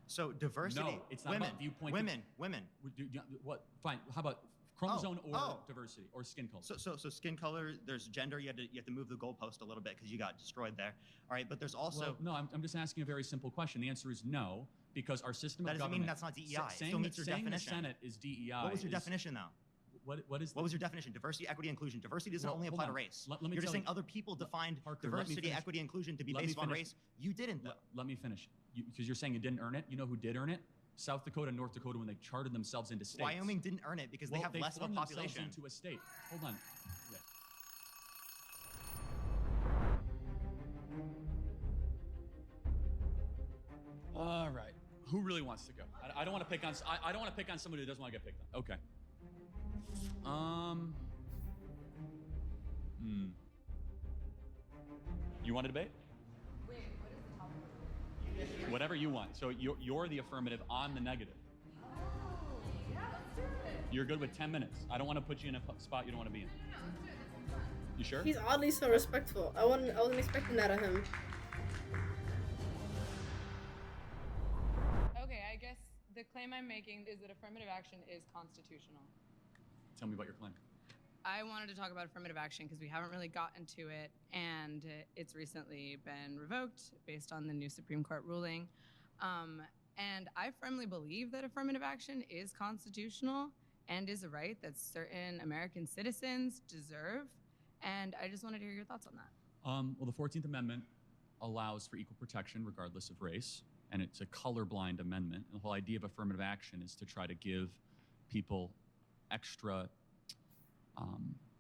So diversity. No, it's not women, about viewpoint. Women. What? Fine. How about chromosome or diversity or skin color? So skin color. There's gender. You have to move the goalpost a little bit because you got destroyed there. All right, but there's also. Well, no, I'm just asking a very simple question. The answer is no, because our system That of doesn't government. mean that's not DEI. It Saying still meets your saying definition. the Senate is DEI. What was your definition though? What is? What was your definition? Diversity, equity, inclusion. Diversity doesn't only apply to race. Let me You're just tell saying you- other people defined Parker, let me diversity, finish. equity, inclusion to be Let me based on finish. race. You didn't, though. Let me finish. Because you're saying you didn't earn it. You know who did earn it? South Dakota and North Dakota when they charted themselves into states. Wyoming didn't earn it because they have less of a formed themselves population. into a state. Hold on. Yeah. All right. Who really wants to go? I don't want to pick on. I don't want to pick on somebody who doesn't want to get picked on. Okay. You want to debate? Wait, what is the topic? Whatever you want. So you're the affirmative on the negative. Oh, yeah, let's do it. You're good with 10 minutes. I don't want to put you in a spot you don't want to be in. Let's do it. This is fun. You sure? He's oddly so respectful. I wasn't expecting that of him. Okay, I guess the claim I'm making is that affirmative action is constitutional. Tell me about your claim. I wanted to talk about affirmative action because we haven't really gotten to it, and it's recently been revoked based on the new Supreme Court ruling. And I firmly believe that affirmative action is constitutional and is a right that certain American citizens deserve. And I just wanted to hear your thoughts on that. Well, the 14th Amendment allows for equal protection regardless of race, and it's a colorblind amendment. And the whole idea of affirmative action is to try to give people extra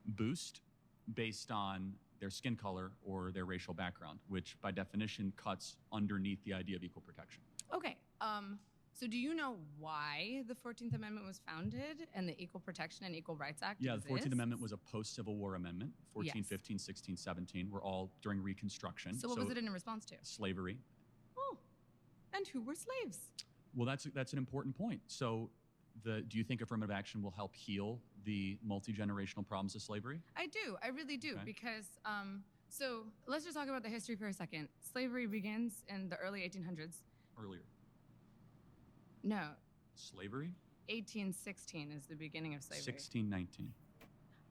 boost based on their skin color or their racial background, which by definition cuts underneath the idea of equal protection. Okay, so do you know why the 14th Amendment was founded and the Equal Protection and Equal Rights Act Yeah, exists? the 14th Amendment was a post-Civil War amendment. 14, Yes. 15, 16, 17 were all during Reconstruction. So what was it in response to? Slavery. Oh, and who were slaves? Well, that's an important point. So do you think affirmative action will help heal the multi-generational problems of slavery? I do, I really do, Okay. because, so let's just talk about the history for a second. Slavery begins in the early 1800s. Earlier. No, Slavery? 1816 is the beginning of slavery. 1619.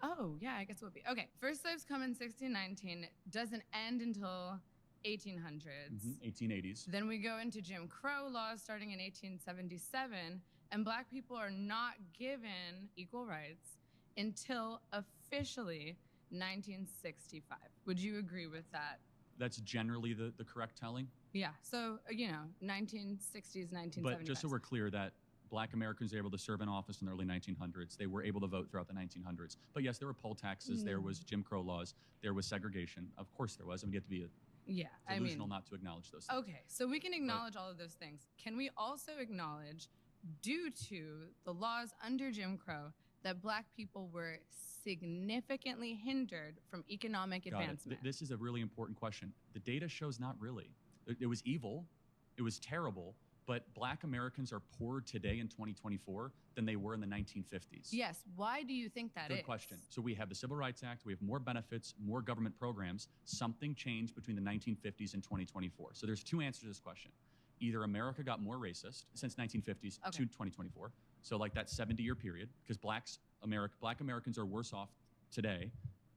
Oh, yeah, I guess it would be. Okay, first slaves come in 1619, doesn't end until 1800s. 1880s. Then we go into Jim Crow laws starting in 1877, and black people are not given equal rights until officially 1965. Would you agree with that? That's generally the correct telling. Yeah, so, 1960s, 1970s. But just so we're clear that black Americans were able to serve in office in the early 1900s. They were able to vote throughout the 1900s. But yes, there were poll taxes, there was Jim Crow laws, there was segregation. Of course there was. I mean, you have to be delusional not to acknowledge those things. Okay, so we can acknowledge all of those things. Can we also acknowledge, due to the laws under Jim Crow, that black people were significantly hindered from economic Got it. advancement? This is a really important question. The data shows not really. It was evil, it was terrible, but black Americans are poorer today in 2024 than they were in the 1950s. Yes, why do you think that is? Good question. So we have the Civil Rights Act, we have more benefits, more government programs. Something changed between the 1950s and 2024. So there's two answers to this question. Either America got more racist since 1950s to 2024, so like that 70-year period, because black Americans are worse off today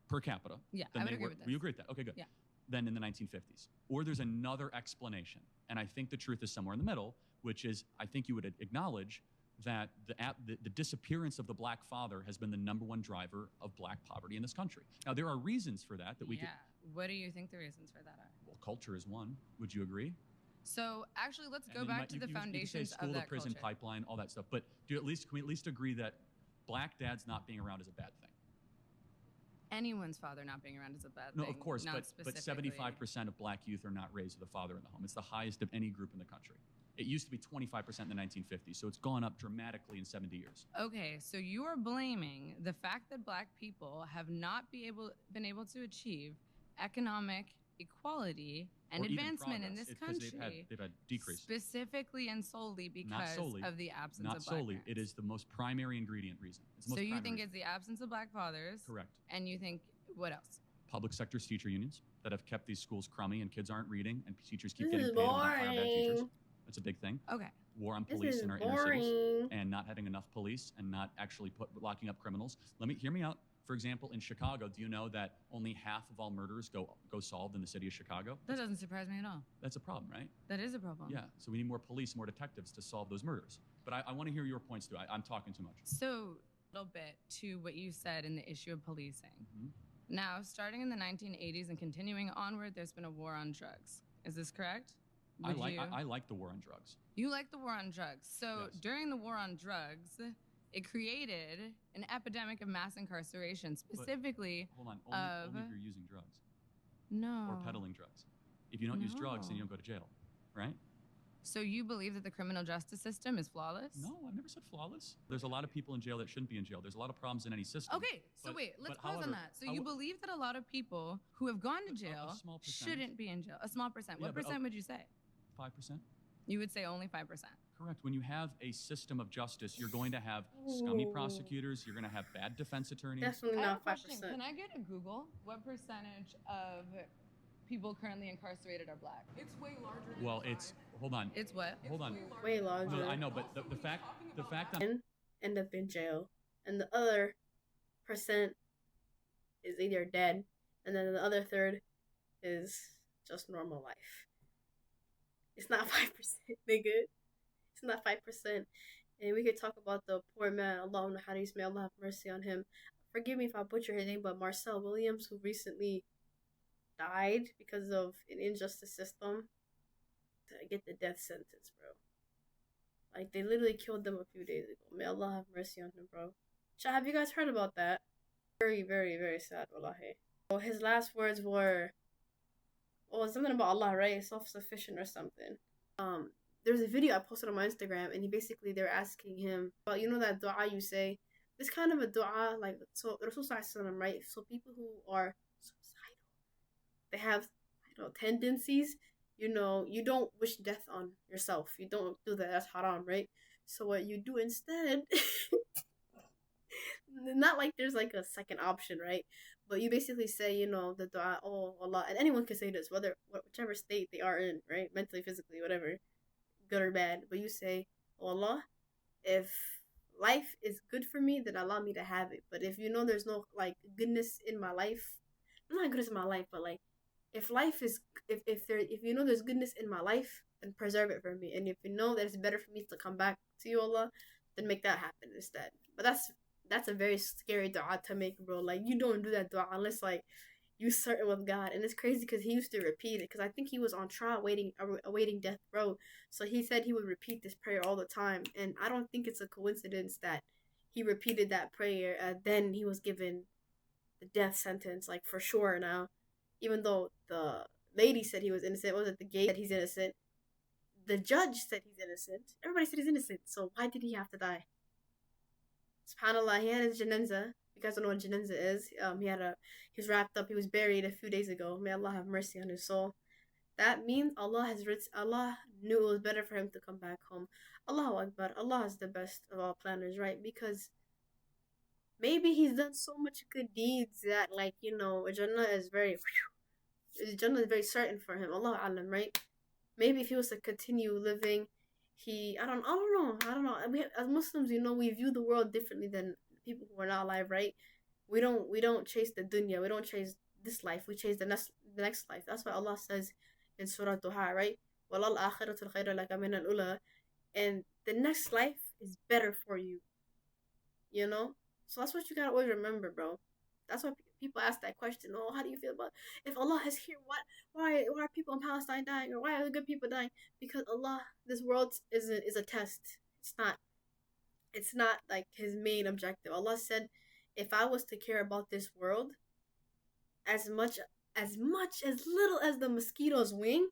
per capita Yeah, than I would they agree were. with this. You agree with that? Okay, good. Yeah. Than in the 1950s. Or there's another explanation, and I think the truth is somewhere in the middle, which is I think you would acknowledge that the disappearance of the black father has been the #1 driver of black poverty in this country. Now, there are reasons for that we could. What do you think the reasons for that are? Well, culture is one. Would you agree? So actually, let's And go then back to the you could say foundations school of to that prison culture. pipeline, all that stuff. But can we at least agree that black dads not being around is a bad thing? Anyone's father not being around is a bad No, thing. of course, not but specifically- 75% of black youth are not raised with a father in the home. It's the highest of any group in the country. It used to be 25% in the 1950s, so it's gone up dramatically in 70 years. Okay, so you are blaming the fact that black people have not been able to achieve economic equality and Or even advancement in progress. this It's 'cause country. they've had decrease. Specifically and solely Not because solely. of the absence Not of black solely. parents. It is the most primary ingredient reason. It's the So most you primary think reason. it's the absence of black fathers? Correct. And you think what else? Public sector's teacher unions that have kept these schools crummy and kids aren't reading and teachers keep This getting is paid and not fire bad teachers. boring. That's a big thing. Okay. War on This police is in our inner cities boring. and not having enough police and not actually locking up criminals. Hear me out. For example, in Chicago, do you know that only half of all murders go solved in the city of Chicago? That doesn't surprise me at all. That's a problem, right? That is a problem. Yeah. So we need more police, more detectives to solve those murders. But I want to hear your points too. I'm talking too much. So little bit to what you said in the issue of policing. Now, starting in the 1980s and continuing onward, there's been a war on drugs. Is this correct? I like the war on drugs. You like the war on drugs. So Yes. during the war on drugs, it created an epidemic of mass incarceration, specifically Hold on, of... only if you're using drugs. No. Or peddling drugs. If you don't use drugs, then you No. don't go to jail, right? So you believe that the criminal justice system is flawless? No, I've never said flawless. There's a lot of people in jail that shouldn't be in jail. There's a lot of problems in any system. Okay, so But- wait, let's but pause however, on that. So you believe that a lot of people who have gone to jail small percentage. shouldn't be in jail? A small percent. Yeah, What but percent would you say? 5%? You would say only 5%. Correct. When you have a system of justice, you're going to have scummy Ooh. prosecutors. You're going to have bad defense attorneys. Definitely I have not a question. 5%. Can I get a Google? What percentage of people currently incarcerated are black? It's way larger than Well, it's hold on. It's what? Hold on. Way larger. No, I know, but the fact I'm end up in jail, and the other percent is either dead, and then the other third is just normal life. It's not 5%, nigga. It's not 5%. And we could talk about the poor man, Allah Hadith, may Allah have mercy on him. Forgive me if I butcher his name, but Marcel Williams, who recently died because of an injustice system, to get the death sentence, bro. Like, they literally killed them a few days ago. May Allah have mercy on him, bro. Have you guys heard about that? Very, very, very sad, wallahi. Oh, his last words were, something about Allah, right? Self-sufficient or something. There's a video I posted on my Instagram, and they're asking him about, you know that dua you say? This kind of a dua, like, so Rasul Sallallahu, right? So people who are suicidal, they have, tendencies. You don't wish death on yourself. You don't do that. That's haram, right? So what you do instead, not like there's like a second option, right? But you basically say, the dua, oh Allah, and anyone can say this, whichever state they are in, right? Mentally, physically, whatever, good or bad. But you say, oh Allah, if life is good for me, then allow me to have it. But if there's no like goodness in my life, not goodness in my life, but like if life is if there's goodness in my life, then preserve it for me. And if that it's better for me to come back to you, Allah, then make that happen instead. But that's a very scary dua to make, bro. Like, you don't do that dua unless like you certain with God. And it's crazy because he used to repeat it, because I think he was on trial awaiting death row. So he said he would repeat this prayer all the time, and I don't think it's a coincidence that he repeated that prayer, then he was given the death sentence, like, for sure now. Even though the lady said he was innocent, was it the gate said he's innocent? The judge said he's innocent. Everybody said he's innocent. So why did he have to die? SubhanAllah, he had his janazah. You guys don't know what janazah is. He was wrapped up. He was buried a few days ago. May Allah have mercy on his soul. That means Allah knew it was better for him to come back home. Allahu Akbar. Allah is the best of all planners, right? Because maybe he's done so much good deeds that, like, Jannah is very certain for him. Allah alam, right? Maybe if he was to continue living, I don't know. As Muslims, we view the world differently than people who are not alive, right? We don't chase the dunya. We don't chase this life. We chase the next life. That's why Allah says in Surah Duha, right? وَلَا الْآخِرَةُ الْخَيْرَ لَكَ مِنَ الْأُولَى. And the next life is better for you. So that's what you gotta always remember, bro. That's why people ask that question. Oh, how do you feel about if Allah is here? Why are people in Palestine dying, or why are the good people dying? Because Allah, this world is a test. It's not like His main objective. Allah said, if I was to care about this world as little as the mosquito's wing,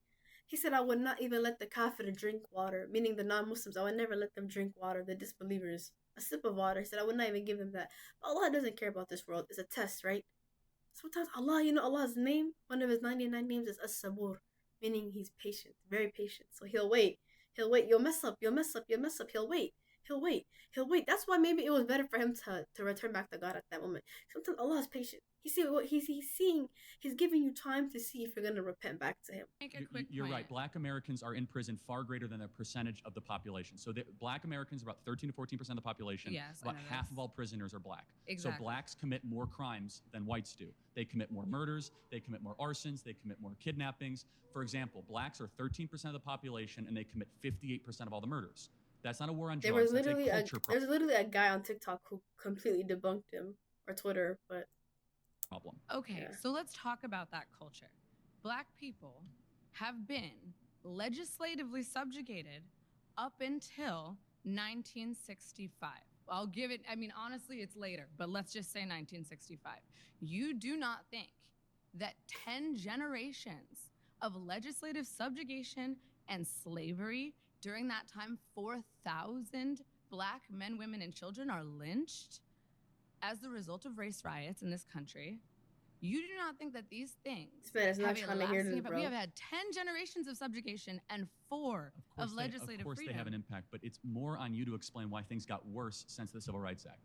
He said, I would not even let the kafir drink water, meaning the non-Muslims. I would never let them drink water, the disbelievers. A sip of water. He said, I would not even give them that. But Allah doesn't care about this world. It's a test, right? Sometimes Allah, Allah's name, one of His 99 names is As-Sabur, meaning He's patient, very patient. So He'll wait. You'll mess up. He'll wait. That's why maybe it was better for him to return back to God at that moment. Sometimes Allah is patient. He's seeing. He's giving you time to see if you're going to repent back to Him. You're right. Black Americans are in prison far greater than the percentage of the population. So Black Americans are about 13 to 14% of the population. Yes, about half of all prisoners are Black. Exactly. So Blacks commit more crimes than whites do. They commit more murders. They commit more arsons. They commit more kidnappings. For example, Blacks are 13% of the population, and they commit 58% of all the murders. That's not a war on There drugs. was literally That's a culture there's literally a guy on TikTok who completely debunked him, or Twitter, but problem. Okay, so let's talk about that culture. Black people have been legislatively subjugated up until 1965. I'll give it, I mean, honestly, it's later, but let's just say 1965. You do not think that 10 generations of legislative subjugation and slavery during that time, 4,000 Black men, women, and children are lynched as the result of race riots in this country? You do not think that these things is not have a trying to hear lasting this, impact? bro. We have had 10 generations of subjugation and 4 of legislative Of course freedom. they have an impact, but it's more on you to explain why things got worse since the Civil Rights Act.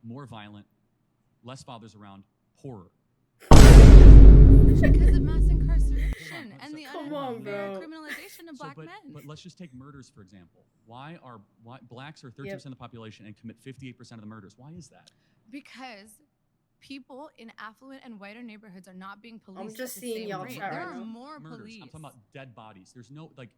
More violent, less fathers around, poorer. Because of mass incarceration and the unfair criminalization of Black men. But let's just take murders, for example. Why blacks are 13% of the population and commit 58% of the murders? Why is that? Because people in affluent and whiter neighborhoods are not being policed. I'm just at the seeing same y'all rate. chat There right are now. more Murders. police. I'm talking about dead bodies. There's no, like,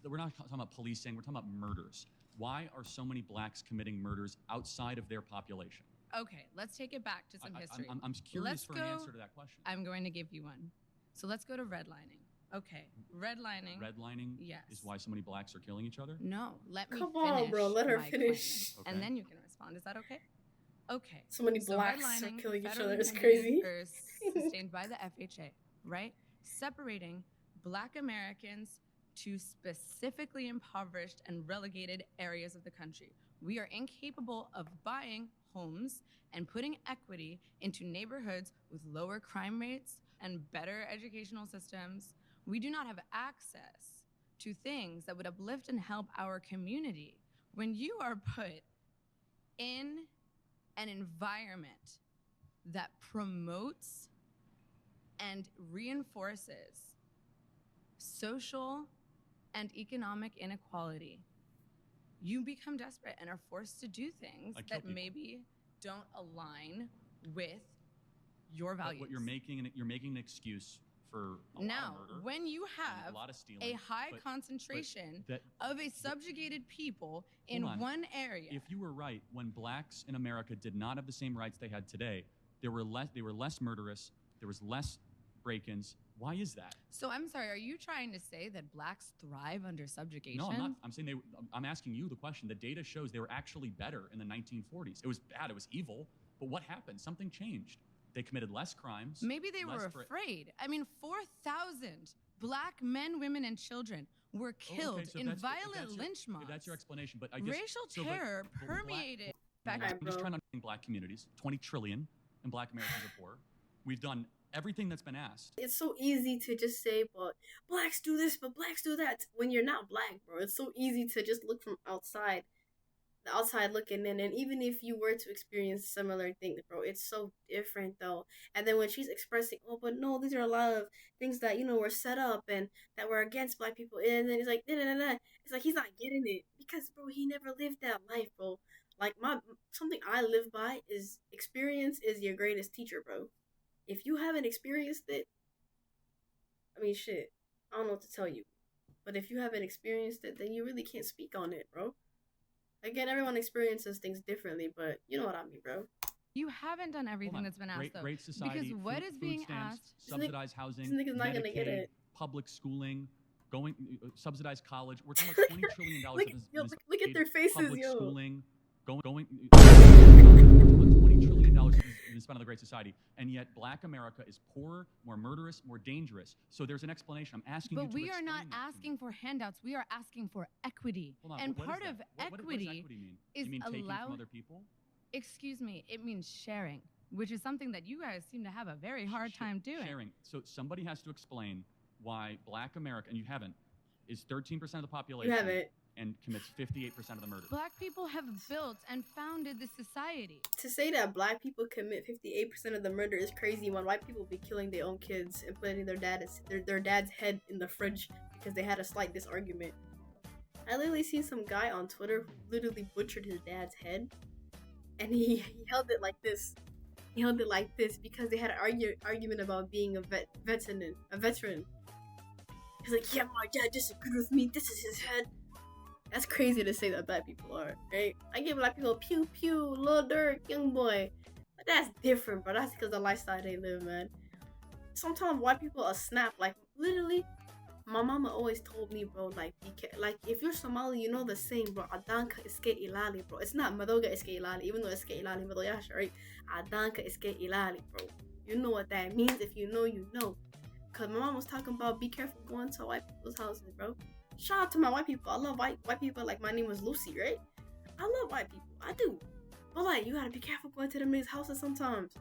we're not talking about policing. We're talking about murders. Why are so many blacks committing murders outside of their population? Okay, let's take it back to some history. I'm curious for an answer to that question. I'm going to give you one. So let's go to redlining. Okay, redlining. Redlining Yes. is why so many blacks are killing each other? No, let me Come finish. on, bro, let her my finish. claim, and then you can respond. Is that okay? Okay. So many blacks are redlining, killing each federally other. It's mandated crazy. or sustained by the FHA, right? Separating Black Americans to specifically impoverished and relegated areas of the country. We are incapable of buying homes and putting equity into neighborhoods with lower crime rates and better educational systems. We do not have access to things that would uplift and help our community. When you are put in an environment that promotes and reinforces social and economic inequality, you become desperate and are forced to do things Like kill that people. maybe don't align with your values. But you're making an excuse for a lot Now, of murder. when you and have a lot of stealing, a high but concentration that- of a subjugated people in Hold on. one area. If you were right, when blacks in America did not have the same rights they had today, they were less murderous, there was less break-ins. Why is that? So I'm sorry, are you trying to say that blacks thrive under subjugation? No, I'm not. I'm saying I'm asking you the question. The data shows they were actually better in the 1940s. It was bad. It was evil. But what happened? Something changed. They committed less crimes. Maybe they were less afraid. I mean, 4,000 Black men, women, and children were killed Okay, so in if that's violent your- lynch mobs. If that's your explanation, but I guess Racial so, but- terror but black- permeated. I'm just trying to understand black communities. 20 trillion, and black Americans are poor. We've done everything that's been asked. It's so easy to just say, but blacks do this, but blacks do that. When you're not black, bro, it's so easy to just look from outside, the outside looking in. And even if you were to experience similar things, bro, it's so different though. And then when she's expressing, oh, but no, these are a lot of things that, you know, were set up and that were against black people. And then it's like, nah. It's like he's not getting it because, bro, he never lived that life, bro. Like something I live by is experience is your greatest teacher, bro. If you haven't experienced it, I mean, shit, I don't know what to tell you. But if you haven't experienced it, then you really can't speak on it, bro. Again, everyone experiences things differently, but you know what I mean, bro. You haven't done everything that's been asked, though. Great society. Because what is food being stamps, asked... subsidized housing, this nigga's not gonna get Medicaid, it. public schooling, subsidized college. We're talking about $20 trillion Look at their faces, public yo. schooling, going $20 trillion has been spent on the Great Society, and yet Black America is poorer, more murderous, more dangerous. So there's an explanation. I'm asking you But to we are not explain that. asking for handouts. We are asking for equity. Hold on, And what is part that? of What does equity equity mean? is You mean taking allow- from other people? Excuse me, it means sharing, which is something that you guys seem to have a very hard time doing. Sharing. So somebody has to explain why Black America, and you haven't, is 13% of the population. You haven't. And commits 58% of the murders. Black people have built and founded this society. To say that black people commit 58% of the murder is crazy when white people be killing their own kids and putting their dad's head in the fridge because they had a slight disargument. I literally seen some guy on Twitter who literally butchered his dad's head, and he held it like this. He held it like this because they had an argument about being a veteran. He's like, yeah, my dad disagreed with me. This is his head. That's crazy to say that black people are, right? I give black people pew pew, Lil Durk, young boy. But that's different, bro. That's because the lifestyle they live, man. Sometimes white people are snap. Like, literally, my mama always told me, bro, like, if you're Somali, you know the saying, bro. Adanka iske ilali, bro. It's not madoga iske ilali, even though iske ilali madoyasha, right? Adanka iske ilali, bro. You know what that means. If you know, you know. Cause my mom was talking about be careful going to white people's houses, bro. Shout out to my white people. I love white people. Like, my name was Lucy, right? I love white people. I do. But, like, you gotta be careful going to them niggas' houses sometimes.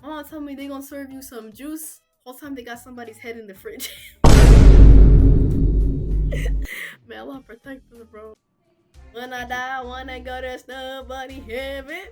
My mom told me they gonna serve you some juice. Whole time they got somebody's head in the fridge. Man, Allah protect us, bro. When I die, I wanna go to somebody heaven.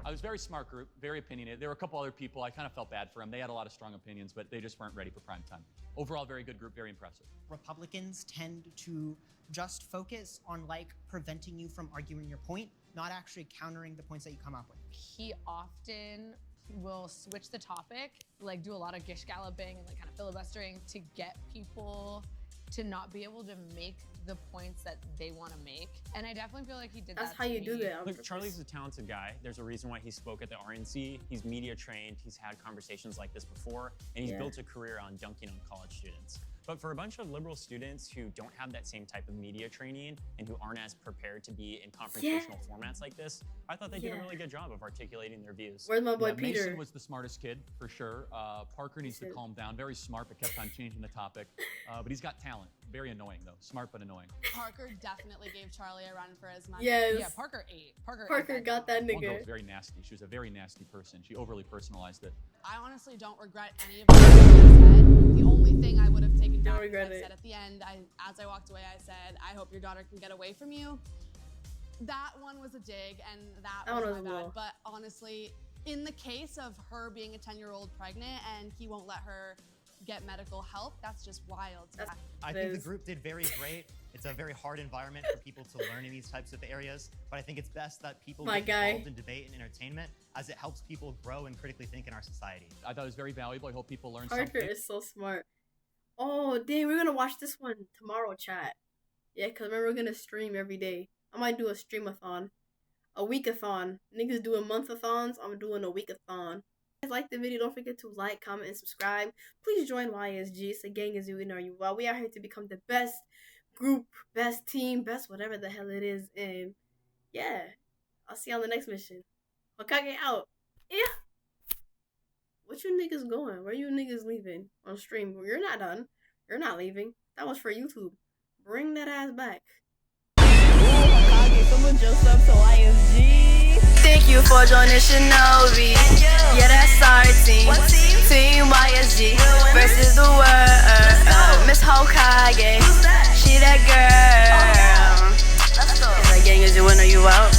I was very smart group, very opinionated. There were a couple other people, I kind of felt bad for them. They had a lot of strong opinions, but they just weren't ready for prime time. Overall, very good group, very impressive. Republicans tend to just focus on like preventing you from arguing your point, not actually countering the points that you come up with. He often will switch the topic, like do a lot of gish galloping and like kind of filibustering to get people to not be able to make the points that they want to make. And I definitely feel like he did that. That's how you do that. Look, Charlie's a talented guy. There's a reason why he spoke at the RNC. He's media trained. He's had conversations like this before, and he's built a career on dunking on college students. But for a bunch of liberal students who don't have that same type of media training and who aren't as prepared to be in confrontational formats like this, I thought they did a really good job of articulating their views. Where's my boy Peter? Mason was the smartest kid, for sure. Parker needs to calm down. Very smart, but kept on changing the topic. But he's got talent. Very annoying, though. Smart, but annoying. Parker definitely gave Charlie a run for his money. Yes. Yeah, Parker ate. Parker got that One girl nigga. was very nasty. She was a very nasty person. She overly personalized it. I honestly don't regret any of the things I said. The only thing I would have taken back is I said at the end, as I walked away, I said, I hope your daughter can get away from you. That one was a dig, and that was my bad. But honestly, in the case of her being a 10-year-old pregnant and he won't let her get medical help, that's just wild. I think the group did very great. It's a very hard environment for people to learn in these types of areas, but I think it's best that people get involved in debate and entertainment as it helps people grow and critically think in our society. I thought it was very valuable. I hope people learn Parker something. is so smart. Oh, dang, we're gonna watch this one tomorrow, chat. Yeah, because remember, we're gonna stream every day. I might do a streamathon. A weekathon. Niggas doing monthathons. I'm doing a weekathon. If you like the video, don't forget to like, comment, and subscribe. Please join YSG. It's a gang as you know you well. We are here to become the best group, best team, best whatever the hell it is. And yeah, I'll see you on the next mission. Hokage out. Yeah. What you niggas going? Where you niggas leaving on stream? Well, you're not done. You're not leaving. That was for YouTube. Bring that ass back. Hokage, someone just up to YSG. Thank you for joining Shinobi. Yeah, that's our team. Team YSG versus the world. Miss Hokage, she that girl. It's like gang as you wanna you out.